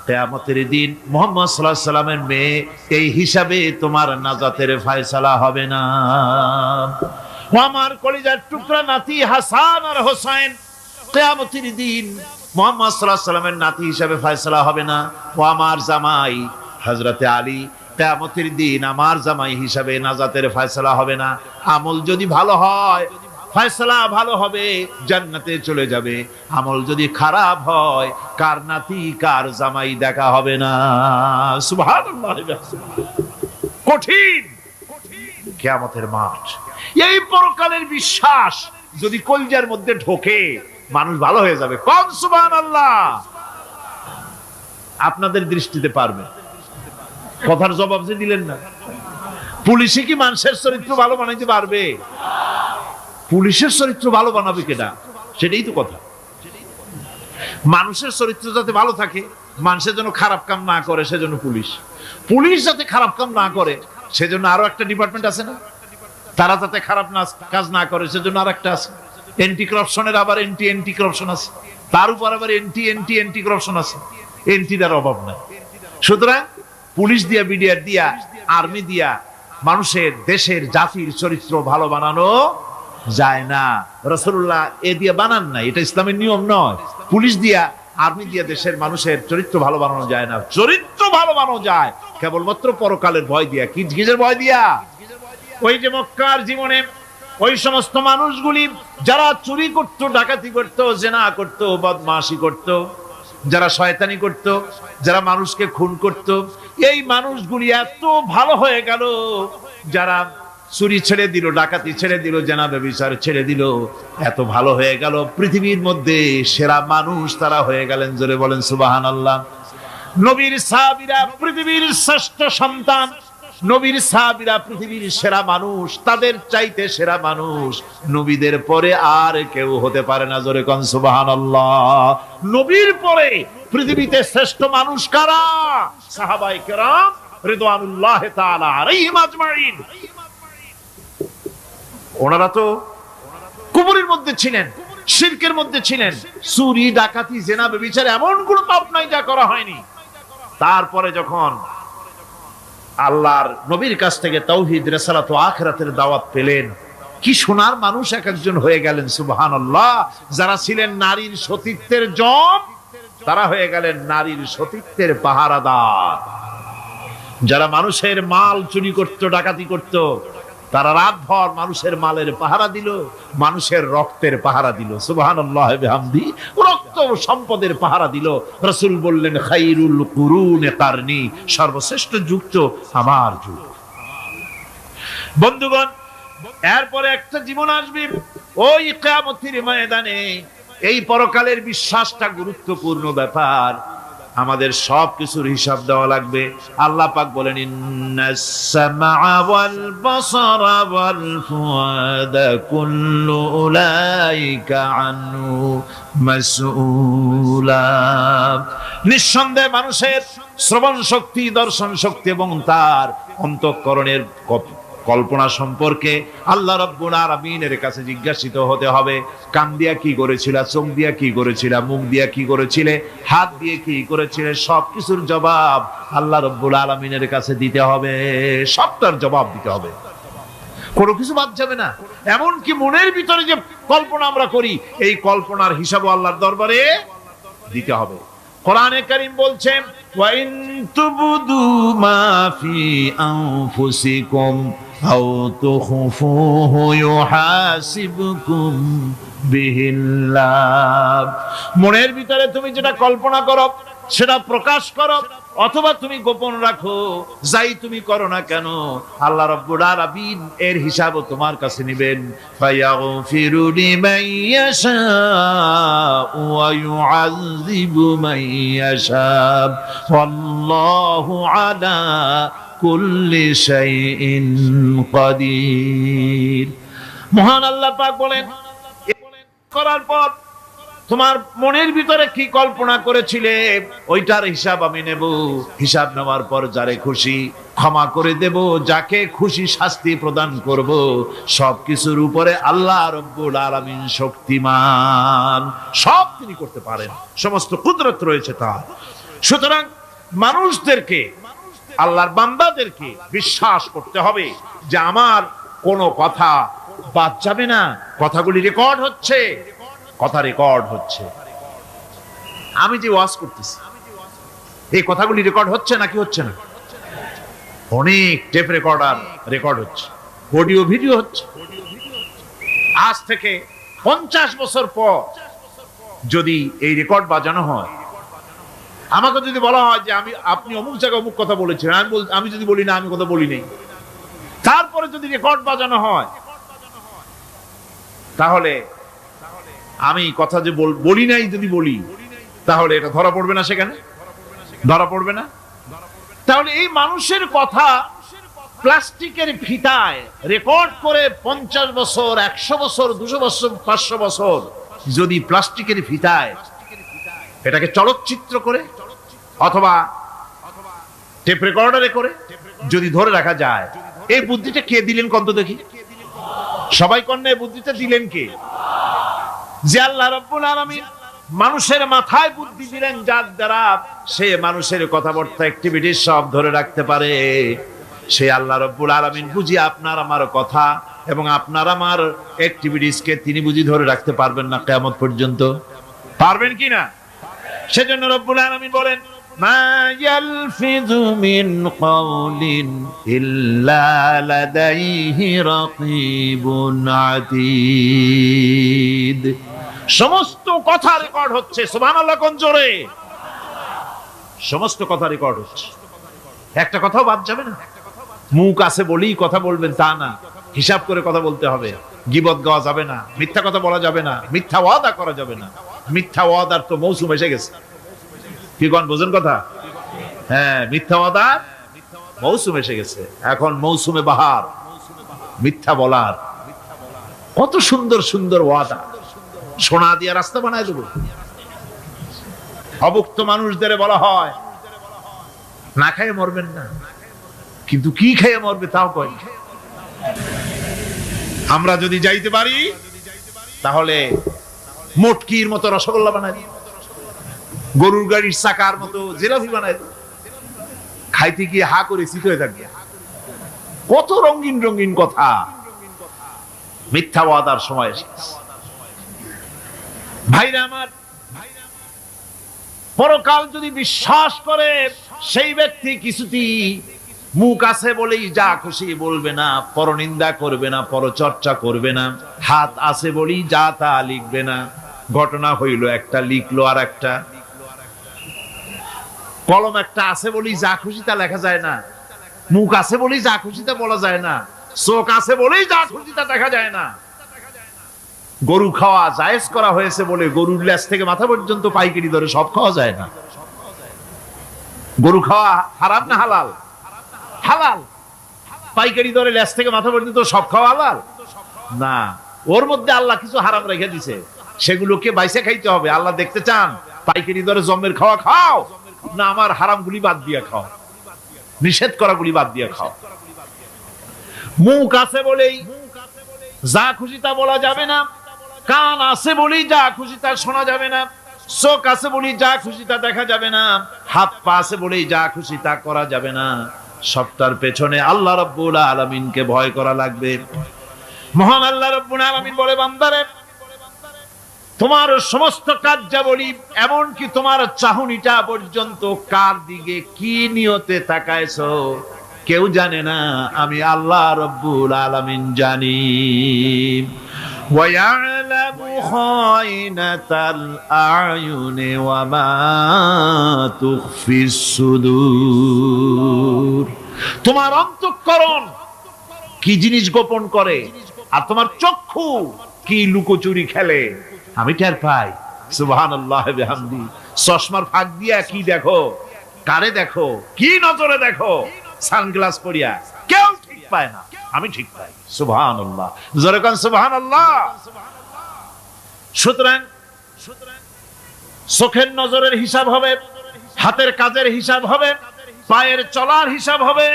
কিয়ামতের দিন মুহাম্মদ সাল্লাল্লাহু আলাইহি সাল্লামের মেয়ে, এই হিসাবে তোমার নাজাতের ফয়সালা হবে না। ও আমার কলিজার টুকরা নাতি হাসান আর হোসেন, কিয়ামতের দিন মুহাম্মদ সাল্লাল্লাহু আলাইহি সাল্লামের নাতি হিসাবে ফয়সালা হবে না। ও আমার জামাই হযরতে আলী, কিয়ামতের দিন আমার জামাই হিসাবে নাজাতের ফয়সালা হবে না। আমল যদি ভালো হয় ফয়সালা ভালো হবে, জান্নাতে চলে যাবে। আমল যদি খারাপ হয় কার নাতি কার জামাই দেখা হবে না। সুবহানাল্লাহ, কঠিন কিয়ামতের মাঠ। এই পরকালের বিশ্বাস যদি কলজার মধ্যে ঢোকে মানুষ ভালো হয়ে যাবে। কোন সুবহানাল্লাহ। আপনাদের দৃষ্টিতে পারবে, কথার জবাব যে দিলেন না। পুলিশে কি মানুষের চরিত্র ভালো বানাইতে পারবে? পুলিশের চরিত্র ভালো বানাবে কেনা, সেটাই তো কথা। মানুষের চরিত্র যাতে ভালো থাকে, মানুষের জন্য খারাপ কাম না করে, সেজন্য পুলিশ। পুলিশ যাতে খারাপ কাম না করে, সেজন্য আরো একটা ডিপার্টমেন্ট আছে না, তারা যাতে খারাপ কাজ না করে, সেজন্য আর একটা আছে। এন্টি করাপশনের আবার এন্টি করাপশন আছে, তার উপর আবার এন্টি করাপশন আছে। এন্টিটার অভাব নাই। সুতরাং পুলিশ দিয়া, বিডিআর দিয়া, আর্মি দিয়া মানুষের, দেশের, জাতির চরিত্র ভালো বানানো যায় না। রাসূলুল্লাহ এ দিয়ে বানান না, এটা ইসলামের নিয়ম নয়। পুলিশ দিয়া, আর্মি দিয়া দেশের মানুষের চরিত্র ভালো বানানো যায় না। চরিত্র ভালো বানানো যায় কেবলমাত্র পরকালের ভয় দিয়া। কিসের ভয় দিয়া? ওই যে মক্কার জীবনে ওই সমস্ত মানুষগুলি যারা চুরি করত, ডাকাতি করত, জেনা করত, বদমাশি করত, যারা শয়তানি করত, যারা মানুষকে খুন করত, এই মানুষগুলি এত ভালো হয়ে গেল, যারা চুরি ছেড়ে দিল, ডাকাতি ছেড়ে দিল, জেনা ব্যভিচার ছেড়ে দিল, এত ভালো হয়ে গেল। পৃথিবীর মধ্যে সেরা মানুষ তারা হয়ে গেলেন। জোরে বলেন সুবহানাল্লাহ। নবীর সাহাবীরা পৃথিবীর শ্রেষ্ঠ সন্তান, নবীর সাহাবীরা পৃথিবীর সেরা মানুষ, তাদের চাইতে সেরা মানুষ নবীদের পরে আর কেউ হতে পারে না। জোরে কোন সুবহানাল্লাহ। নবীর পরে পৃথিবীতে শ্রেষ্ঠ মানুষ কারা? সাহাবায়ে কেরাম রিদওয়ানুল্লাহি তাআলা আলাইহিম আজমাইন। ওনারা তো কুফরের মধ্যে ছিলেন, শিরকের মধ্যে ছিলেন, চুরি ডাকাতি জেনা ব্যভিচার এমন কোনো পাপ নাই যা করা হয়নি। তারপরে যখন আল্লাহর নবীর কাছ থেকে তাওহীদ, রিসালাত ও আখিরাতের দাওয়াত পেলেন, কি সোনার মানুষ এক একজন হয়ে গেলেন। সুবহানাল্লাহ। যারা ছিলেন নারীর সতীত্বের জম, তারা হয়ে গেলেন নারীর সতীত্বের পাহারাদার। যারা মানুষের মাল চুরি করত, ডাকাতি করত, তারা রাতভর মানুষের মালের পাহারা দিল, মানুষের রক্তের পাহারা দিল। সুবহানাল্লাহ বিহামদি। রক্ত সম্পদের পাহারা দিল। রাসূল বললেন, খায়রুল কুরুনে কারনি, সর্বশ্রেষ্ঠ যুগ তো আমার যুগ। বন্ধুগণ, এরপরে একটা জীবন আসবে ওই কিয়ামতের ময়দানে। এই পরকালের বিশ্বাসটা গুরুত্বপূর্ণ ব্যাপার। আমাদের সবকিছুর হিসাব দেওয়া লাগবে। আল্লাহ পাক বলেন, ইন্নাস সামআ ওয়াল বাসারা ওয়াল ফুআদা কুল্লু উলাইকা আনহু মাসউলা। নিঃসন্দেহে মানুষের শ্রবণ শক্তি, দর্শন শক্তি এবং তার অন্তঃকরণের কল্পনা সম্পর্কে আল্লাহ রাব্বুল আলামিনের কাছে জিজ্ঞাসিত হতে হবে। কান দিয়া কি করেছিলা, চোখ দিয়া কি করেছিলা, মুখ দিয়া কি করেছিলে, হাত দিয়ে কি করেছিলে, সবকিছুর জবাব আল্লাহ রাব্বুল আলামিনের কাছে দিতে হবে। সবটার জবাব দিতে হবে, কোনো কিছু বাদ যাবে না। এমনকি মনের ভিতরে যে কল্পনা আমরা করি, এই কল্পনার হিসাবও আল্লাহর দরবারে দিতে হবে। কোরআনে কারীম বলছেন, ওয়া ইন তুবদু মা ফি আনফুসিকুম আও তুখফুহু ইউহাসিবকুম বিহিল্লাহ। মনের ভিতরে তুমি যেটা কল্পনা করো সেটা প্রকাশ করো, অথবা তুমি গোপন রাখো, যাই তুমি করো না কেন, আল্লাহ রাব্বুল আলামিন এর হিসাবও তোমার কাছে নেবেন। ফায়াগফিরু লিমান ইয়াশা ওয়া ইউআযযিবু মান ইয়াশা ওয়াল্লাহু আলা কুল্লি শাইইন কাদির। মহান আল্লাহ পাক বলেন, করার পর তোমার মনের ভিতরে কি কল্পনা করেছিলে ওইটার হিসাব আমি নেব। হিসাব নেওয়ার পর যারে খুশি ক্ষমা করে দেব, যাকে খুশি শাস্তি প্রদান করব। সবকিছুর উপরে আল্লাহ রাব্বুল আলামিন শক্তিমান, সব তিনি করতে পারেন, সমস্ত কুদরত রয়েছে তার। সুতরাং মানুষদেরকে, আল্লাহর বান্দাদেরকে বিশ্বাস করতে হবে যে আমার কোনো কথা বাদ যাবে না। কথাগুলি রেকর্ড হচ্ছে, কথা রেকর্ড হচ্ছে। আমি যে ওয়াজ করতেছি এই কথাগুলি রেকর্ড হচ্ছে নাকি হচ্ছে না? অনেক টেপ রেকর্ডার রেকর্ড হচ্ছে, অডিও ভিডিও হচ্ছে। আজ থেকে 50 বছর পর যদি এই রেকর্ড বাজানো হয়, আমাকে যদি বলা হয় যে আপনি অমুক জায়গায় অমুক কথা বলেছেন, আমি যদি বলি না আমি কথা বলি নাই, তারপরে যদি রেকর্ড বাজানো হয়, তাহলে আমি কথা যে বলি নাই যদি বলি, তাহলে এটা ধরা পড়বে না? সেখানে ধরা পড়বে না? তাহলে এই মানুষের কথা প্লাস্টিকের ফিতায় রেকর্ড করে 50 বছর, 100 বছর, 200 বছর, 500 বছর যদি প্লাস্টিকের ফিতায় এটাকে চলচ্চিত্র করে অথবা টেপ রেকর্ডারে করে যদি ধরে রাখা যায়, এই বুদ্ধিটা কে দিলেন কত দেখি? সবাই কন্যা এই বুদ্ধিটা দিলেন কে? যে আল্লাহ রাব্বুল আলামিন মানুষের মাথায় বুদ্ধি দিলেন, যার দ্বারা সে মানুষের কথাবার্তা, অ্যাক্টিভিটি সব ধরে রাখতে পারে। সে আল্লাহ রাব্বুল আলামিন বুঝি আপনার আমার কথা এবং আপনার আমার অ্যাক্টিভিটিসকে তিনি বুঝি ধরে রাখতে পারবেন না কিয়ামত পর্যন্ত? পারবেন কি না? সেজন্য রব্বুল আলামিন বলেন, মা ইয়ালফিযু মিন কাওলিন ইল্লা লাদাইহি রাকীবুন আতীদ। সমস্ত কথা রেকর্ড হচ্ছে। সুবহানাল্লাহ কোন জোরে! সমস্ত কথা রেকর্ড হচ্ছে, একটা কথাও বাদ যাবে না। মুখ আছে বলেই কথা বলবেন তা না, হিসাব করে কথা বলতে হবে, গীবত গাওয়া যাবে না, মিথ্যা কথা বলা যাবে না, মিথ্যা ওয়াদা করা যাবে না। মিথ্যা ওয়াদার তো মৌসুম এসে গেছে, কি কোন বোঝেন কথা? হ্যাঁ, মিথ্যা ওয়াদার মৌসুম এসে গেছে। এখন মৌসুমে বাহার, মিথ্যা বলার। কত সুন্দর সুন্দর ওয়াদা, সোনা দিয়ে রাস্তা বানায় দেবো। অভুক্ত মানুষদের বলা হয় না খেয়ে মরবেন না, কিন্তু কি খেয়ে মরবে তাও কয়। আমরা যদি যাইতে পারি তাহলে মটকির মতো রসগোল্লা বানাই দিই, গরুর গাড়ির চাকার মতো জিলাপি বানাই দিই, খাইতে গিয়ে হা করে চিত হয়ে থাকবে। কত রঙিন রঙিন কথা। মিথ্যা ওয়াদার সময় এসেছে। ভাইরা আমার, পরকাল যদি বিশ্বাস করে সেই ব্যক্তি কিছুতেই মুখ আছে বলেই যা খুশি বলবে না, পরনিন্দা করবে না, পরচর্চা করবে না, হাত আছে বলেই যা তা লিখবে না। ঘটনা হইল একটা, লিখলো আর একটা। কলম একটা আছে বলেই যা খুশি তা লেখা যায় না, মুখ আছে বলেই যা খুশি তা বলা যায় না, চোখ আছে বলেই যা খুশি তা দেখা যায় না। গরু খাওয়া জায়েজ করা হয়েছে বলে গরুর লেজ থেকে মাথা পর্যন্ত পাইকারি দরে সব খাওয়া যায় না। গরু খাওয়া হারাম না হালাল? হালাল। পাইকারি দরে লেজ থেকে মাথা পর্যন্ত সব খাওয়া হালাল না। ওর মধ্যে আল্লাহ কিছু হারাম রেখে দিছে, সেগুলোকে বাইসে খাইতে হবে। আল্লাহ দেখতে চান পাইকারি দরে জম্মের খাওয়া খাও না আমার হারাম গুলি বাদ দিয়ে খাও, নিষেধ করা গুলি বাদ দিয়ে খাও। মুখ আছে বলেই যা খুশি তা বলা যাবে না, কান আছে বলেই যা খুশি তা শোনা যাবে না, চোখ আছে বলেই যা খুশি তা দেখা যাবে না, হাত পা আছে বলেই যা খুশি তা করা যাবে না। সবটার পেছনে আল্লাহ রাব্বুল আলামিনকে ভয় করা লাগবে। মহান আল্লাহ রাব্বুল আলামিন বলে, বান্দারে তোমার সমস্ত কার্যাবলী, এমনকি তোমার চাহনিটা পর্যন্ত কার দিকে কি নিয়তে তাকায়ছো কেউ জানে না, আমি আল্লাহ রাব্বুল আলামিন জানি। وَيَعْلَمُ خَائِنَةَ الْأَعْيُنِ وَمَا تُخْفِي الصُّدُورُ। তোমার অন্তঃকরণ কি জিনিস গোপন করে, আর তোমার চক্ষু কি লুকোচুরি খেলে আমি টের পাই। সুবহানাল্লাহ বিহামদি। চশমার ফাঁক দিয়া কি দেখো, কারে দেখো, কি নজরে দেখো, সানগ্লাস পরিয়া কেউ ঠিক পায় না, আমি ঠিক পাই। সুবহানাল্লাহ, জোরে কোন সুবহানাল্লাহ। সুতরাং চোখের নজরের হিসাব হবে, হাতের কাজের হিসাব হবে, পায়ের চলার হিসাব হবে,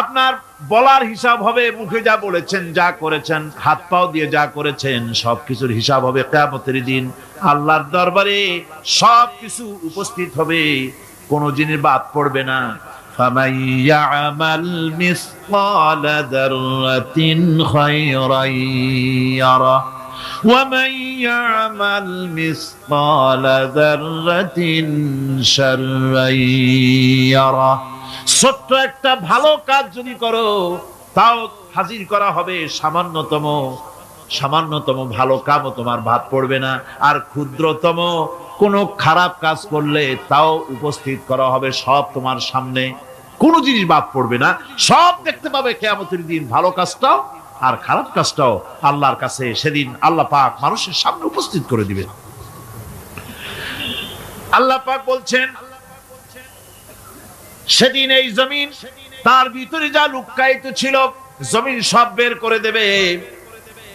আপনার বলার হিসাব হবে, মুখে যা বলেছেন, যা করেছেন, হাত পাও দিয়ে যা করেছেন, সবকিছুর হিসাব হবে কিয়ামতের দিন। আল্লাহর দরবারে সবকিছু উপস্থিত হবে, কোনো জিনিস বাদ পড়বে না। فَمَن يَعْمَلْ مِثْقَالَ ذَرَّةٍ خَيْرًا يَرَهُ وَمَن يَعْمَلْ مِثْقَالَ ذَرَّةٍ شَرًّا يَرَهُ। ছোট্ট একটা ভালো কাজ যদি করো তাও হাজির করা হবে সামান্যতম ভালো কামও তোমার বাদ পড়বে না, আর ক্ষুদ্রতম কোন খারাপ কাজ করলে তাও উপস্থিত করা হবে, সব তোমার সামনে, কোন জিনিস বাদ পড়বে না, সব দেখতে পাবে কিয়ামতের দিন। ভালো কাজটাও আর খারাপ কাজটাও আল্লাহর কাছে সেদিন আল্লাহ পাক মানুষের সামনে উপস্থিত করে দিবেন। আল্লাহ পাক বলছেন, সেদিন এই জমিন তার ভিতরে যা লুকায়িত ছিল জমিন সব বের করে দেবে।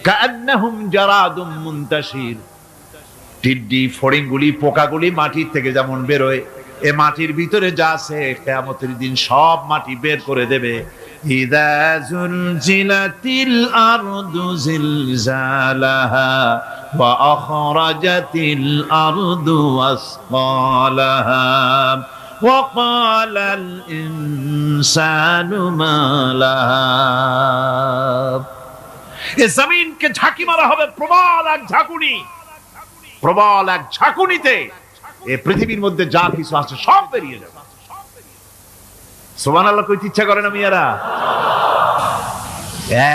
কান্নাহুম জারাদুম মুনতাশির। টিড্ডি, ফড়িংগুলি, পোকাগুলি মাটির থেকে যেমন বেরোয়, এ মাটির ভিতরে যা আছে কিয়ামতের দিন সব মাটি বের করে দেবে। ইযা যুলজিলাতিল আরদু জিলজালাহা ওয়া আখরাজাতিল আরদু আসকালাহা ওয়া ক্বালাল ইনসানু মা লাহা। এ জমিনকে ঝাঁকি মারা হবে প্রবল এক ঝাঁকুনি, প্রবল এক ঝাঁকুনিতে এই পৃথিবীর মধ্যে যা কিছু আছে সব বেরিয়ে যাবে। সুবহানাল্লাহ কইতে ইচ্ছা করে না মিয়ারা?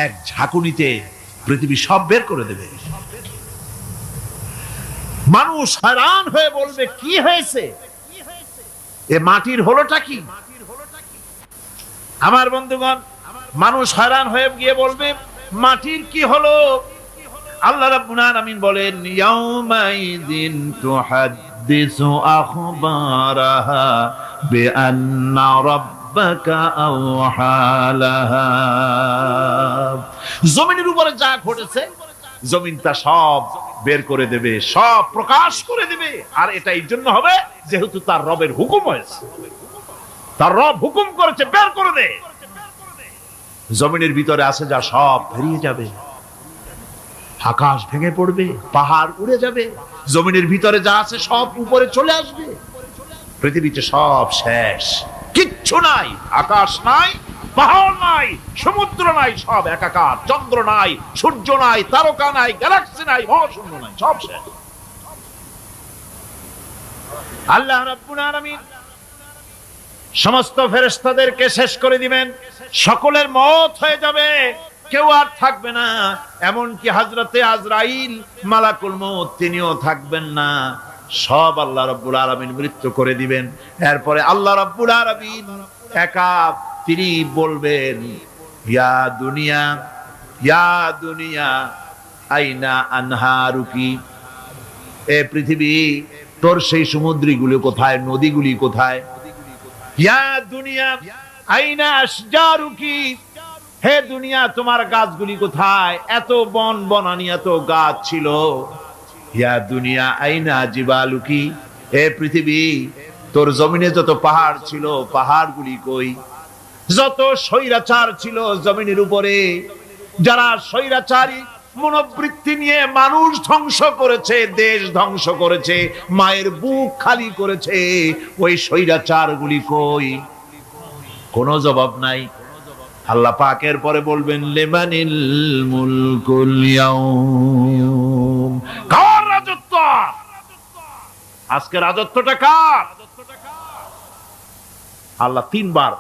এক ঝাঁকুনিতে পৃথিবী সব বের করে দেবে। মানুষ हैरान হয়ে বলবে, কি হয়েছে, এ মাটির হলোটা কি? আমার বন্ধুগণ, মানুষ হয়রান হয়ে গিয়ে বলবে মাটির কি হলো? আল্লাহ রাব্বুল আলামিন বলেন ইয়াউমাইযিন তুহাদ্দিসু আখবারাহা বিআন্না রাব্বাকা আওহালাহা। জমিনের উপরে যা ঘটেছে জমিন তা সব বের করে দেবে, সব প্রকাশ করে দেবে। আর এটা এই জন্য হবে যেহেতু তার রবের হুকুম হয়েছে, তার রব হুকুম করেছে বের করে দে। জমিনের ভিতরে আছে যা সব বেরিয়ে যাবে, আকাশ ভেঙে পড়বে, পাহাড় উড়ে যাবে, জমিনের ভিতরে যা আছে সব উপরে চলে আসবে, পৃথিবীতে সব শেষ, কিচ্ছু নাই, আকাশ নাই, পাহাড় নাই, সমুদ্র নাই, সব একাকার, চন্দ্র নাই, সূর্য নাই, তারকা নাই, গ্যালাক্সি নাই, মহাশূন্য নাই, সব শেষ। আল্লাহ রাব্বুল আলামিন সমস্ত ফেরেশতাদেরকে শেষ করে দিবেন, সকলের মওত হয়ে যাবে, কেউ আর থাকবে না, এমনকি হযরতে আজরাইল মালাকুল মউত তিনিও থাকবেন না, সব আল্লাহ রাব্বুল আলামিন মৃত্যু করে দিবেন। এরপরে আল্লাহ রাব্বুল আলামিন একা তিনি বলবেন ইয়া দুনিয়া, ইয়া দুনিয়া আইনা আনহারুকি, এ পৃথিবী তোর সেই সমুদ্রগুলো কোথায়, নদীগুলি কোথায়? ইয়া দুনিয়া আইনা আশজারুকি, হে দুনিয়া তোমার গাছগুলি কোথায়? এত বন বনানি, এত গাছ ছিল। ইয়া দুনিয়া আইনা জিবালুকি, হে পৃথিবী তোর জমিনে যত পাহাড় ছিল পাহাড়গুলি কই? যত স্বৈরাচার ছিল জমিনের উপরে, যারা স্বৈরাচারী মনোবৃত্তি নিয়ে মানুষ ধ্বংস করেছে, দেশ ধ্বংস করেছে, মায়ের বুক খালি করেছে, ওই স্বৈরাচারগুলি কই? কোনো জবাব নাই। আল্লাহ পাকের পরে বলবেন লিমানিল মুলকুল ইয়াউম, কার রাজত্ব? আজকে রাজত্বটা কার? আল্লাহ তিনবার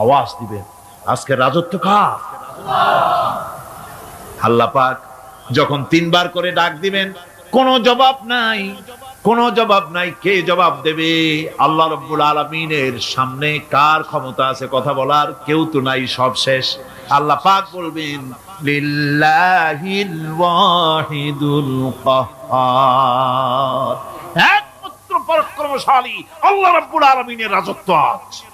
আওয়াজ দিবেন, আজকে রাজত্ব কার? আল্লাহ পাক যখন তিনবার করে ডাক দিবেন, কোনো জবাব নাই, কোনো জবাব নাই। কে জবাব দেবে? আল্লাহ রাব্বুল আলামিনের সামনে কার ক্ষমতা আছে কথা বলার? কেউ তো নাই, সব শেষ। আল্লাহ পাক বলবেন লিল্লাহিল ওয়াহিদুল কাহ্হার, একমাত্র পরাক্রমশালী আল্লাহ রাব্বুল আলামিনের রাজত্ব আছে।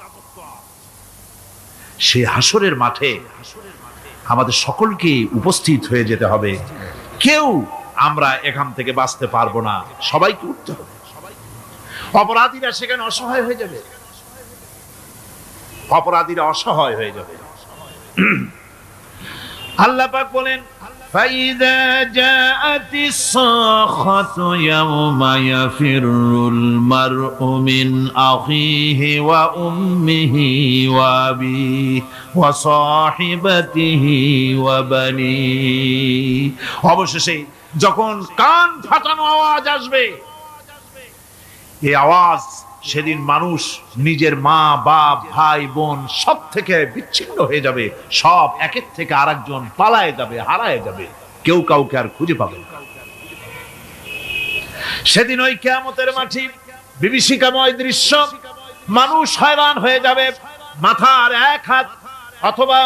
সেই হাসরের মাঠে আমাদের সকলকে উপস্থিত হয়ে যেতে হবে, কেউ আমরা এখান থেকে বাঁচতে পারবো না, সবাইকে উঠতে হবে। অপরাধীরা সেখানে অসহায় হয়ে যাবে, অপরাধীরা অসহায় হয়ে যাবে। আল্লাহ পাক বলেন ফাইযা জাআতিস সাখাতু ইয়াওমা ইয়াফিরুল মারউ মিন আখিহি ওয়া উম্মিহি ওয়া আবিহি ওয়া সাহিবাতিহি ওয়া বানিহি, অবশেষে যখন কান ফাটানো আওয়াজ আসবে, এই আওয়াজ সেদিন মানুষ নিজের মা বাপ ভাই বোন সব থেকে বিচ্ছিন্ন হয়ে যাবে, সব একের থেকে আরেকজন পালায়ে যাবে, হারায় যাবে, কেউ কাউকে আর খুঁজে পাবে না। সেদিন ওই কিয়ামতের মাঠে বিভীষিকাময় দৃশ্য, মানুষ হয়রান হয়ে যাবে, মাথার এক হাত অথবা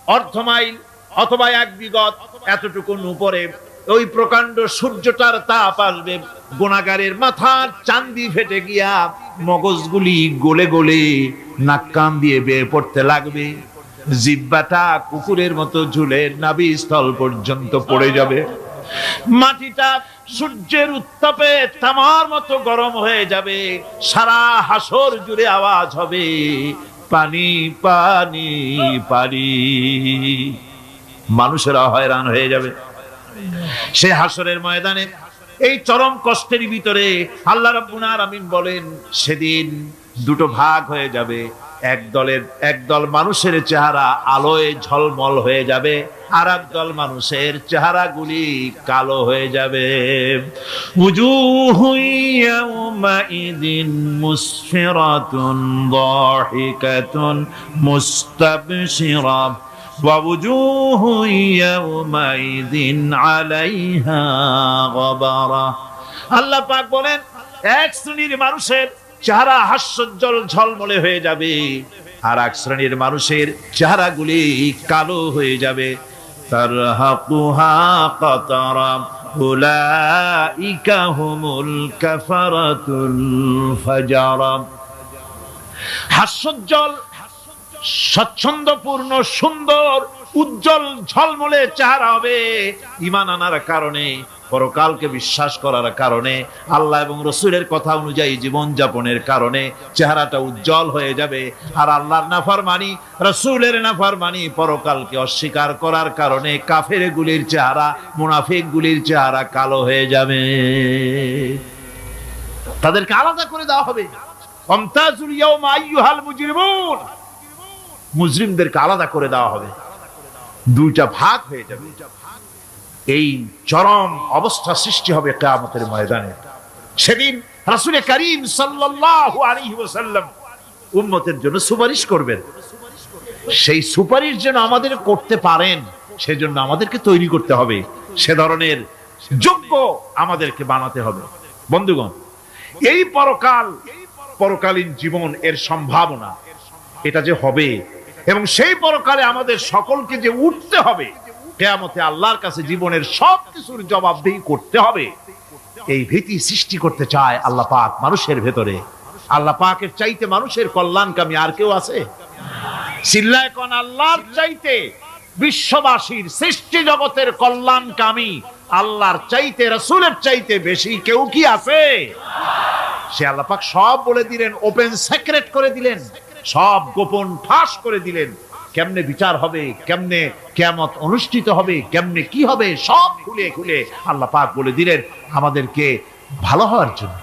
অর্ধ মাইল অথবা এক বিগত এতটুকুন উপরে ওই প্রকাণ্ড সূর্যটার তাপ আসবে, গুনাহগারের মাথার চান্দি ফেটে গিয়া মগজগুলি গলে গলে নাক কান দিয়ে বেয়ে পড়তে লাগবে, জিহ্বাটা কুকুরের মতো ঝুলে নাভিস্থল পর্যন্ত পড়ে যাবে, মাটিটা সূর্যের উত্তাপে তামার মতো গরম হয়ে যাবে, সারা হাসর জুড়ে আওয়াজ হবে পানি পানি পানি। মানুষেরা হয়রান হয়ে যাবে। সে হাসরের ময়দানে এই চরম কষ্টের ভিতরে আল্লাহ রাব্বুল আলামিন বলেন সেদিন দুটো ভাগ হয়ে যাবে, একদল মানুষের চেহারা আলোয় ঝলমল হয়ে যাবে, আর একদল মানুষের চেহারাগুলি কালো হয়ে যাবে। উজুহু ইয়াওমাইযিন মুসফিরাতুন দাহিকাতুন মুস্তাবশিরা ওয়া উজুহু ইয়াওমাইযিন আলাইহা গাবারা। আল্লাহ পাক বলেন এক শ্রেণীর মানুষের চেহারা হাস্যোজ্জ্বল ঝলমলে হয়ে যাবে, আর এক শ্রেণীর মানুষের চেহারাগুলি কালো হয়ে যাবে। তারহাকুহা কাতারা উলাইকা হুমুল কাফারাতুল ফাজারা। হাস্যোজ্জ্বল, স্বচ্ছন্দপূর্ণ, সুন্দর, উজ্জ্বল ঝলমলে চেহারা হবে ঈমান আনার কারণে, পরকালকে বিশ্বাস করার কারণে, আল্লাহ এবং রাসূলের কথা অনুযায়ী জীবন যাপনের কারণে চেহারাটা উজ্জ্বল হয়ে যাবে। আর আল্লাহর নাফরমানি, রাসূলের নাফরমানি, পরকালকে অস্বীকার করার কারণে কাফেরগুলির চেহারা, মুনাফিকগুলির চেহারা কালো হয়ে যাবে। তাদেরকে আলাদা করে দেওয়া হবে। আমতাজুল ইয়াওমা আইয়ুহাল মুজরিমুন, মুজরিমদেরকে আলাদা করে দেওয়া হবে, দুইটা ভাগ হয়ে যাবে। এই চরম অবস্থা সৃষ্টি হবে কিয়ামতের ময়দানে। সেদিন রাসূল করিম সাল্লাল্লাহু আলাইহি ওয়াসাল্লাম উম্মতের জন্য সুপারিশ করবেন। সেই সুপারিশ যেন আমাদের করতে পারেন, সেজন্য আমাদেরকে তৈরি করতে হবে, সে ধরনের যোগ্য আমাদেরকে বানাতে হবে। বন্ধুগণ, এই পরকালীন জীবন, এর সম্ভাবনা, এটা যে হবে এবং সেই পরকালে আমাদের সকলকে যে উঠতে হবে, কিয়ামতে আল্লাহর কাছে জীবনের সবকিছুর জবাবদিহি করতে হবে, এই ভীতি সৃষ্টি করতে চায় আল্লাহ পাক মানুষের ভেতরে। আল্লাহ পাকের চাইতে মানুষের কল্যাণকামী আর কেউ আছে? চিল্লায় কোন আল্লাহর চাইতে, বিশ্ববাসীর সৃষ্টি জগতের কল্যাণকামী আল্লাহর চাইতে, রাসূলের চাইতে বেশি কেউ কি আছে? সে আল্লাহ পাক সব বলে দিলেন, ওপেন সিক্রেট করে দিলেন, সব গোপন ফাঁস করে দিলেন। কেমনে বিচার হবে, কেমনে কিয়ামত অনুষ্ঠিত হবে, কেমনে কি হবে, সব খুলে খুলে আল্লাহ পাক বলে দিলেন আমাদেরকে ভালো হওয়ার জন্য।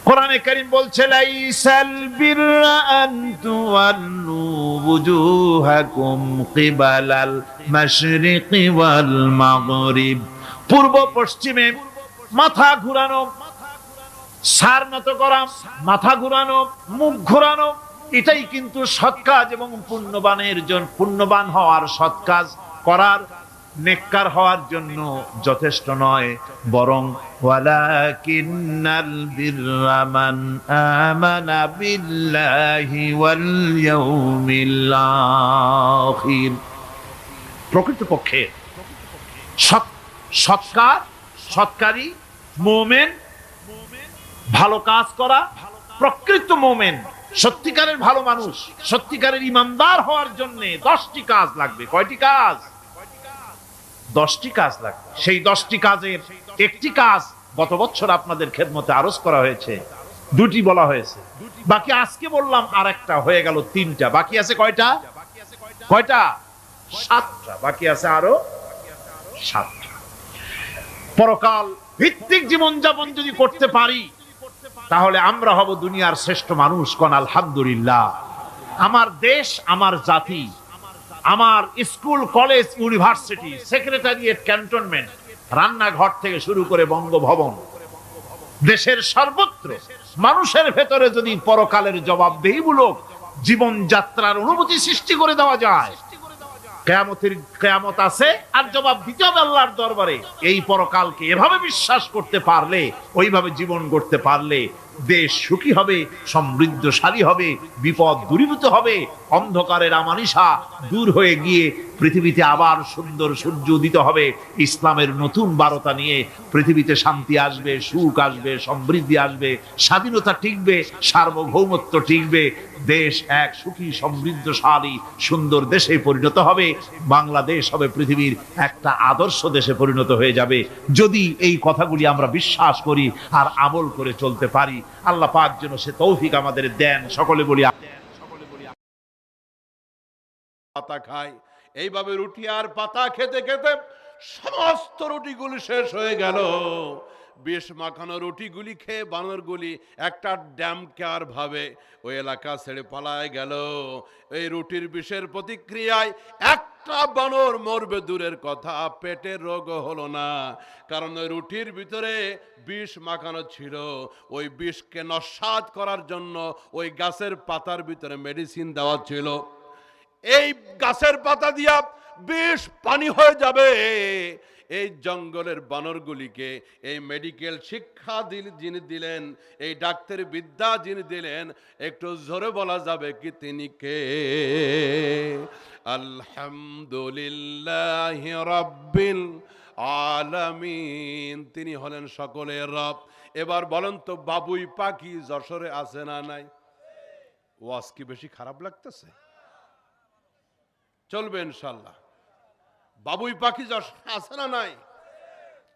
কোরআনে কারীম বলছে, লাইসাল বিররা আন তুওয়াল্লু ওয়ুজুহাকুম কিবালাল মাশরিকি ওয়াল মাগরিব। পূর্ব পশ্চিমে মাথা ঘুরানো, সার নত করা, মাথা ঘুরানো, মুখ ঘুরানো, এটাই কিন্তু সৎ কাজ এবং পুণ্যবান হওয়ার, সৎ কাজ করার, নেককার হওয়ার জন্য যথেষ্ট নয়, বরং ওয়ালাকিন্নাল বিররা মান আমানা বিল্লাহি ওয়াল ইয়াউমিল আখির। প্রকৃতপক্ষে সৎকারী মুমিন, ভালো কাজ করা, প্রকৃত মুমিন, সত্যিকারের ভালো মানুষ, সত্যিকারের ইমানদার হওয়ার জন্য 10টি কাজ লাগবে। কয়টি কাজ? 10টি কাজ লাগবে। সেই 10টি কাজের একটি কাজ গত বছর আপনাদের খেদমতে আরজ করা হয়েছে, 2টি বলা হয়েছে, বাকি আজকে বললাম আর একটা, হয়ে গেল 3টা। বাকি আছে কয়টা? 7টা। বাকি আছে আরো 7টা। পরকাল ভিত্তিক জীবনযাপন যদি করতে পারি, তাহলে আমরা হব দুনিয়ার শ্রেষ্ঠ মানুষ। কোন আলহামদুলিল্লাহ। আমার দেশ, আমার জাতি, আমার school, college, university, secretariat, cantonment, রান্নাঘর থেকে শুরু করে বঙ্গভবন, দেশের সর্বত্র মানুষের ভেতরে যদি পরকালের জবাবদিহিমূলক জীবনযাত্রার অনুভূতি সৃষ্টি করে দেওয়া যায়, কিয়ামত আছে আর জবাব দিতে হবে আল্লাহর দরবারে। এই পরকালকে এভাবে বিশ্বাস করতে পারলে, ওইভাবে জীবন গড়তে পারলে, দেশ সুখী হবে, সমৃদ্ধশালী হবে, বিপদ দূরীভূত হবে, অন্ধকারের আমানিশা দূর হয়ে গিয়ে পৃথিবীতে আবার সুন্দর সূর্য উদিত হবে। ইসলামের নতুন বার্তা নিয়ে পৃথিবীতে শান্তি আসবে, সুখ আসবে, সমৃদ্ধি আসবে, স্বাধীনতা টিকবে, সার্বভৌমত্ব টিকবে, দেশ এক সুখী, সমৃদ্ধশালী, সুন্দর দেশে পরিণত হবে। বাংলাদেশ হবে পৃথিবীর একটা আদর্শ দেশে পরিণত হয়ে যাবে, যদি এই কথাগুলি আমরা বিশ্বাস করি আর আমল করে চলতে পারি। আল্লাহ পাক যেন সে তৌফিক আমাদের দেন। সকলে বলি পাতা খায়। এইভাবে রুটি আর পাতা খেতে খেতে সমস্ত রুটিগুলি শেষ হয়ে গেল। বিষ মাখানো রুটিগুলি খেয়ে বানরগুলি একটা ড্যাম কেয়ার ভাবে ওই এলাকা ছেড়ে পালায় গেল। এই রুটির বিষের প্রতিক্রিয়ায় একটা বানর মরবে দূরের কথা, পেটের রোগ হলো না, কারণ ওই রুটির ভিতরে বিষ মাখানো ছিল। ওই বিষকে নস্যাৎ করার জন্য ওই গাছের পাতার ভিতরে মেডিসিন দেওয়া ছিল। এই গাছের পাতা দিয়া বিষ পানি হয়ে যাবে। এই জঙ্গলের বানরগুলিকে এই মেডিকেল শিক্ষা যিনি দিলেন, এই ডাক্তারি বিদ্যা যিনি দিলেন, একটু জোরে বলা যাবে কি তিনি কে? আলহামদুলিল্লাহি রাব্বিল আলামিন। তিনি হলেন সকলের রব। এবার বলেন তো, বাবুই পাখি যশোরে আছে না নাই? ওয়াজ কি বেশি খারাপ লাগতেছে? চলবে ইনশাল্লাহ। বাবুই পাখি যশোরে আছে না নাই?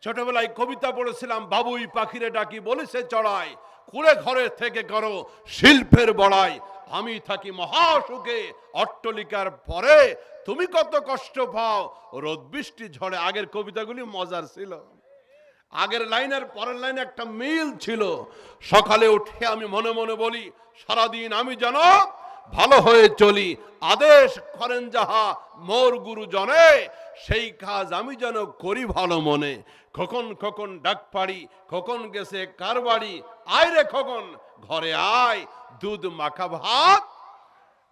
ছোটবেলায় কবিতা পড়েছিলাম, বাবুই পাখিরে ডাকি বলেছে চড়াই, কুড়ে ঘরে থেকে করো শিল্পের বড়াই। আমি থাকি মহাসুখে অট্টলিকার পরে, তুমি কত কষ্ট পাও রোদ বৃষ্টি ঝড়ে। আগের কবিতাগুলি মজার ছিল। আগের লাইনের পরের লাইনে একটা মিল ছিল। সকালে উঠে আমি মনে মনে বলি, সারাদিন আমি যেন ভালো হয়ে চলি, আদেশ করেন যাহা মোর গুরুজনে, সেই কাজ আমি যেন করি ভালো মনে। খোকন খোকন ডাক পাড়ি, খোকন গেছে কার বাড়ি, আয় রে খোকন ঘরে আয়, দুধ মাখা ভাত।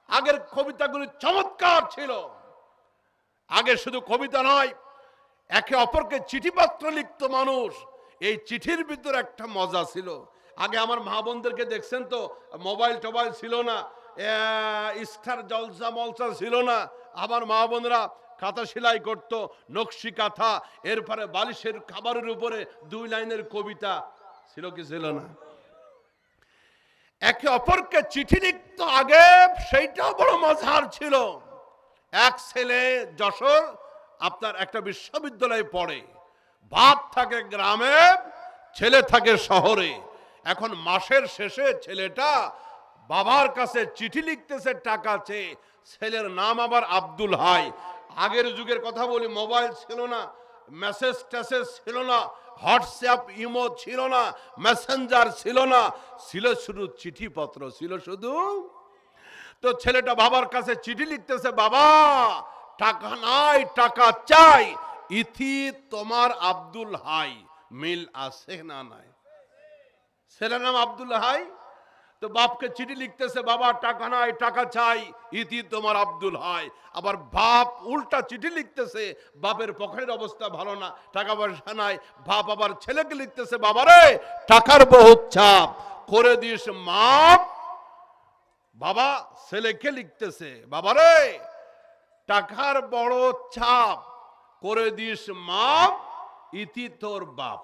আগের কবিতাগুলি চমৎকার ছিল। আগে শুধু কবিতা নয়, একে অপরকে চিঠিপত্র লিখত মানুষ। এই চিঠির ভিতরে একটা মজা ছিল। আগে আমার মা বোনদেরকে দেখছেন তো, মোবাইল টোবাইল ছিল না, স্টার জলসা মলসা ছিল না। আমার মা বোনরা কাঁথা সেলাই করতো, নকশি কাঁথা, এরপরে বালিশের খাবারের উপরে 2 লাইনের কবিতা ছিল কি ছিল না? একে অপরকে চিঠি লিখত আগে, সেইটাও বড় মজার ছিল। এক ছেলে যশোর আপনার একটা বিশ্ববিদ্যালয়ে পড়ে, বাপ থাকে গ্রামে, ছেলে থাকে শহরে। এখন মাসের শেষে ছেলেটা বাবার কাছে চিঠি লিখতেছে টাকা চেয়ে। ছেলের নাম আবার আব্দুল হাই। আগের যুগের কথা বলি, মোবাইল ছিল না, মেসেজ টেসেজ ছিল না, হোয়াটসঅ্যাপ ইমো ছিল না, মেসেঞ্জার ছিল না, ছিল শুধু চিঠিপত্র, ছিল শুধু। তো ছেলেটা বাবার কাছে চিঠি লিখতেছে, বাবা টাকা নাই টাকা চাই, ইথি তোমার আব্দুল হাই। মিল আছে না নাই? ছেলের নাম আব্দুল হাই, তো বাপকে চিঠি লিখতেছে, বাবা টাকা নাই টাকা চাই, ইতি তোমার আব্দুল হাই। আবার বাপ উল্টা চিঠি লিখতেছে, বাপের পকেটের অবস্থা ভালো না, টাকা পয়সা নাই। বাপ আবার ছেলেকে লিখতেছে, বাবারে টাকার বহুত চাপ, করে দিস মাপ। বাবা ছেলেকে লিখতেছে, বাবারে টাকার বড় চাপ, করে দিস মাপ, ইতি তোর বাপ।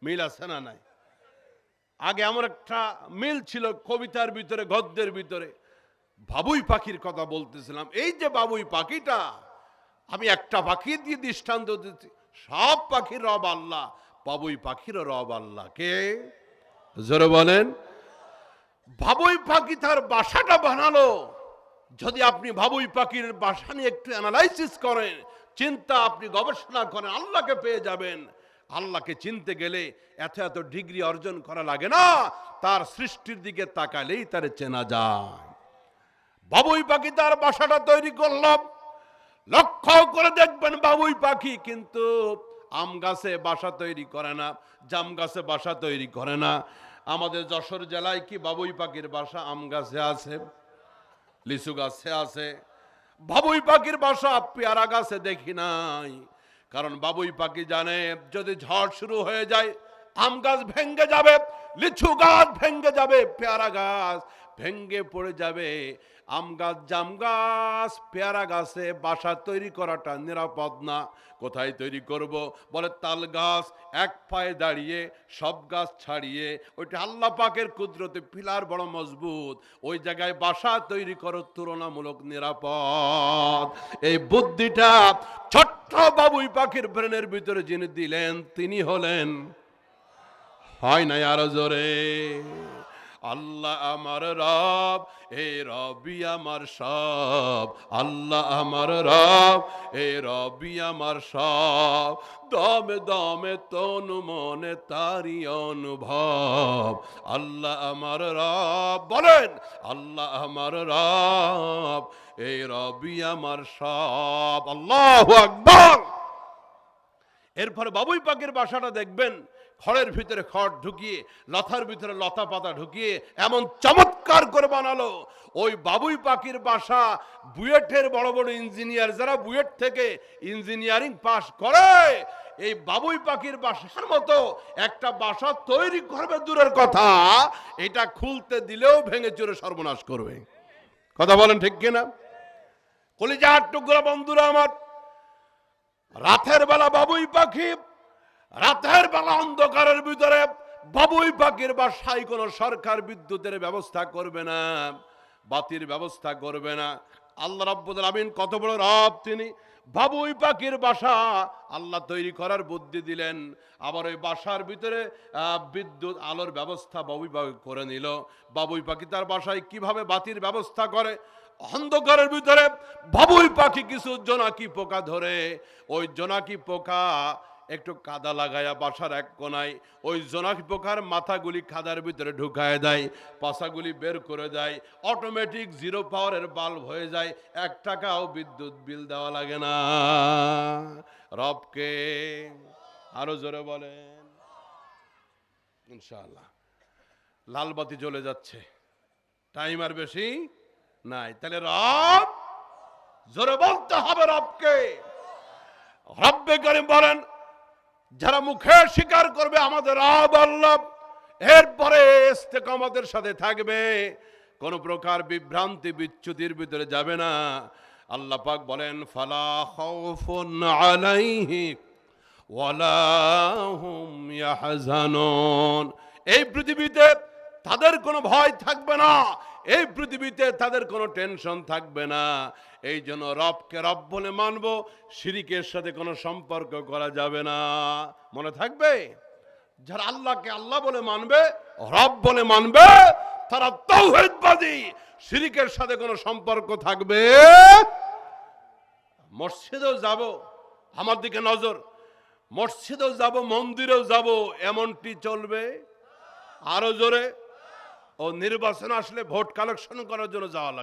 মিল আছে না নাই? আগে আমার একটা মিল ছিল কবিতার ভিতরে, গদ্যের ভিতরে। বাবুই পাখির কথা বলতেছিলাম। এই যে বাবুই পাখিটা, আমি একটা পাখি দিয়ে দৃষ্টান্ত দিচ্ছি। সব পাখির রব আল্লাহ, বাবুই পাখিরও রব আল্লাহ। কে? জোরে বলেন। বাবুই পাখি তার বাসাটা বানালো। যদি আপনি বাবুই পাখির বাসা নিয়ে একটু অ্যানালাইসিস করেন, চিন্তা, আপনি গবেষণা করেন, আল্লাহকে পেয়ে যাবেন। আল্লাহকে চিনতে গেলে এত এত ডিগ্রি অর্জন করা লাগে না, তার সৃষ্টির দিকে তাকালেই তার চেনা যায়। বাবুই পাখি তার বাসাটা তৈরি করলাম, লক্ষ্য করে দেখবেন বাবুই পাখি কিন্তু আম গাছে বাসা তৈরি করে না, জাম গাছে বাসা তৈরি করে না। আমাদের যশোর জেলায় কি বাবুই পাখির বাসা আম গাছে আছে, লিচু গাছে আছে? বাবুই পাখির বাসা পেয়ারা গাছে দেখি নাই। কারণ বাবুই পাখি জানে, যদি ঝড় শুরু হয়ে যায় আম গাছ ভেঙ্গে যাবে, লিচু গাছ ভেঙ্গে যাবে, পেয়ারা গাছ ভেঙ্গে পড়ে যাবে। আম গাছ, জাম গাছ, পেয়ারা গাছে বাসা তৈরি করাটা নিরাপদ না। কোথায় তৈরি করব? বলে তাল গাছ এক পায়ে দাঁড়িয়ে, সব গাছ ছাড়িয়ে। ওইটা আল্লাহ পাকের কুদরতে পিলার বড় মজবুত, ওই জায়গায় বাসা তৈরি করো তুলনামূলক নিরাপদ। এই বুদ্ধিটা ছোট্ট বাবুই পাখির ব্রেনের ভিতরে যিনি দিলেন, তিনি হলেন, হয় না আরো জোরে, আল্লাহ আমার রব, এ রবি আমার সব। আল্লাহ আমার রব, এ রবি আমার সব। দমে দমে তনু মনে তারি অনুভব। আল্লাহ আমার রব, বলেন আল্লাহ আমার রব, এ রবি আমার সব। আল্লাহু আকবার। এরপরে বাবুই পাখির বাসাটা দেখবেন খড়ের ভিতরে খড় ঢুকিয়ে, লতার ভিতরে লতা পাতা ঢুকিয়ে এমন চমৎকার করে বানালো, ওই বাবুই পাখির বাসা বুয়েটের বড় বড় ইঞ্জিনিয়ার যারা বুয়েট থেকে ইঞ্জিনিয়ারিং পাস করে, এই বাবুই পাখির বাসার মতো একটা বাসা তৈরি করবে দূরের কথা, এটা খুলতে দিলেও ভেঙে চুরে সর্বনাশ করবে। কথা বলেন ঠিক কিনা? কলিজার টুকরা বন্ধুরা আমার, রাতের বেলা বাবুই পাখি, রাতের বেলা অন্ধকারের ভিতরে বাবুই পাখির বাসায় কোনো সরকার বিদ্যুতের ব্যবস্থা করবে না, বাতির ব্যবস্থা করবে না। আল্লাহ রাব্বুল আমিন কত বড় রব, তিনি বাবুই পাখির বাসা আল্লাহ তৈরি করার বুদ্ধি দিলেন। আবার ওই বাসার ভিতরে বিদ্যুৎ আলোর ব্যবস্থা বাবুই পাখি করে নিল। বাবুই পাখি তার বাসায় কিভাবে বাতির ব্যবস্থা করে, অন্ধকারের ভিতরে বাবুই পাখি কিছু জোনাকি পোকা ধরে, ওই জোনাকি পোকা একটু কাদা লাগায়া বাসার এক কোনায় ওই জোনাকি পোকার মাথাগুলি খাদার ভিতরে ঢুকায় দেয়, পাশাগুলি বের করে দেয়, অটোমেটিক 0 পাওয়ারের বাল্ব হয়ে যায়, 1 টাকাও বিদ্যুৎ বিল দেওয়া লাগে না। রবকে আরো জোরে বলেন ইনশাআল্লাহ। লাল বাতি জ্বলে যাচ্ছে, টাইম আর বেশি নাই, তাহলে রব জোরে বলতে হবে রবকে। রব্বে কারীম বলেন, যারা মুখে স্বীকার করবে আমাদের রব আল্লাহ, এরপরে ইস্তেকামতের সাথে থাকবে, কোন প্রকার বিভ্রান্তি বিচ্যুতির ভিতরে যাবে না। আল্লাহ পাক বলেন, ফালা খাউফুন আলাইহি ওয়ালা হুম ইয়াহজানুন, এই পৃথিবীতে তাদের কোনো ভয় থাকবে না, এই পৃথিবীতে তাদের কোনো টেনশন থাকবে না। এই জন্য রবকে রব বলে মানবো, শিরিকের সাথে কোনো সম্পর্ক করা যাবে না। মনে থাকবে, যারা আল্লাহকে আল্লাহ বলে মানবে, রব বলে মানবে, তারা তাওহীদবাদী, শিরিকের সাথে কোনো সম্পর্ক থাকবে। মসজিদেও যাব, আমার দিকে নজর, মসজিদেও যাব, মন্দিরেও যাব, এমনটি চলবে? আরো জোরে। ও নির্বাচন আসলে ভোট কালেকশন করার জন্য যাওয়া লাগে।